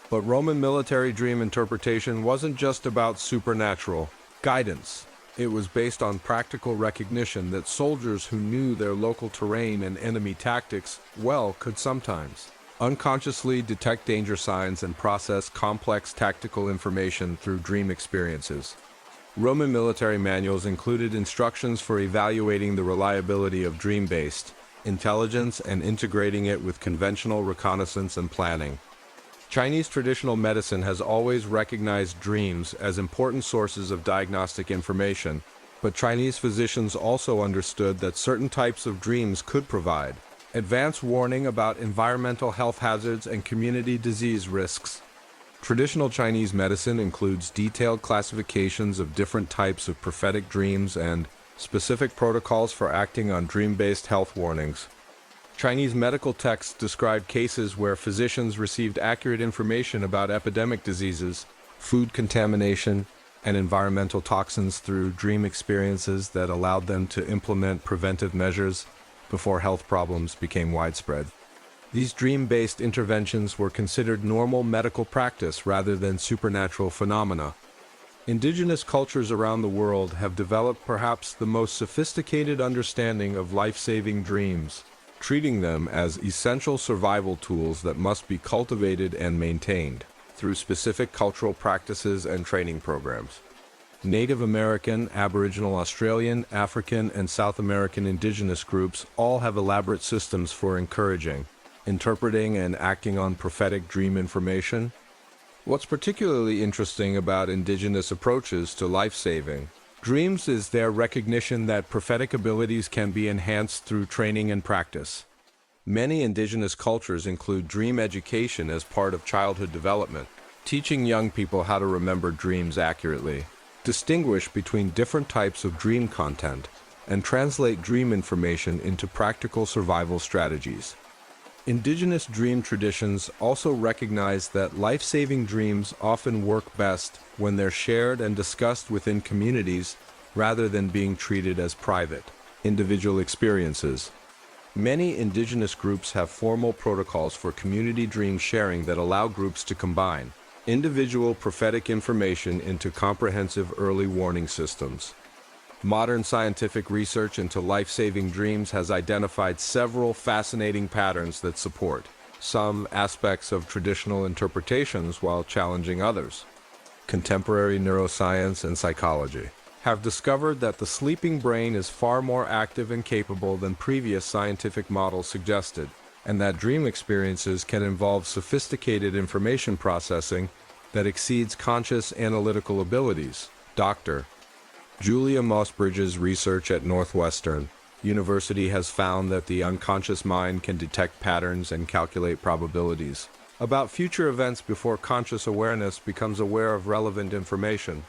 But Roman military dream interpretation wasn't just about supernatural guidance. It was based on practical recognition that soldiers who knew their local terrain and enemy tactics well could sometimes unconsciously detect danger signs and process complex tactical information through dream experiences. Roman military manuals included instructions for evaluating the reliability of dream-based intelligence and integrating it with conventional reconnaissance and planning. Chinese traditional medicine has always recognized dreams as important sources of diagnostic information, but Chinese physicians also understood that certain types of dreams could provide advance warning about environmental health hazards and community disease risks. Traditional Chinese medicine includes detailed classifications of different types of prophetic dreams and specific protocols for acting on dream-based health warnings. Chinese medical texts describe cases where physicians received accurate information about epidemic diseases, food contamination, and environmental toxins through dream experiences that allowed them to implement preventive measures before health problems became widespread. These dream-based interventions were considered normal medical practice rather than supernatural phenomena. Indigenous cultures around the world have developed perhaps the most sophisticated understanding of life-saving dreams, treating them as essential survival tools that must be cultivated and maintained through specific cultural practices and training programs. Native American, Aboriginal Australian, African, and South American indigenous groups all have elaborate systems for encouraging, interpreting, and acting on prophetic dream information. What's particularly interesting about indigenous approaches to life-saving dreams is their recognition that prophetic abilities can be enhanced through training and practice. Many indigenous cultures include dream education as part of childhood development, teaching young people how to remember dreams accurately, distinguish between different types of dream content, and translate dream information into practical survival strategies. Indigenous dream traditions also recognize that life-saving dreams often work best when they're shared and discussed within communities rather than being treated as private, individual experiences. Many indigenous groups have formal protocols for community dream sharing that allow groups to combine individual prophetic information into comprehensive early warning systems. Modern scientific research into life-saving dreams has identified several fascinating patterns that support some aspects of traditional interpretations while challenging others. Contemporary neuroscience and psychology have discovered that the sleeping brain is far more active and capable than previous scientific models suggested, and that dream experiences can involve sophisticated information processing that exceeds conscious analytical abilities. Dr. Julia Mossbridge's research at Northwestern University has found that the unconscious mind can detect patterns and calculate probabilities about future events before conscious awareness becomes aware of relevant information.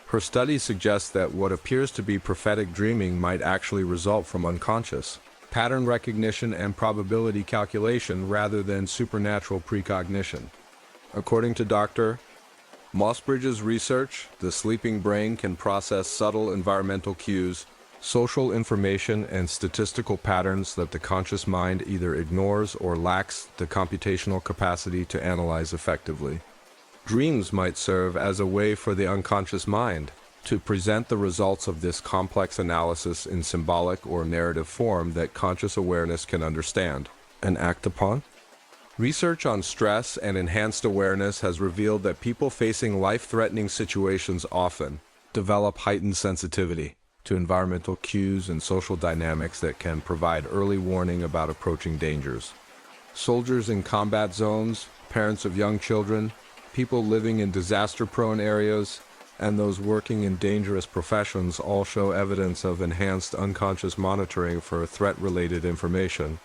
Her study suggests that what appears to be prophetic dreaming might actually result from unconscious pattern recognition and probability calculation rather than supernatural precognition. According to Dr. Mossbridge's research, the sleeping brain can process subtle environmental cues, social information, and statistical patterns that the conscious mind either ignores or lacks the computational capacity to analyze effectively. Dreams might serve as a way for the unconscious mind to present the results of this complex analysis in symbolic or narrative form that conscious awareness can understand and act upon. Research on stress and enhanced awareness has revealed that people facing life-threatening situations often develop heightened sensitivity to environmental cues and social dynamics that can provide early warning about approaching dangers. Soldiers in combat zones, parents of young children, people living in disaster-prone areas, and those working in dangerous professions all show evidence of enhanced unconscious monitoring for threat-related information.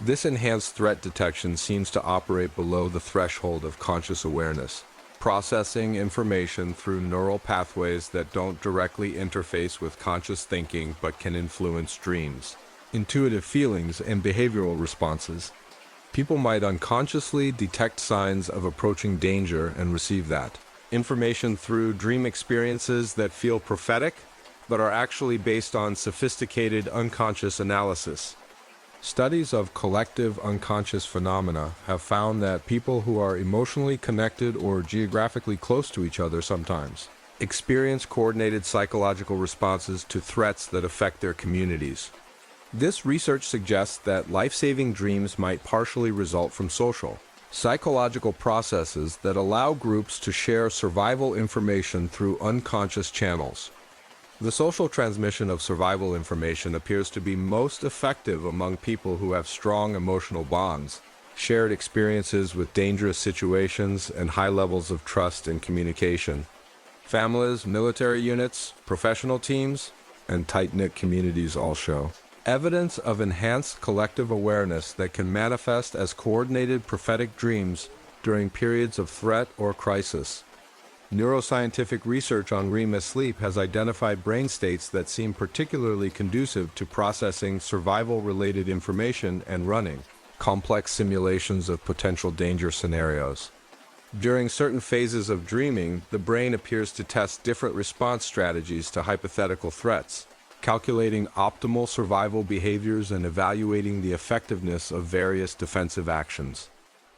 This enhanced threat detection seems to operate below the threshold of conscious awareness, processing information through neural pathways that don't directly interface with conscious thinking but can influence dreams, intuitive feelings, and behavioral responses. People might unconsciously detect signs of approaching danger and receive that information through dream experiences that feel prophetic but are actually based on sophisticated unconscious analysis. Studies of collective unconscious phenomena have found that people who are emotionally connected or geographically close to each other sometimes experience coordinated psychological responses to threats that affect their communities. This research suggests that life-saving dreams might partially result from social, psychological processes that allow groups to share survival information through unconscious channels. The social transmission of survival information appears to be most effective among people who have strong emotional bonds, shared experiences with dangerous situations, and high levels of trust and communication. Families, military units, professional teams, and tight-knit communities all show evidence of enhanced collective awareness that can manifest as coordinated prophetic dreams during periods of threat or crisis. Neuroscientific research on REM sleep has identified brain states that seem particularly conducive to processing survival-related information and running complex simulations of potential danger scenarios. During certain phases of dreaming, the brain appears to test different response strategies to hypothetical threats, calculating optimal survival behaviors and evaluating the effectiveness of various defensive actions.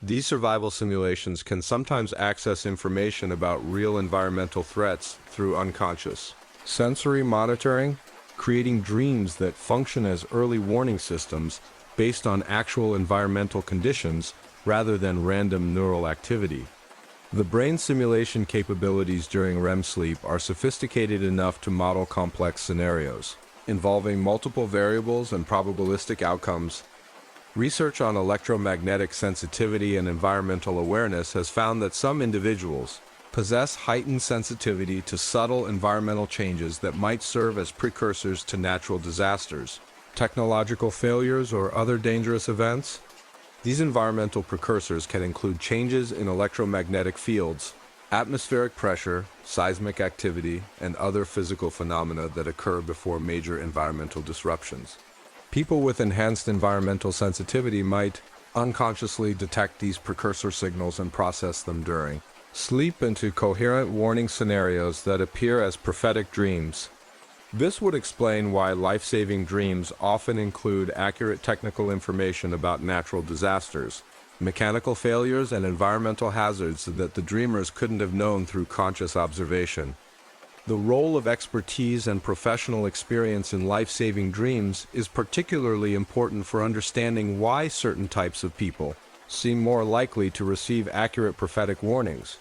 These survival simulations can sometimes access information about real environmental threats through unconscious sensory monitoring, creating dreams that function as early warning systems based on actual environmental conditions rather than random neural activity. The brain simulation capabilities during REM sleep are sophisticated enough to model complex scenarios, involving multiple variables and probabilistic outcomes. Research on electromagnetic sensitivity and environmental awareness has found that some individuals possess heightened sensitivity to subtle environmental changes that might serve as precursors to natural disasters, technological failures, or other dangerous events. These environmental precursors can include changes in electromagnetic fields, atmospheric pressure, seismic activity, and other physical phenomena that occur before major environmental disruptions. People with enhanced environmental sensitivity might unconsciously detect these precursor signals and process them during sleep into coherent warning scenarios that appear as prophetic dreams. This would explain why life-saving dreams often include accurate technical information about natural disasters, mechanical failures, and environmental hazards that the dreamers couldn't have known through conscious observation. The role of expertise and professional experience in life-saving dreams is particularly important for understanding why certain types of people seem more likely to receive accurate prophetic warnings.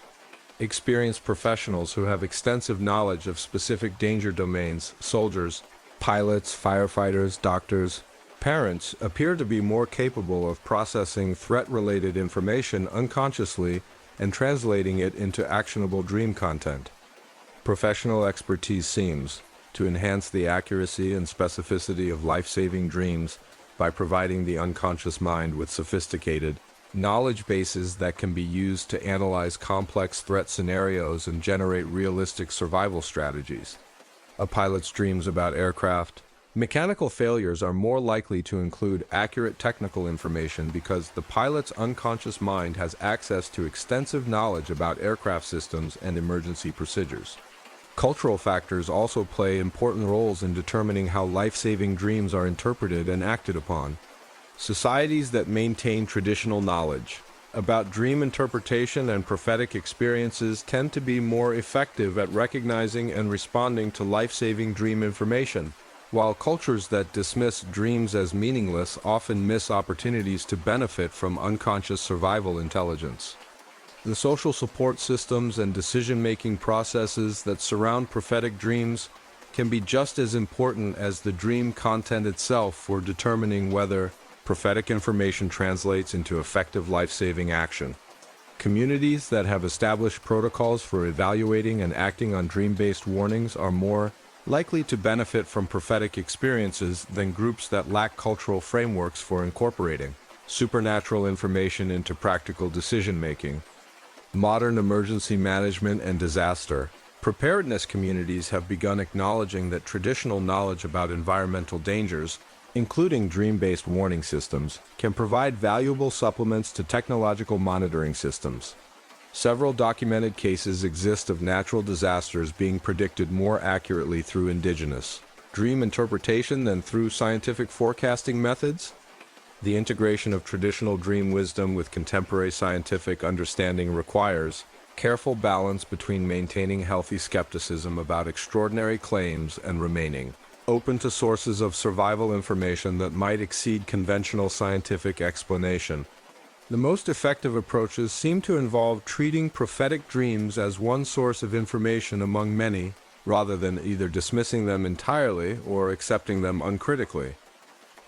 Experienced professionals who have extensive knowledge of specific danger domains, soldiers, pilots, firefighters, doctors, parents, appear to be more capable of processing threat-related information unconsciously and translating it into actionable dream content. Professional expertise seems to enhance the accuracy and specificity of life-saving dreams by providing the unconscious mind with sophisticated knowledge bases that can be used to analyze complex threat scenarios and generate realistic survival strategies. A pilot's dreams about aircraft. Mechanical failures are more likely to include accurate technical information because the pilot's unconscious mind has access to extensive knowledge about aircraft systems and emergency procedures. Cultural factors also play important roles in determining how life-saving dreams are interpreted and acted upon. Societies that maintain traditional knowledge about dream interpretation and prophetic experiences tend to be more effective at recognizing and responding to life-saving dream information, while cultures that dismiss dreams as meaningless often miss opportunities to benefit from unconscious survival intelligence. The social support systems and decision-making processes that surround prophetic dreams can be just as important as the dream content itself for determining whether prophetic information translates into effective life-saving action. Communities that have established protocols for evaluating and acting on dream-based warnings are more likely to benefit from prophetic experiences than groups that lack cultural frameworks for incorporating supernatural information into practical decision-making. Modern emergency management and disaster preparedness communities have begun acknowledging that traditional knowledge about environmental dangers, including dream-based warning systems, can provide valuable supplements to technological monitoring systems. Several documented cases exist of natural disasters being predicted more accurately through indigenous dream interpretation than through scientific forecasting methods. The integration of traditional dream wisdom with contemporary scientific understanding requires careful balance between maintaining healthy skepticism about extraordinary claims and remaining open to sources of survival information that might exceed conventional scientific explanation. The most effective approaches seem to involve treating prophetic dreams as one source of information among many, rather than either dismissing them entirely or accepting them uncritically.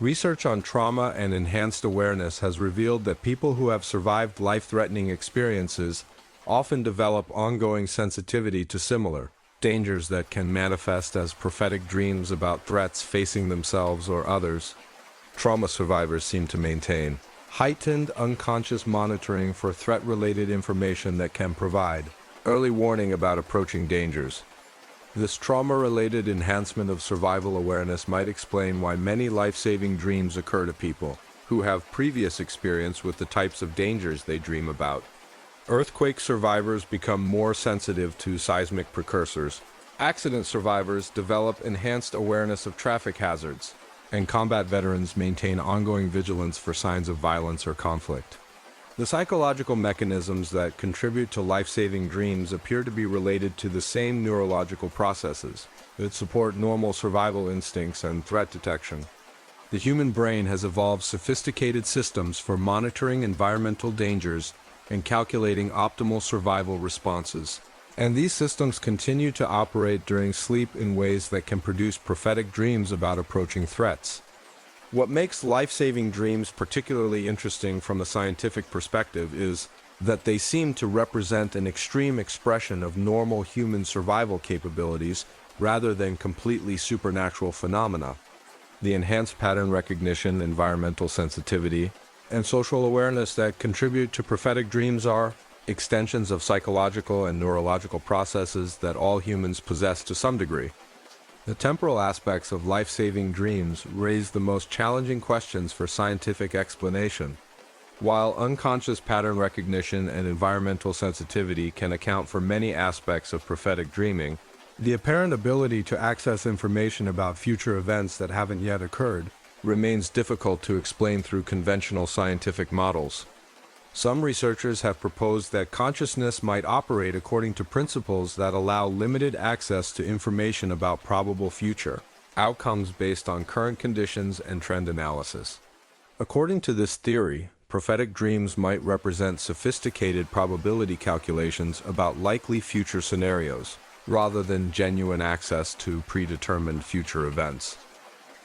Research on trauma and enhanced awareness has revealed that people who have survived life-threatening experiences often develop ongoing sensitivity to similar dangers that can manifest as prophetic dreams about threats facing themselves or others. Trauma survivors seem to maintain heightened unconscious monitoring for threat-related information that can provide early warning about approaching dangers. This trauma-related enhancement of survival awareness might explain why many life-saving dreams occur to people who have previous experience with the types of dangers they dream about. Earthquake survivors become more sensitive to seismic precursors. Accident survivors develop enhanced awareness of traffic hazards, and combat veterans maintain ongoing vigilance for signs of violence or conflict. The psychological mechanisms that contribute to life-saving dreams appear to be related to the same neurological processes that support normal survival instincts and threat detection. The human brain has evolved sophisticated systems for monitoring environmental dangers and calculating optimal survival responses. And these systems continue to operate during sleep in ways that can produce prophetic dreams about approaching threats. What makes life-saving dreams particularly interesting from a scientific perspective is that they seem to represent an extreme expression of normal human survival capabilities rather than completely supernatural phenomena. The enhanced pattern recognition, environmental sensitivity, and social awareness that contribute to prophetic dreams are extensions of psychological and neurological processes that all humans possess to some degree. The temporal aspects of life-saving dreams raise the most challenging questions for scientific explanation. While unconscious pattern recognition and environmental sensitivity can account for many aspects of prophetic dreaming, the apparent ability to access information about future events that haven't yet occurred remains difficult to explain through conventional scientific models. Some researchers have proposed that consciousness might operate according to principles that allow limited access to information about probable future outcomes based on current conditions and trend analysis. According to this theory, prophetic dreams might represent sophisticated probability calculations about likely future scenarios, rather than genuine access to predetermined future events.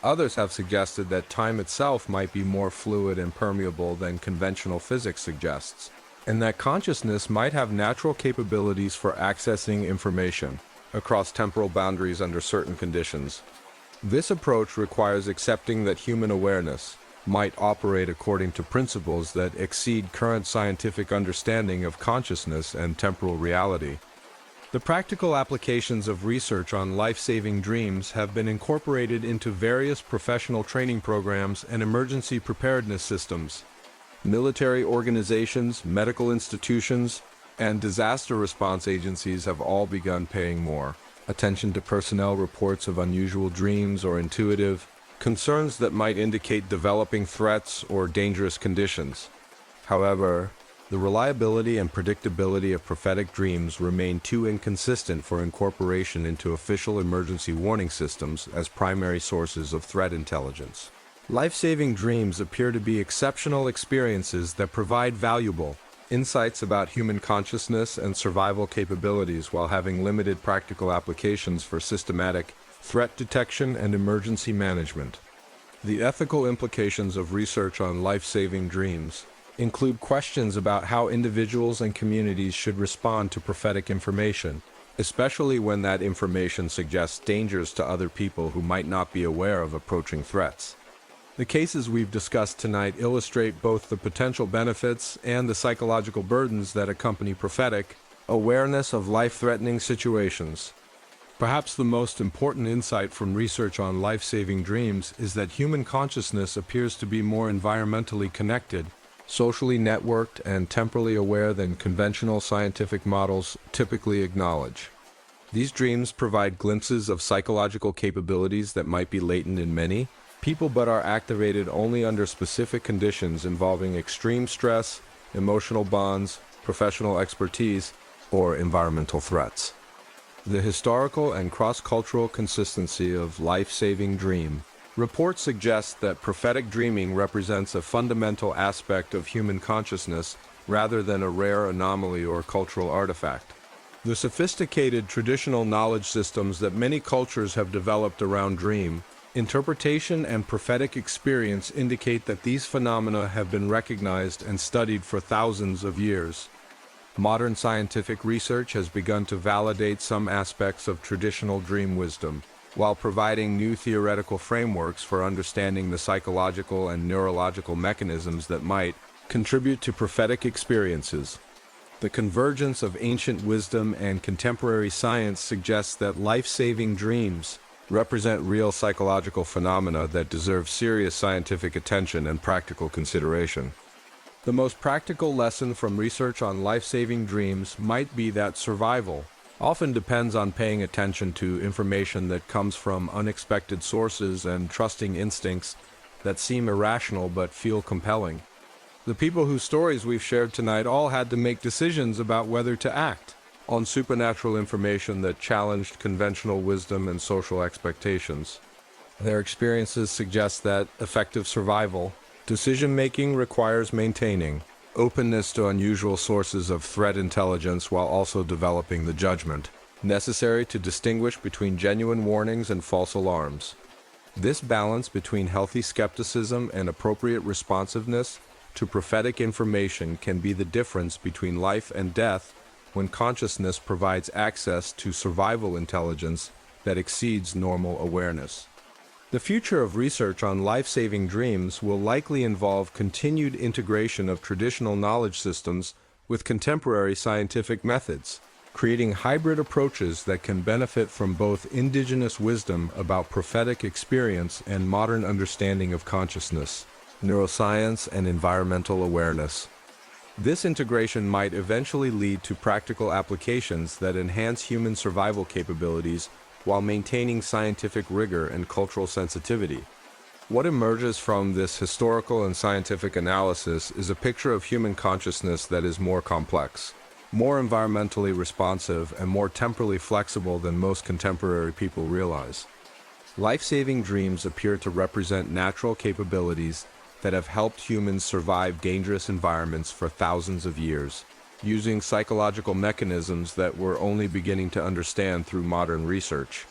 Others have suggested that time itself might be more fluid and permeable than conventional physics suggests, and that consciousness might have natural capabilities for accessing information across temporal boundaries under certain conditions. This approach requires accepting that human awareness might operate according to principles that exceed current scientific understanding of consciousness and temporal reality. The practical applications of research on life-saving dreams have been incorporated into various professional training programs and emergency preparedness systems. Military organizations, medical institutions, and disaster response agencies have all begun paying more attention to personnel reports of unusual dreams or intuitive concerns that might indicate developing threats or dangerous conditions. However, the reliability and predictability of prophetic dreams remain too inconsistent for incorporation into official emergency warning systems as primary sources of threat intelligence. Life-saving dreams appear to be exceptional experiences that provide valuable insights about human consciousness and survival capabilities while having limited practical applications for systematic threat detection and emergency management. The ethical implications of research on life-saving dreams include questions about how individuals and communities should respond to prophetic information, especially when that information suggests dangers to other people who might not be aware of approaching threats. The cases we've discussed tonight illustrate both the potential benefits and the psychological burdens that accompany prophetic awareness of life-threatening situations. Perhaps the most important insight from research on life-saving dreams is that human consciousness appears to be more environmentally connected, socially networked, and temporally aware than conventional scientific models typically acknowledge. These dreams provide glimpses of psychological capabilities that might be latent in many people but are activated only under specific conditions involving extreme stress, emotional bonds, professional expertise, or environmental threats. The historical and cross-cultural consistency of life-saving dream. Reports suggest that prophetic dreaming represents a fundamental aspect of human consciousness rather than a rare anomaly or cultural artifact. The sophisticated traditional knowledge systems that many cultures have developed around dream, interpretation, and prophetic experience indicate that these phenomena have been recognized and studied for thousands of years. Modern scientific research has begun to validate some aspects of traditional dream wisdom, while providing new theoretical frameworks for understanding the psychological and neurological mechanisms that might contribute to prophetic experiences. The convergence of ancient wisdom and contemporary science suggests that life-saving dreams represent real psychological phenomena that deserve serious scientific attention and practical consideration. The most practical lesson from research on life-saving dreams might be that survival often depends on paying attention to information that comes from unexpected sources and trusting instincts that seem irrational but feel compelling. The people whose stories we've shared tonight all had to make decisions about whether to act on supernatural information that challenged conventional wisdom and social expectations. Their experiences suggest that effective survival decision-making requires maintaining openness to unusual sources of threat intelligence while also developing the judgment necessary to distinguish between genuine warnings and false alarms. This balance between healthy skepticism and appropriate responsiveness to prophetic information can be the difference between life and death when consciousness provides access to survival intelligence that exceeds normal awareness. The future of research on life-saving dreams will likely involve continued integration of traditional knowledge systems with contemporary scientific methods, creating hybrid approaches that can benefit from both indigenous wisdom about prophetic experience and modern understanding of consciousness, neuroscience, and environmental awareness. This integration might eventually lead to practical applications that enhance human survival capabilities while maintaining scientific rigor and cultural sensitivity. What emerges from this historical and scientific analysis is a picture of human consciousness that is more complex, more environmentally responsive, and more temporally flexible than most contemporary people realize. Life-saving dreams appear to represent natural capabilities that have helped humans survive dangerous environments for thousands of years, using psychological mechanisms that we're only beginning to understand through modern research.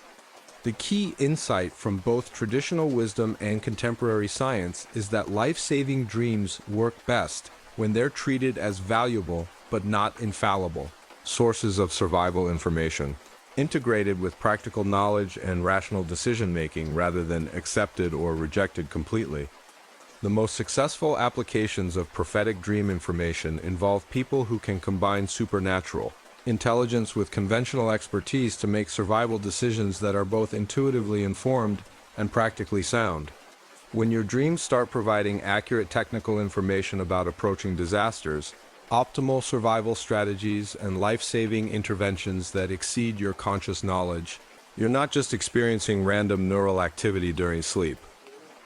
The key insight from both traditional wisdom and contemporary science is that life-saving dreams work best when they're treated as valuable but not infallible sources of survival information, integrated with practical knowledge and rational decision-making rather than accepted or rejected completely. The most successful applications of prophetic dream information involve people who can combine supernatural intelligence with conventional expertise to make survival decisions that are both intuitively informed and practically sound. When your dreams start providing accurate technical information about approaching disasters, optimal survival strategies, and life-saving interventions that exceed your conscious knowledge, you're not just experiencing random neural activity during sleep.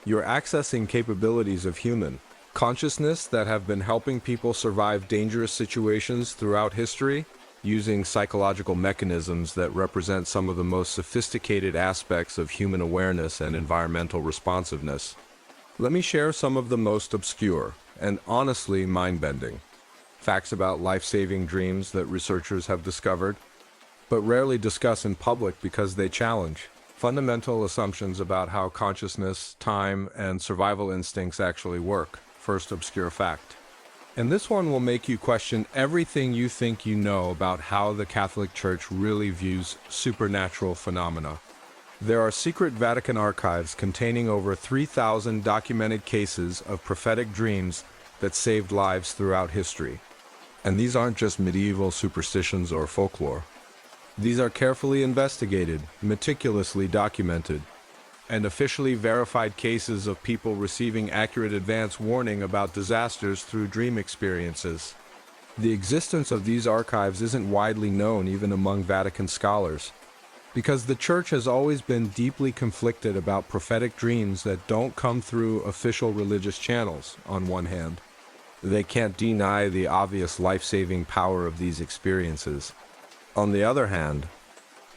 You're accessing capabilities of human consciousness that have been helping people survive dangerous situations throughout history, using psychological mechanisms that represent some of the most sophisticated aspects of human awareness and environmental responsiveness. Let me share some of the most obscure and honestly mind-bending facts about life-saving dreams that researchers have discovered, but rarely discuss in public because they challenge fundamental assumptions about how consciousness, time, and survival instincts actually work. First obscure fact. And this one will make you question everything you think you know about how the Catholic Church really views supernatural phenomena. There are secret Vatican archives containing over 3,000 documented cases of prophetic dreams that saved lives throughout history. And these aren't just medieval superstitions or folklore. These are carefully investigated, meticulously documented, and officially verified cases of people receiving accurate advance warning about disasters through dream experiences. The existence of these archives isn't widely known even among Vatican scholars, because the Church has always been deeply conflicted about prophetic dreams that don't come through official religious channels, on one hand. They can't deny the obvious life-saving power of these experiences. On the other hand,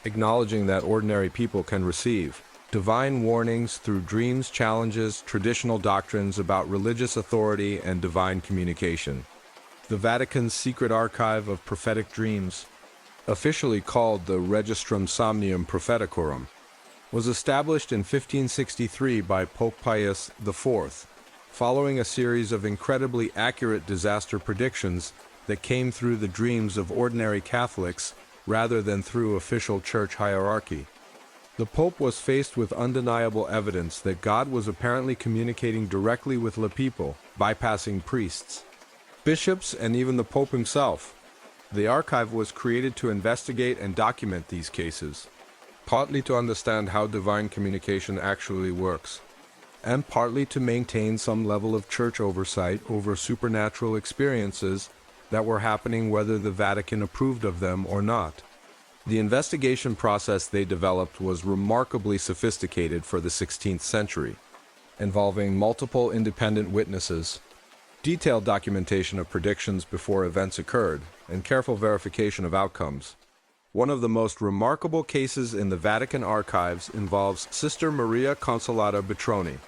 acknowledging that ordinary people can receive divine warnings through dreams challenges traditional doctrines about religious authority and divine communication. The Vatican's secret archive of prophetic dreams, officially called the Registrum Somnium Propheticorum, was established in 1563 by Pope Pius IV, following a series of incredibly accurate disaster predictions that came through the dreams of ordinary Catholics rather than through official church hierarchy. The Pope was faced with undeniable evidence that God was apparently communicating directly with the people, bypassing priests, bishops, and even the Pope himself. The archive was created to investigate and document these cases, partly to understand how divine communication actually works, and partly to maintain some level of church oversight over supernatural experiences that were happening whether the Vatican approved of them or not. The investigation process they developed was remarkably sophisticated for the 16th century, involving multiple independent witnesses, detailed documentation of predictions before events occurred, and careful verification of outcomes. One of the most remarkable cases in the Vatican archives involves Sister Maria Consolata Betroni,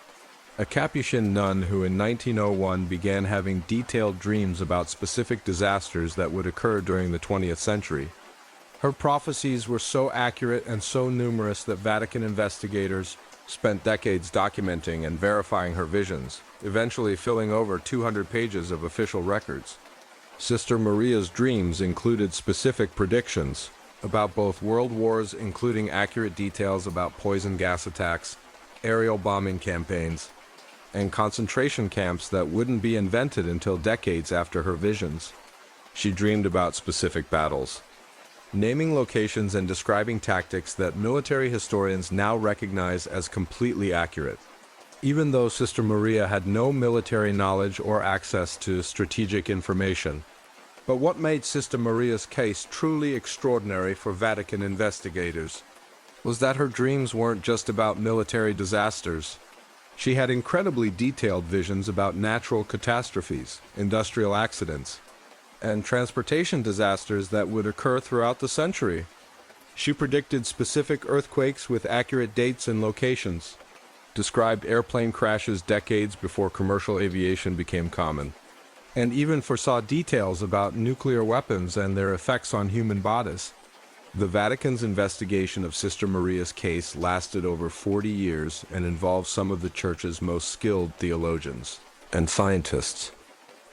a Capuchin nun who in 1901 began having detailed dreams about specific disasters that would occur during the 20th century. Her prophecies were so accurate and so numerous that Vatican investigators spent decades documenting and verifying her visions, eventually filling over 200 pages of official records. Sister Maria's dreams included specific predictions about both world wars, including accurate details about poison gas attacks, aerial bombing campaigns, and concentration camps that wouldn't be invented until decades after her visions. She dreamed about specific battles, naming locations and describing tactics that military historians now recognize as completely accurate, even though Sister Maria had no military knowledge or access to strategic information. But what made Sister Maria's case truly extraordinary for Vatican investigators was that her dreams weren't just about military disasters. She had incredibly detailed visions about natural catastrophes, industrial accidents, and transportation disasters that would occur throughout the century. She predicted specific earthquakes with accurate dates and locations, described airplane crashes decades before commercial aviation became common, and even foresaw details about nuclear weapons and their effects on human bodies. The Vatican's investigation of Sister Maria's case lasted over 40 years and involved some of the Church's most skilled theologians and scientists.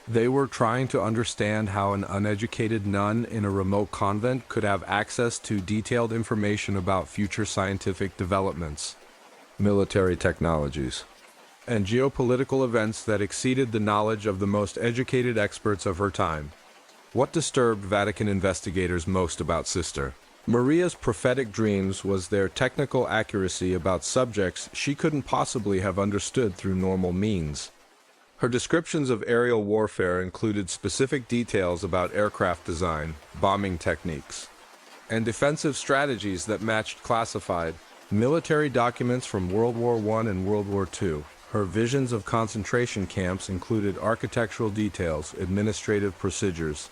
They were trying to understand how an uneducated nun in a remote convent could have access to detailed information about future scientific developments, military technologies, and geopolitical events that exceeded the knowledge of the most educated experts of her time. What disturbed Vatican investigators most about Sister Maria's prophetic dreams was their technical accuracy about subjects she couldn't possibly have understood through normal means. Her descriptions of aerial warfare included specific details about aircraft design, bombing techniques, and defensive strategies that matched classified military documents from World War I and World War II. Her visions of concentration camps included architectural details, administrative procedures,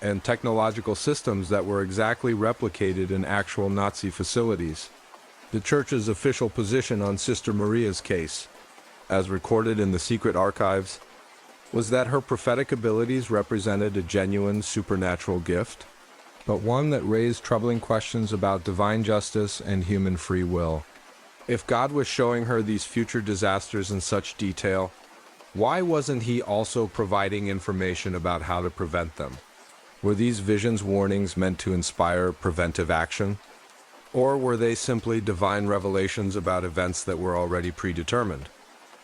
and technological systems that were exactly replicated in actual Nazi facilities. The Church's official position on Sister Maria's case, as recorded in the secret archives, was that her prophetic abilities represented a genuine supernatural gift, but one that raised troubling questions about divine justice and human free will. If God was showing her these future disasters in such detail, why wasn't He also providing information about how to prevent them? Were these visions warnings meant to inspire preventive action? Or were they simply divine revelations about events that were already predetermined?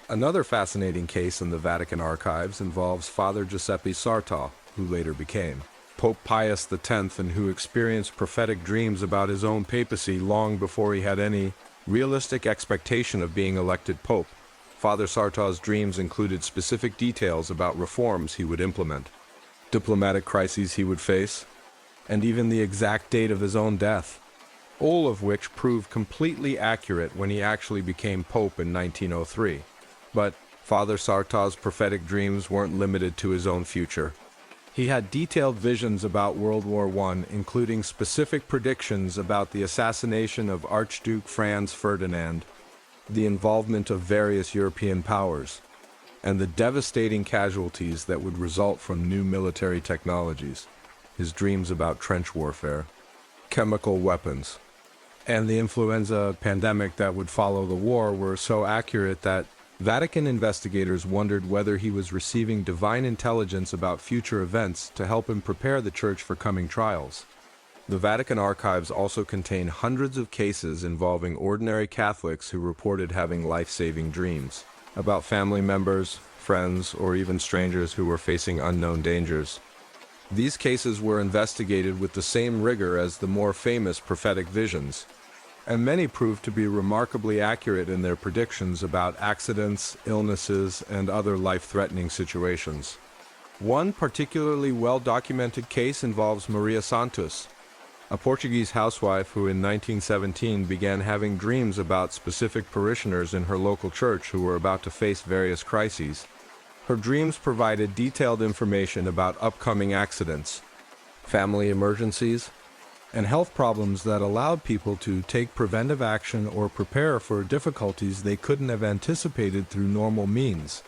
Another fascinating case in the Vatican archives involves Father Giuseppe Sarto, who later became Pope Pius X and who experienced prophetic dreams about his own papacy long before he had any realistic expectation of being elected pope. Father Sarto's dreams included specific details about reforms he would implement, diplomatic crises he would face, and even the exact date of his own death, all of which proved completely accurate when he actually became pope in 1903. But Father Sarto's prophetic dreams weren't limited to his own future. He had detailed visions about World War I, including specific predictions about the assassination of Archduke Franz Ferdinand, the involvement of various European powers, and the devastating casualties that would result from new military technologies. His dreams about trench warfare, chemical weapons, and the influenza pandemic that would follow the war were so accurate that Vatican investigators wondered whether he was receiving divine intelligence about future events to help him prepare the Church for coming trials. The Vatican archives also contain hundreds of cases involving ordinary Catholics who reported having life-saving dreams about family members, friends, or even strangers who were facing unknown dangers. These cases were investigated with the same rigor as the more famous prophetic visions, and many proved to be remarkably accurate in their predictions about accidents, illnesses, and other life-threatening situations. One particularly well-documented case involves Maria Santos, a Portuguese housewife who in 1917 began having dreams about specific parishioners in her local church who were about to face various crises. Her dreams provided detailed information about upcoming accidents, family emergencies, and health problems that allowed people to take preventive action or prepare for difficulties they couldn't have anticipated through normal means.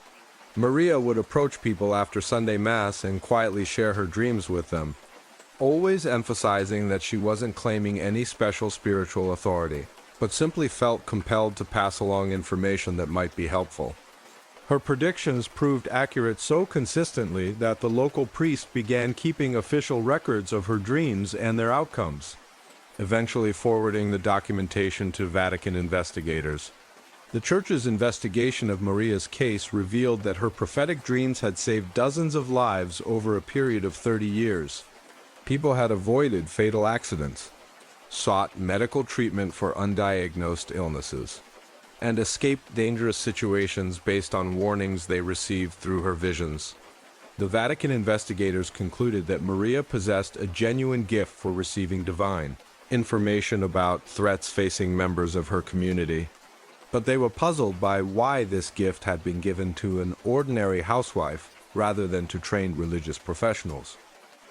Maria would approach people after Sunday Mass and quietly share her dreams with them, always emphasizing that she wasn't claiming any special spiritual authority, but simply felt compelled to pass along information that might be helpful. Her predictions proved accurate so consistently that the local priest began keeping official records of her dreams and their outcomes, eventually forwarding the documentation to Vatican investigators. The Church's investigation of Maria's case revealed that her prophetic dreams had saved dozens of lives over a period of 30 years. People had avoided fatal accidents, sought medical treatment for undiagnosed illnesses, and escaped dangerous situations based on warnings they received through her visions. The Vatican investigators concluded that Maria possessed a genuine gift for receiving divine information about threats facing members of her community. But they were puzzled by why this gift had been given to an ordinary housewife rather than to trained religious professionals.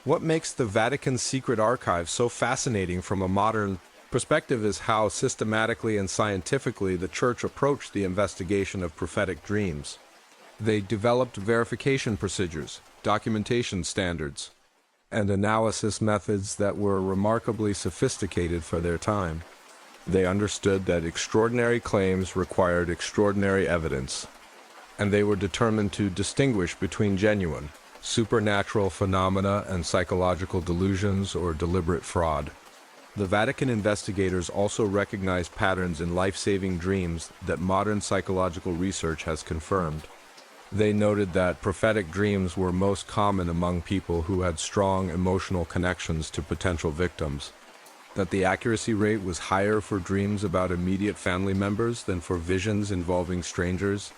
What makes the Vatican's secret archive so fascinating from a modern perspective is how systematically and scientifically the Church approached the investigation of prophetic dreams. They developed verification procedures, documentation standards, and analysis methods that were remarkably sophisticated for their time. They understood that extraordinary claims required extraordinary evidence, and they were determined to distinguish between genuine, supernatural phenomena and psychological delusions or deliberate fraud. The Vatican investigators also recognized patterns in life-saving dreams that modern psychological research has confirmed. They noted that prophetic dreams were most common among people who had strong emotional connections to potential victims, that the accuracy rate was higher for dreams about immediate family members than for visions involving strangers,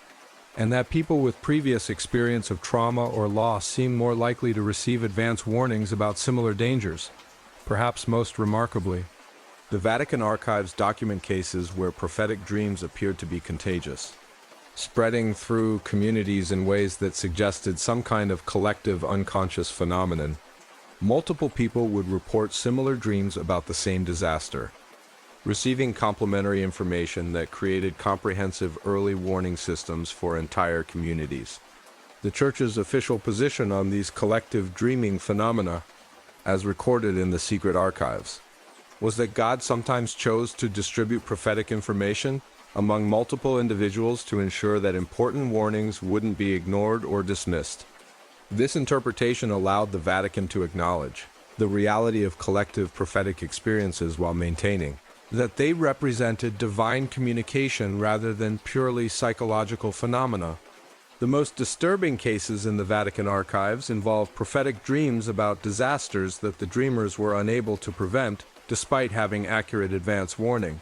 and that people with previous experience of trauma or loss seemed more likely to receive advance warnings about similar dangers. Perhaps most remarkably, the Vatican archives document cases where prophetic dreams appeared to be contagious, spreading through communities in ways that suggested some kind of collective unconscious phenomenon. Multiple people would report similar dreams about the same disaster, receiving complementary information that created comprehensive early warning systems for entire communities. The Church's official position on these collective dreaming phenomena, as recorded in the secret archives, was that God sometimes chose to distribute prophetic information among multiple individuals to ensure that important warnings wouldn't be ignored or dismissed. This interpretation allowed the Vatican to acknowledge the reality of collective prophetic experiences while maintaining that they represented divine communication rather than purely psychological phenomena. The most disturbing cases in the Vatican archives involve prophetic dreams about disasters that the dreamers were unable to prevent despite having accurate advance warning.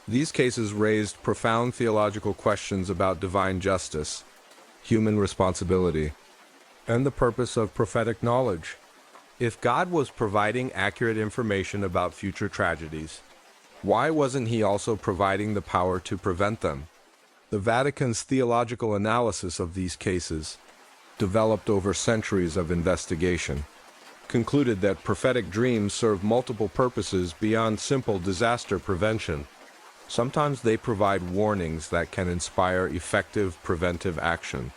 These cases raised profound theological questions about divine justice, human responsibility, and the purpose of prophetic knowledge. If God was providing accurate information about future tragedies, why wasn't He also providing the power to prevent them? The Vatican's theological analysis of these cases developed over centuries of investigation, concluded that prophetic dreams serve multiple purposes beyond simple disaster prevention. Sometimes they provide warnings that can inspire effective preventive action.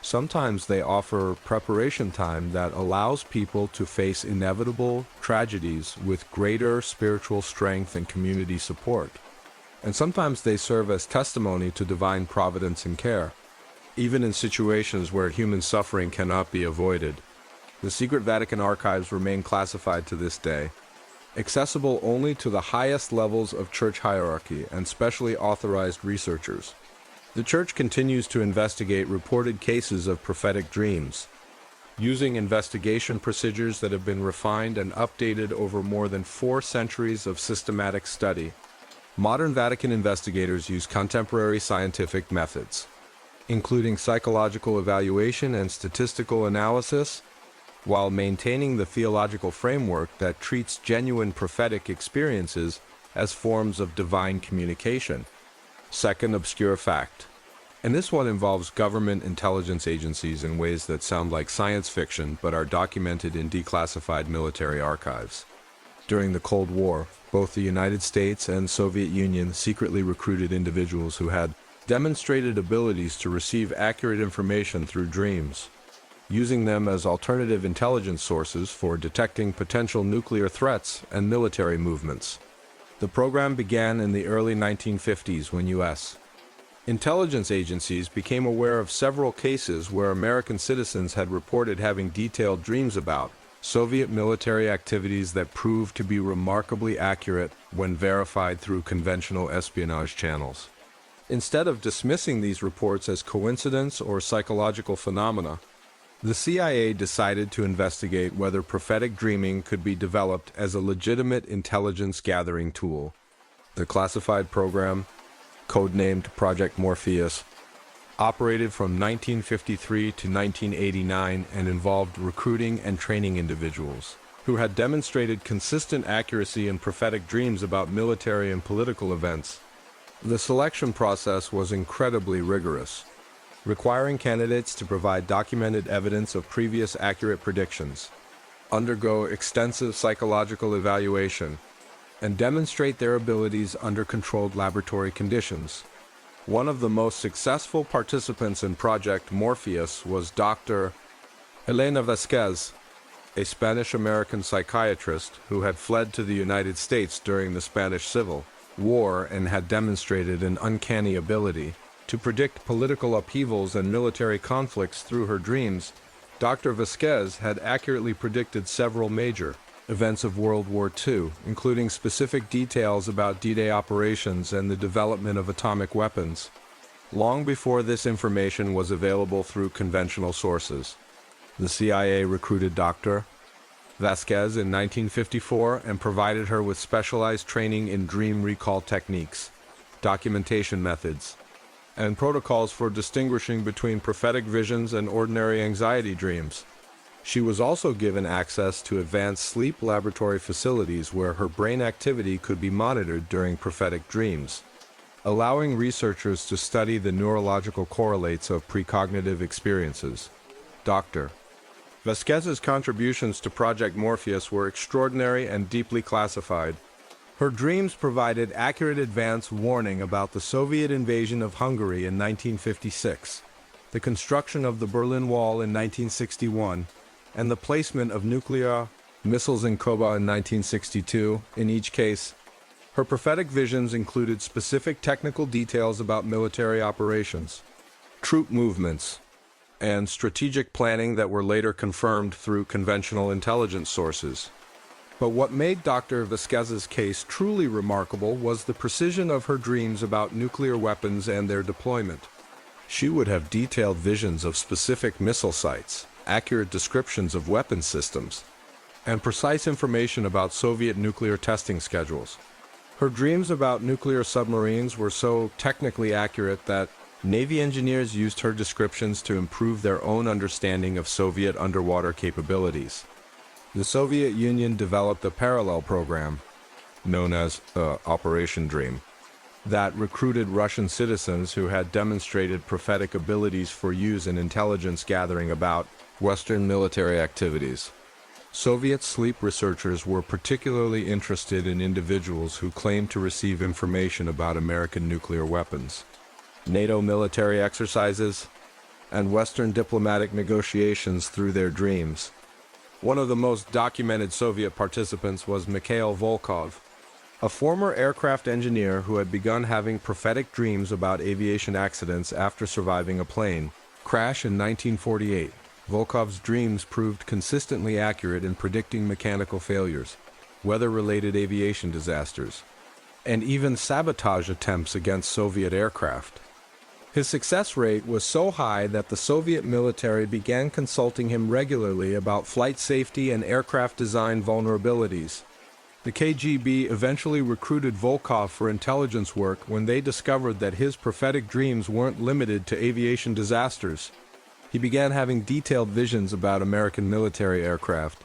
Sometimes they offer preparation time that allows people to face inevitable tragedies with greater spiritual strength and community support. And sometimes they serve as testimony to divine providence and care, even in situations where human suffering cannot be avoided. The secret Vatican archives remain classified to this day, accessible only to the highest levels of church hierarchy and specially authorized researchers. The Church continues to investigate reported cases of prophetic dreams, using investigation procedures that have been refined and updated over more than 4 centuries of systematic study. Modern Vatican investigators use contemporary scientific methods, including psychological evaluation and statistical analysis, while maintaining the theological framework that treats genuine prophetic experiences as forms of divine communication. Second obscure fact. And this one involves government intelligence agencies in ways that sound like science fiction but are documented in declassified military archives. During the Cold War, both the United States and Soviet Union secretly recruited individuals who had demonstrated abilities to receive accurate information through dreams, using them as alternative intelligence sources for detecting potential nuclear threats and military movements. The program began in the early 1950s when U.S. intelligence agencies became aware of several cases where American citizens had reported having detailed dreams about Soviet military activities that proved to be remarkably accurate when verified through conventional espionage channels. Instead of dismissing these reports as coincidence or psychological phenomena, the CIA decided to investigate whether prophetic dreaming could be developed as a legitimate intelligence gathering tool. The classified program, codenamed Project Morpheus, operated from 1953 to 1989 and involved recruiting and training individuals who had demonstrated consistent accuracy in prophetic dreams about military and political events. The selection process was incredibly rigorous, requiring candidates to provide documented evidence of previous accurate predictions, undergo extensive psychological evaluation, and demonstrate their abilities under controlled laboratory conditions. One of the most successful participants in Project Morpheus was Dr. Elena Vasquez, a Spanish-American psychiatrist who had fled to the United States during the Spanish Civil War and had demonstrated an uncanny ability to predict political upheavals and military conflicts through her dreams. Dr. Vasquez had accurately predicted several major events of World War II, including specific details about D-Day operations and the development of atomic weapons, long before this information was available through conventional sources. The CIA recruited Dr. Vasquez in 1954 and provided her with specialized training in dream recall techniques, documentation methods, and protocols for distinguishing between prophetic visions and ordinary anxiety dreams. She was also given access to advanced sleep laboratory facilities where her brain activity could be monitored during prophetic dreams, allowing researchers to study the neurological correlates of precognitive experiences. Dr. Vasquez's contributions to Project Morpheus were extraordinary and deeply classified. Her dreams provided accurate advance warning about the Soviet invasion of Hungary in 1956, the construction of the Berlin Wall in 1961, and the placement of nuclear missiles in Cuba in 1962. In each case, her prophetic visions included specific technical details about military operations, troop movements, and strategic planning that were later confirmed through conventional intelligence sources. But what made Dr. Vasquez's case truly remarkable was the precision of her dreams about nuclear weapons and their deployment. She would have detailed visions of specific missile sites, accurate descriptions of weapon systems, and precise information about Soviet nuclear testing schedules. Her dreams about nuclear submarines were so technically accurate that Navy engineers used her descriptions to improve their own understanding of Soviet underwater capabilities. The Soviet Union developed a parallel program, known as Operation Dream, that recruited Russian citizens who had demonstrated prophetic abilities for use in intelligence gathering about Western military activities. Soviet sleep researchers were particularly interested in individuals who claimed to receive information about American nuclear weapons, NATO military exercises, and Western diplomatic negotiations through their dreams. One of the most documented Soviet participants was Mikhail Volkov, a former aircraft engineer who had begun having prophetic dreams about aviation accidents after surviving a plane crash in 1948. Volkov's dreams proved consistently accurate in predicting mechanical failures, weather-related aviation disasters, and even sabotage attempts against Soviet aircraft. His success rate was so high that the Soviet military began consulting him regularly about flight safety and aircraft design vulnerabilities. The KGB eventually recruited Volkov for intelligence work when they discovered that his prophetic dreams weren't limited to aviation disasters. He began having detailed visions about American military aircraft,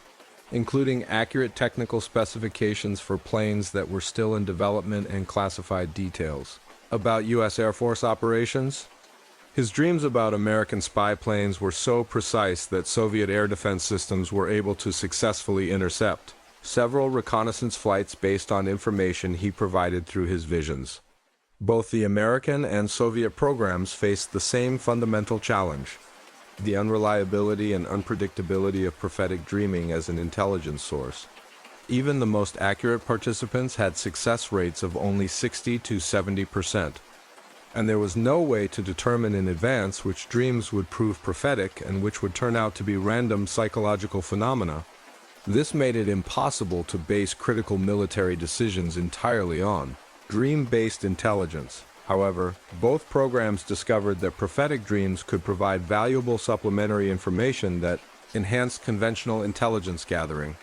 including accurate technical specifications for planes that were still in development and classified details about U.S. Air Force operations. His dreams about American spy planes were so precise that Soviet air defense systems were able to successfully intercept several reconnaissance flights based on information he provided through his visions. Both the American and Soviet programs faced the same fundamental challenge: the unreliability and unpredictability of prophetic dreaming as an intelligence source. Even the most accurate participants had success rates of only 60 to 70%, and there was no way to determine in advance which dreams would prove prophetic and which would turn out to be random psychological phenomena. This made it impossible to base critical military decisions entirely on dream-based intelligence. However, both programs discovered that prophetic dreams could provide valuable supplementary information that enhanced conventional intelligence gathering.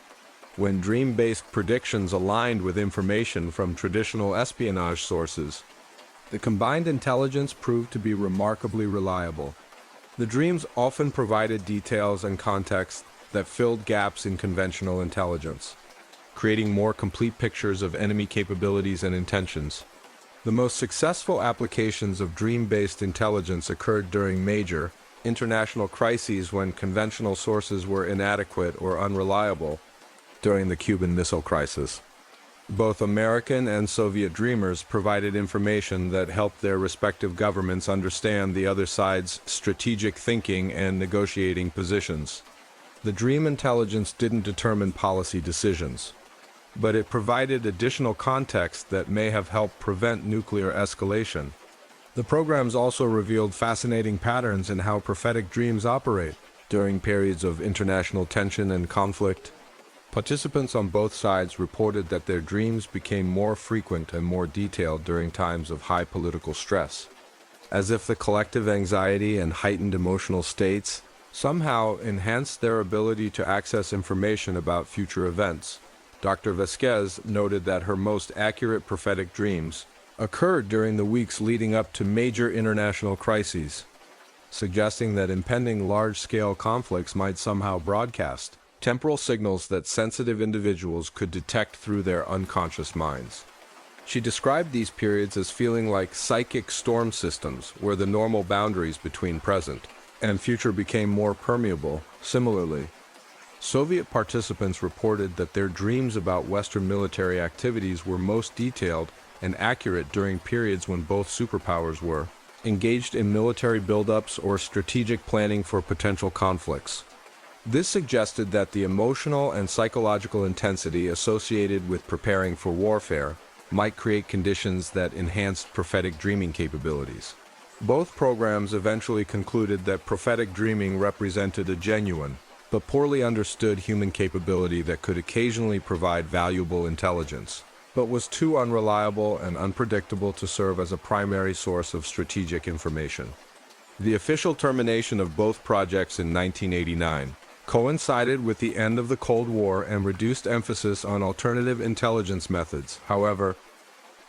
When dream-based predictions aligned with information from traditional espionage sources, the combined intelligence proved to be remarkably reliable. The dreams often provided details and context that filled gaps in conventional intelligence, creating more complete pictures of enemy capabilities and intentions. The most successful applications of dream-based intelligence occurred during major international crises when conventional sources were inadequate or unreliable. During the Cuban Missile Crisis, both American and Soviet dreamers provided information that helped their respective governments understand the other side's strategic thinking and negotiating positions. The dream intelligence didn't determine policy decisions, but it provided additional context that may have helped prevent nuclear escalation. The programs also revealed fascinating patterns in how prophetic dreams operate during periods of international tension and conflict. Participants on both sides reported that their dreams became more frequent and more detailed during times of high political stress, as if the collective anxiety and heightened emotional states somehow enhanced their ability to access information about future events. Dr. Vasquez noted that her most accurate prophetic dreams occurred during the weeks leading up to major international crises, suggesting that impending large-scale conflicts might somehow broadcast temporal signals that sensitive individuals could detect through their unconscious minds. She described these periods as feeling like psychic storm systems, where the normal boundaries between present and future became more permeable. Similarly, Soviet participants reported that their dreams about Western military activities were most detailed and accurate during periods when both superpowers were engaged in military buildups or strategic planning for potential conflicts. This suggested that the emotional and psychological intensity associated with preparing for warfare might create conditions that enhanced prophetic dreaming capabilities. Both programs eventually concluded that prophetic dreaming represented a genuine, but poorly understood human capability that could occasionally provide valuable intelligence, but was too unreliable and unpredictable to serve as a primary source of strategic information. The official termination of both projects in 1989 coincided with the end of the Cold War and reduced emphasis on alternative intelligence methods. However,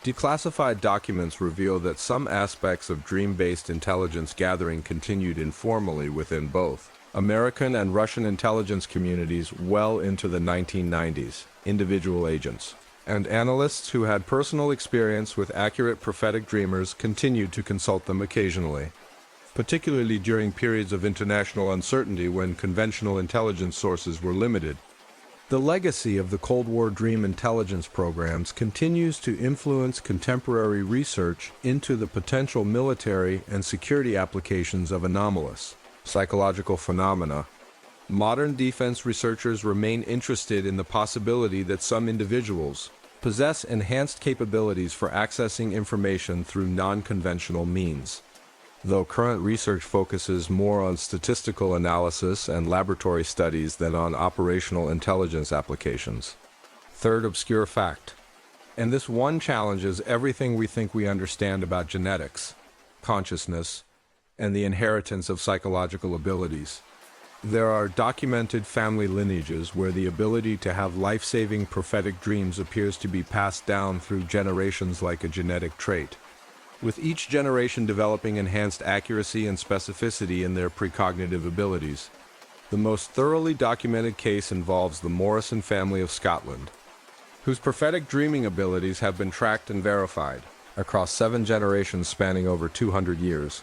declassified documents reveal that some aspects of dream-based intelligence gathering continued informally within both American and Russian intelligence communities well into the 1990s. Individual agents and analysts who had personal experience with accurate prophetic dreamers continued to consult them occasionally, particularly during periods of international uncertainty when conventional intelligence sources were limited. The legacy of the Cold War dream intelligence programs continues to influence contemporary research into the potential military and security applications of anomalous psychological phenomena. Modern defense researchers remain interested in the possibility that some individuals possess enhanced capabilities for accessing information through non-conventional means, though current research focuses more on statistical analysis and laboratory studies than on operational intelligence applications. Third obscure fact. And this one challenges everything we think we understand about genetics, consciousness, and the inheritance of psychological abilities. There are documented family lineages where the ability to have life-saving prophetic dreams appears to be passed down through generations like a genetic trait, with each generation developing enhanced accuracy and specificity in their precognitive abilities. The most thoroughly documented case involves the Morrison family of Scotland, whose prophetic dreaming abilities have been tracked and verified across 7 generations spanning over 200 years.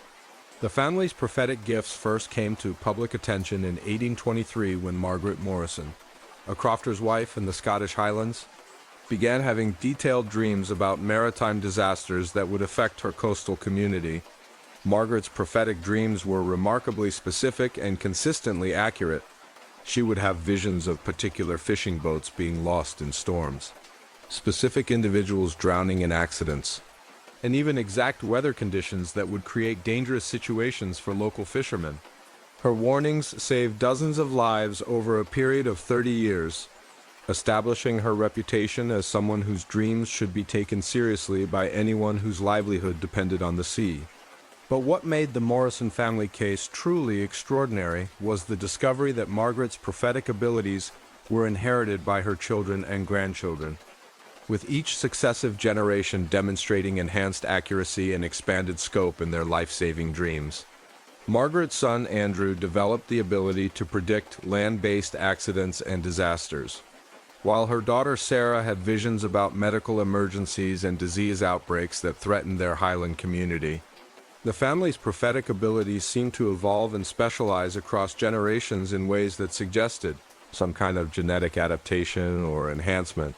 The family's prophetic gifts first came to public attention in 1823 when Margaret Morrison, a crofter's wife in the Scottish Highlands, began having detailed dreams about maritime disasters that would affect her coastal community. Margaret's prophetic dreams were remarkably specific and consistently accurate. She would have visions of particular fishing boats being lost in storms, specific individuals drowning in accidents, and even exact weather conditions that would create dangerous situations for local fishermen. Her warnings saved dozens of lives over a period of 30 years, establishing her reputation as someone whose dreams should be taken seriously by anyone whose livelihood depended on the sea. But what made the Morrison family case truly extraordinary was the discovery that Margaret's prophetic abilities were inherited by her children and grandchildren, with each successive generation demonstrating enhanced accuracy and expanded scope in their life-saving dreams. Margaret's son Andrew developed the ability to predict land-based accidents and disasters, while her daughter Sarah had visions about medical emergencies and disease outbreaks that threatened their Highland community. The family's prophetic abilities seemed to evolve and specialize across generations in ways that suggested some kind of genetic adaptation or enhancement.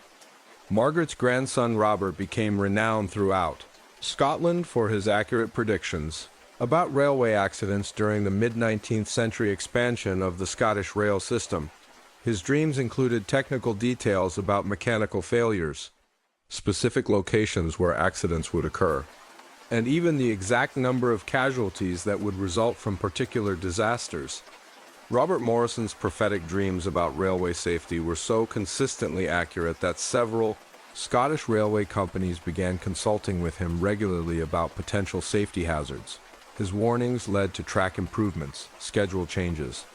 Margaret's grandson Robert became renowned throughout Scotland for his accurate predictions about railway accidents during the mid-19th century expansion of the Scottish rail system. His dreams included technical details about mechanical failures, specific locations where accidents would occur, and even the exact number of casualties that would result from particular disasters. Robert Morrison's prophetic dreams about railway safety were so consistently accurate that several Scottish railway companies began consulting with him regularly about potential safety hazards. His warnings led to track improvements, schedule changes,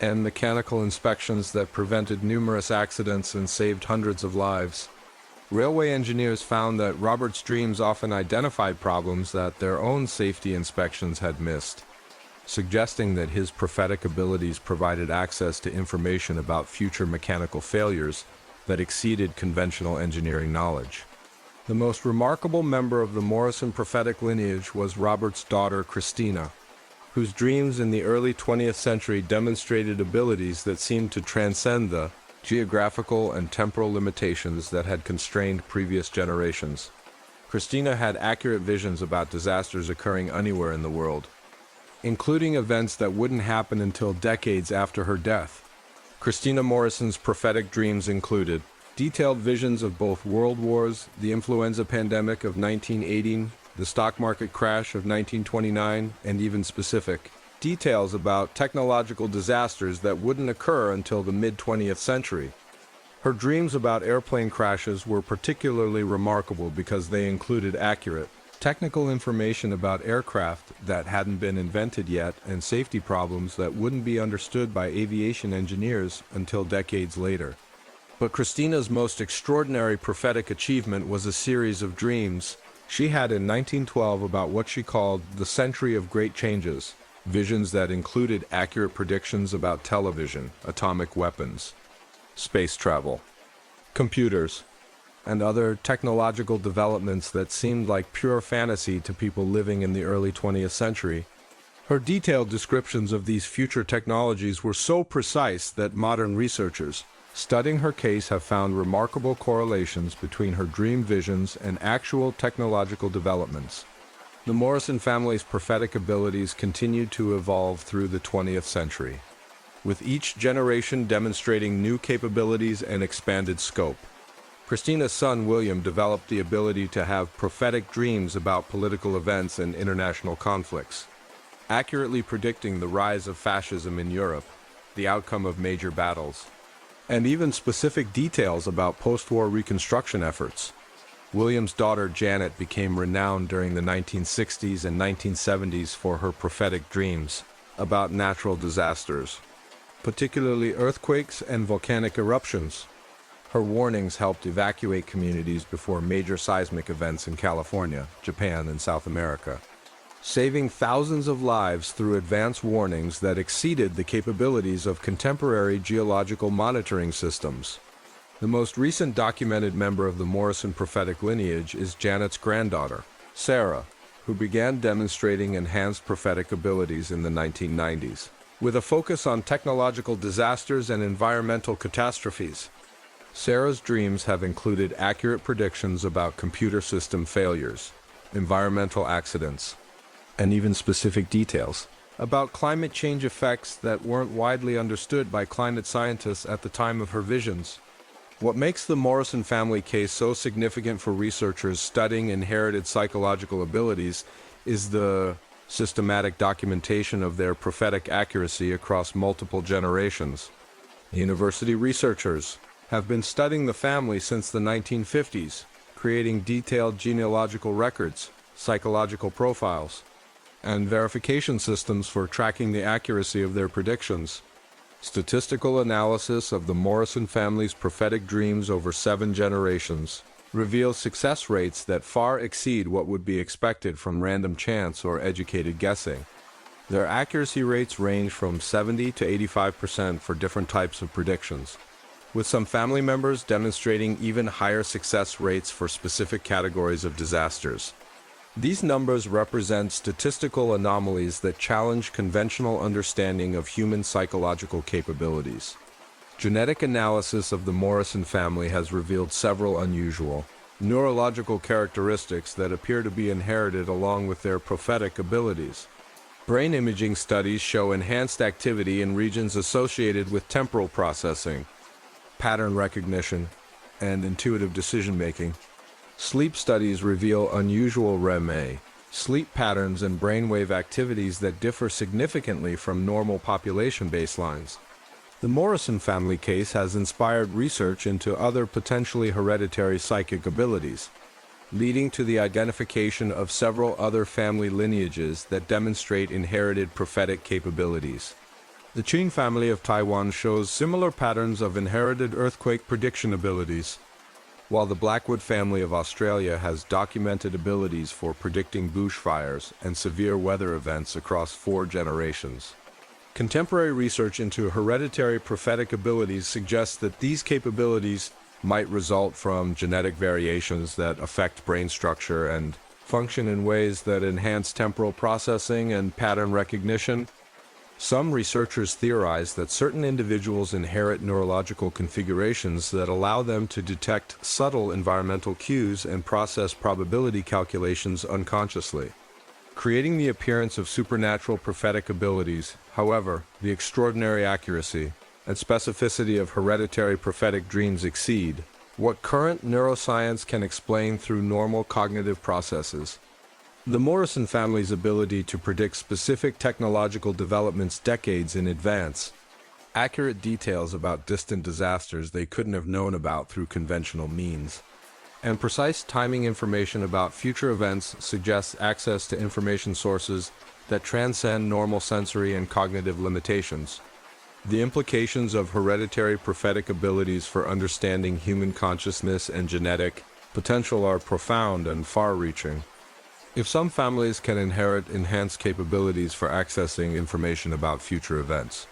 and mechanical inspections that prevented numerous accidents and saved hundreds of lives. Railway engineers found that Robert's dreams often identified problems that their own safety inspections had missed, suggesting that his prophetic abilities provided access to information about future mechanical failures that exceeded conventional engineering knowledge. The most remarkable member of the Morrison prophetic lineage was Robert's daughter Christina, whose dreams in the early 20th century demonstrated abilities that seemed to transcend the geographical and temporal limitations that had constrained previous generations. Christina had accurate visions about disasters occurring anywhere in the world, including events that wouldn't happen until decades after her death. Christina Morrison's prophetic dreams included detailed visions of both world wars, the influenza pandemic of 1918, the stock market crash of 1929, and even specific details about technological disasters that wouldn't occur until the mid-20th century. Her dreams about airplane crashes were particularly remarkable because they included accurate technical information about aircraft that hadn't been invented yet and safety problems that wouldn't be understood by aviation engineers until decades later. But Christina's most extraordinary prophetic achievement was a series of dreams she had in 1912 about what she called the Century of Great Changes, visions that included accurate predictions about television, atomic weapons, space travel, computers, and other technological developments that seemed like pure fantasy to people living in the early 20th century. Her detailed descriptions of these future technologies were so precise that modern researchers studying her case have found remarkable correlations between her dream visions and actual technological developments. The Morrison family's prophetic abilities continued to evolve through the 20th century, with each generation demonstrating new capabilities and expanded scope. Christina's son, William, developed the ability to have prophetic dreams about political events and international conflicts, accurately predicting the rise of fascism in Europe, the outcome of major battles, and even specific details about post-war reconstruction efforts. William's daughter, Janet, became renowned during the 1960s and 1970s for her prophetic dreams about natural disasters, particularly earthquakes and volcanic eruptions. Her warnings helped evacuate communities before major seismic events in California, Japan, and South America, saving thousands of lives through advance warnings that exceeded the capabilities of contemporary geological monitoring systems. The most recent documented member of the Morrison prophetic lineage is Janet's granddaughter, Sarah, who began demonstrating enhanced prophetic abilities in the 1990s, with a focus on technological disasters and environmental catastrophes. Sarah's dreams have included accurate predictions about computer system failures, environmental accidents, and even specific details about climate change effects that weren't widely understood by climate scientists at the time of her visions. What makes the Morrison family case so significant for researchers studying inherited psychological abilities is the systematic documentation of their prophetic accuracy across multiple generations. University researchers have been studying the family since the 1950s, creating detailed genealogical records, psychological profiles, and verification systems for tracking the accuracy of their predictions. Statistical analysis of the Morrison family's prophetic dreams over 7 generations reveals success rates that far exceed what would be expected from random chance or educated guessing. Their accuracy rates range from 70 to 85% for different types of predictions, with some family members demonstrating even higher success rates for specific categories of disasters. These numbers represent statistical anomalies that challenge conventional understanding of human psychological capabilities. Genetic analysis of the Morrison family has revealed several unusual neurological characteristics that appear to be inherited along with their prophetic abilities. Brain imaging studies show enhanced activity in regions associated with temporal processing, pattern recognition, and intuitive decision-making. Sleep studies reveal unusual REM sleep patterns and brainwave activities that differ significantly from normal population baselines. The Morrison family case has inspired research into other potentially hereditary psychic abilities, leading to the identification of several other family lineages that demonstrate inherited prophetic capabilities. The Qin family of Taiwan shows similar patterns of inherited earthquake prediction abilities, while the Blackwood family of Australia has documented abilities for predicting bushfires and severe weather events across 4 generations. Contemporary research into hereditary prophetic abilities suggests that these capabilities might result from genetic variations that affect brain structure and function in ways that enhance temporal processing and pattern recognition. Some researchers theorize that certain individuals inherit neurological configurations that allow them to detect subtle environmental cues and process probability calculations unconsciously, creating the appearance of supernatural prophetic abilities. However, the extraordinary accuracy and specificity of hereditary prophetic dreams exceed what current neuroscience can explain through normal cognitive processes. The Morrison family's ability to predict specific technological developments decades in advance, accurate details about distant disasters they couldn't have known about through conventional means, and precise timing information about future events suggests access to information sources that transcend normal sensory and cognitive limitations. The implications of hereditary prophetic abilities for understanding human consciousness and genetic potential are profound and far-reaching. If some families can inherit enhanced capabilities for accessing information about future events,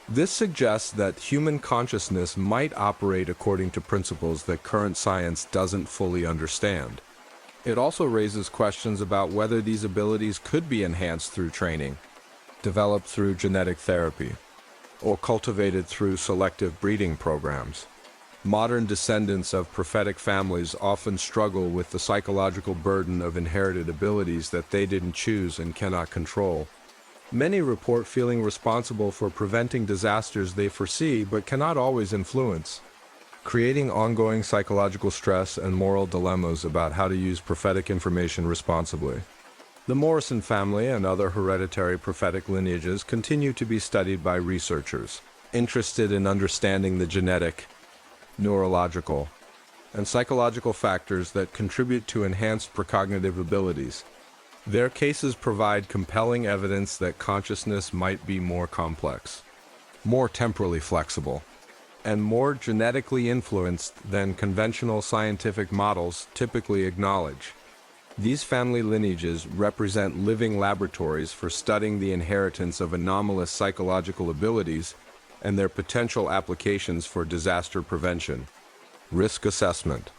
This suggests that human consciousness might operate according to principles that current science doesn't fully understand. It also raises questions about whether these abilities could be enhanced through training, developed through genetic therapy, or cultivated through selective breeding programs. Modern descendants of prophetic families often struggle with the psychological burden of inherited abilities that they didn't choose and cannot control. Many report feeling responsible for preventing disasters they foresee but cannot always influence, creating ongoing psychological stress and moral dilemmas about how to use prophetic information responsibly. The Morrison family and other hereditary prophetic lineages continue to be studied by researchers interested in understanding the genetic, neurological, and psychological factors that contribute to enhanced precognitive abilities. Their cases provide compelling evidence that consciousness might be more complex, more temporally flexible, and more genetically influenced than conventional scientific models typically acknowledge. These family lineages represent living laboratories for studying the inheritance of anomalous psychological abilities and their potential applications for disaster prevention, risk assessment,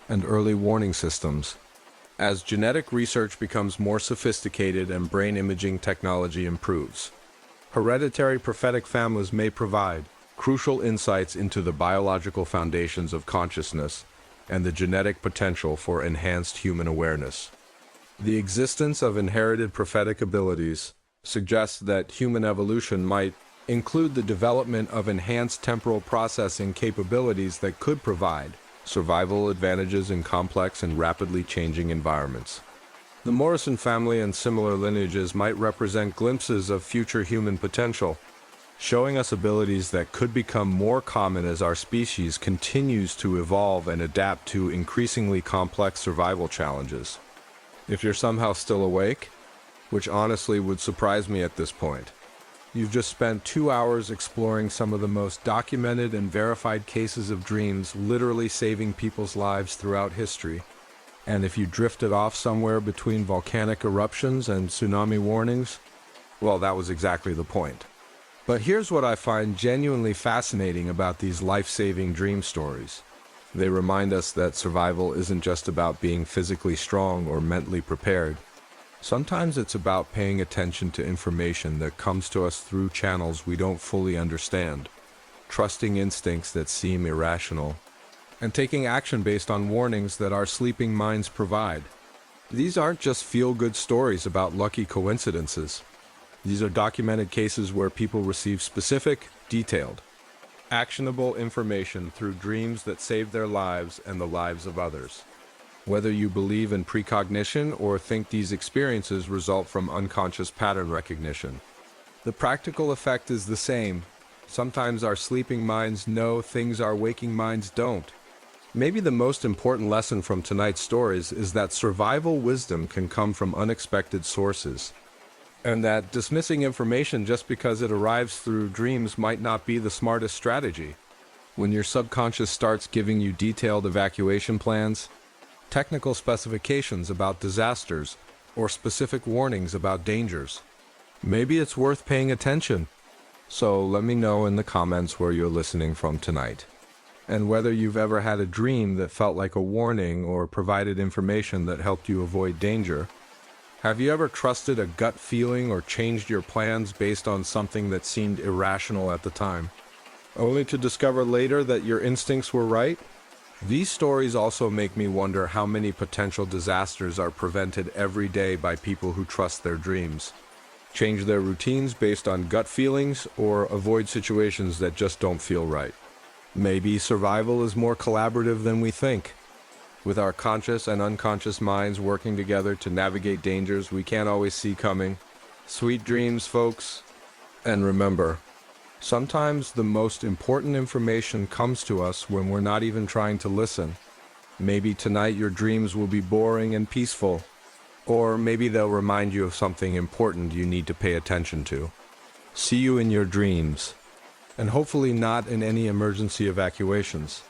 and early warning systems. As genetic research becomes more sophisticated and brain imaging technology improves, hereditary prophetic families may provide crucial insights into the biological foundations of consciousness and the genetic potential for enhanced human awareness. The existence of inherited prophetic abilities suggests that human evolution might include the development of enhanced temporal processing capabilities that could provide survival advantages in complex and rapidly changing environments. The Morrison family and similar lineages might represent glimpses of future human potential, showing us abilities that could become more common as our species continues to evolve and adapt to increasingly complex survival challenges. If you're somehow still awake, which honestly would surprise me at this point, you've just spent 2 hours exploring some of the most documented and verified cases of dreams literally saving people's lives throughout history. And if you drifted off somewhere between volcanic eruptions and tsunami warnings, well, that was exactly the point. But here's what I find genuinely fascinating about these life-saving dream stories. They remind us that survival isn't just about being physically strong or mentally prepared. Sometimes it's about paying attention to information that comes to us through channels we don't fully understand, trusting instincts that seem irrational, and taking action based on warnings that our sleeping minds provide. These aren't just feel-good stories about lucky coincidences. These are documented cases where people receive specific, detailed, actionable information through dreams that save their lives and the lives of others. Whether you believe in precognition or think these experiences result from unconscious pattern recognition, the practical effect is the same. Sometimes our sleeping minds know things our waking minds don't. Maybe the most important lesson from tonight's stories is that survival wisdom can come from unexpected sources, and that dismissing information just because it arrives through dreams might not be the smartest strategy. When your subconscious starts giving you detailed evacuation plans, technical specifications about disasters, or specific warnings about dangers, maybe it's worth paying attention. So let me know in the comments where you're listening from tonight, and whether you've ever had a dream that felt like a warning or provided information that helped you avoid danger. Have you ever trusted a gut feeling or changed your plans based on something that seemed irrational at the time, only to discover later that your instincts were right? These stories also make me wonder how many potential disasters are prevented every day by people who trust their dreams, change their routines based on gut feelings, or avoid situations that just don't feel right. Maybe survival is more collaborative than we think, with our conscious and unconscious minds working together to navigate dangers we can't always see coming. Sweet dreams, folks. And remember, sometimes the most important information comes to us when we're not even trying to listen. Maybe tonight your dreams will be boring and peaceful, or maybe they'll remind you of something important you need to pay attention to. See you in your dreams, and hopefully not in any emergency evacuations.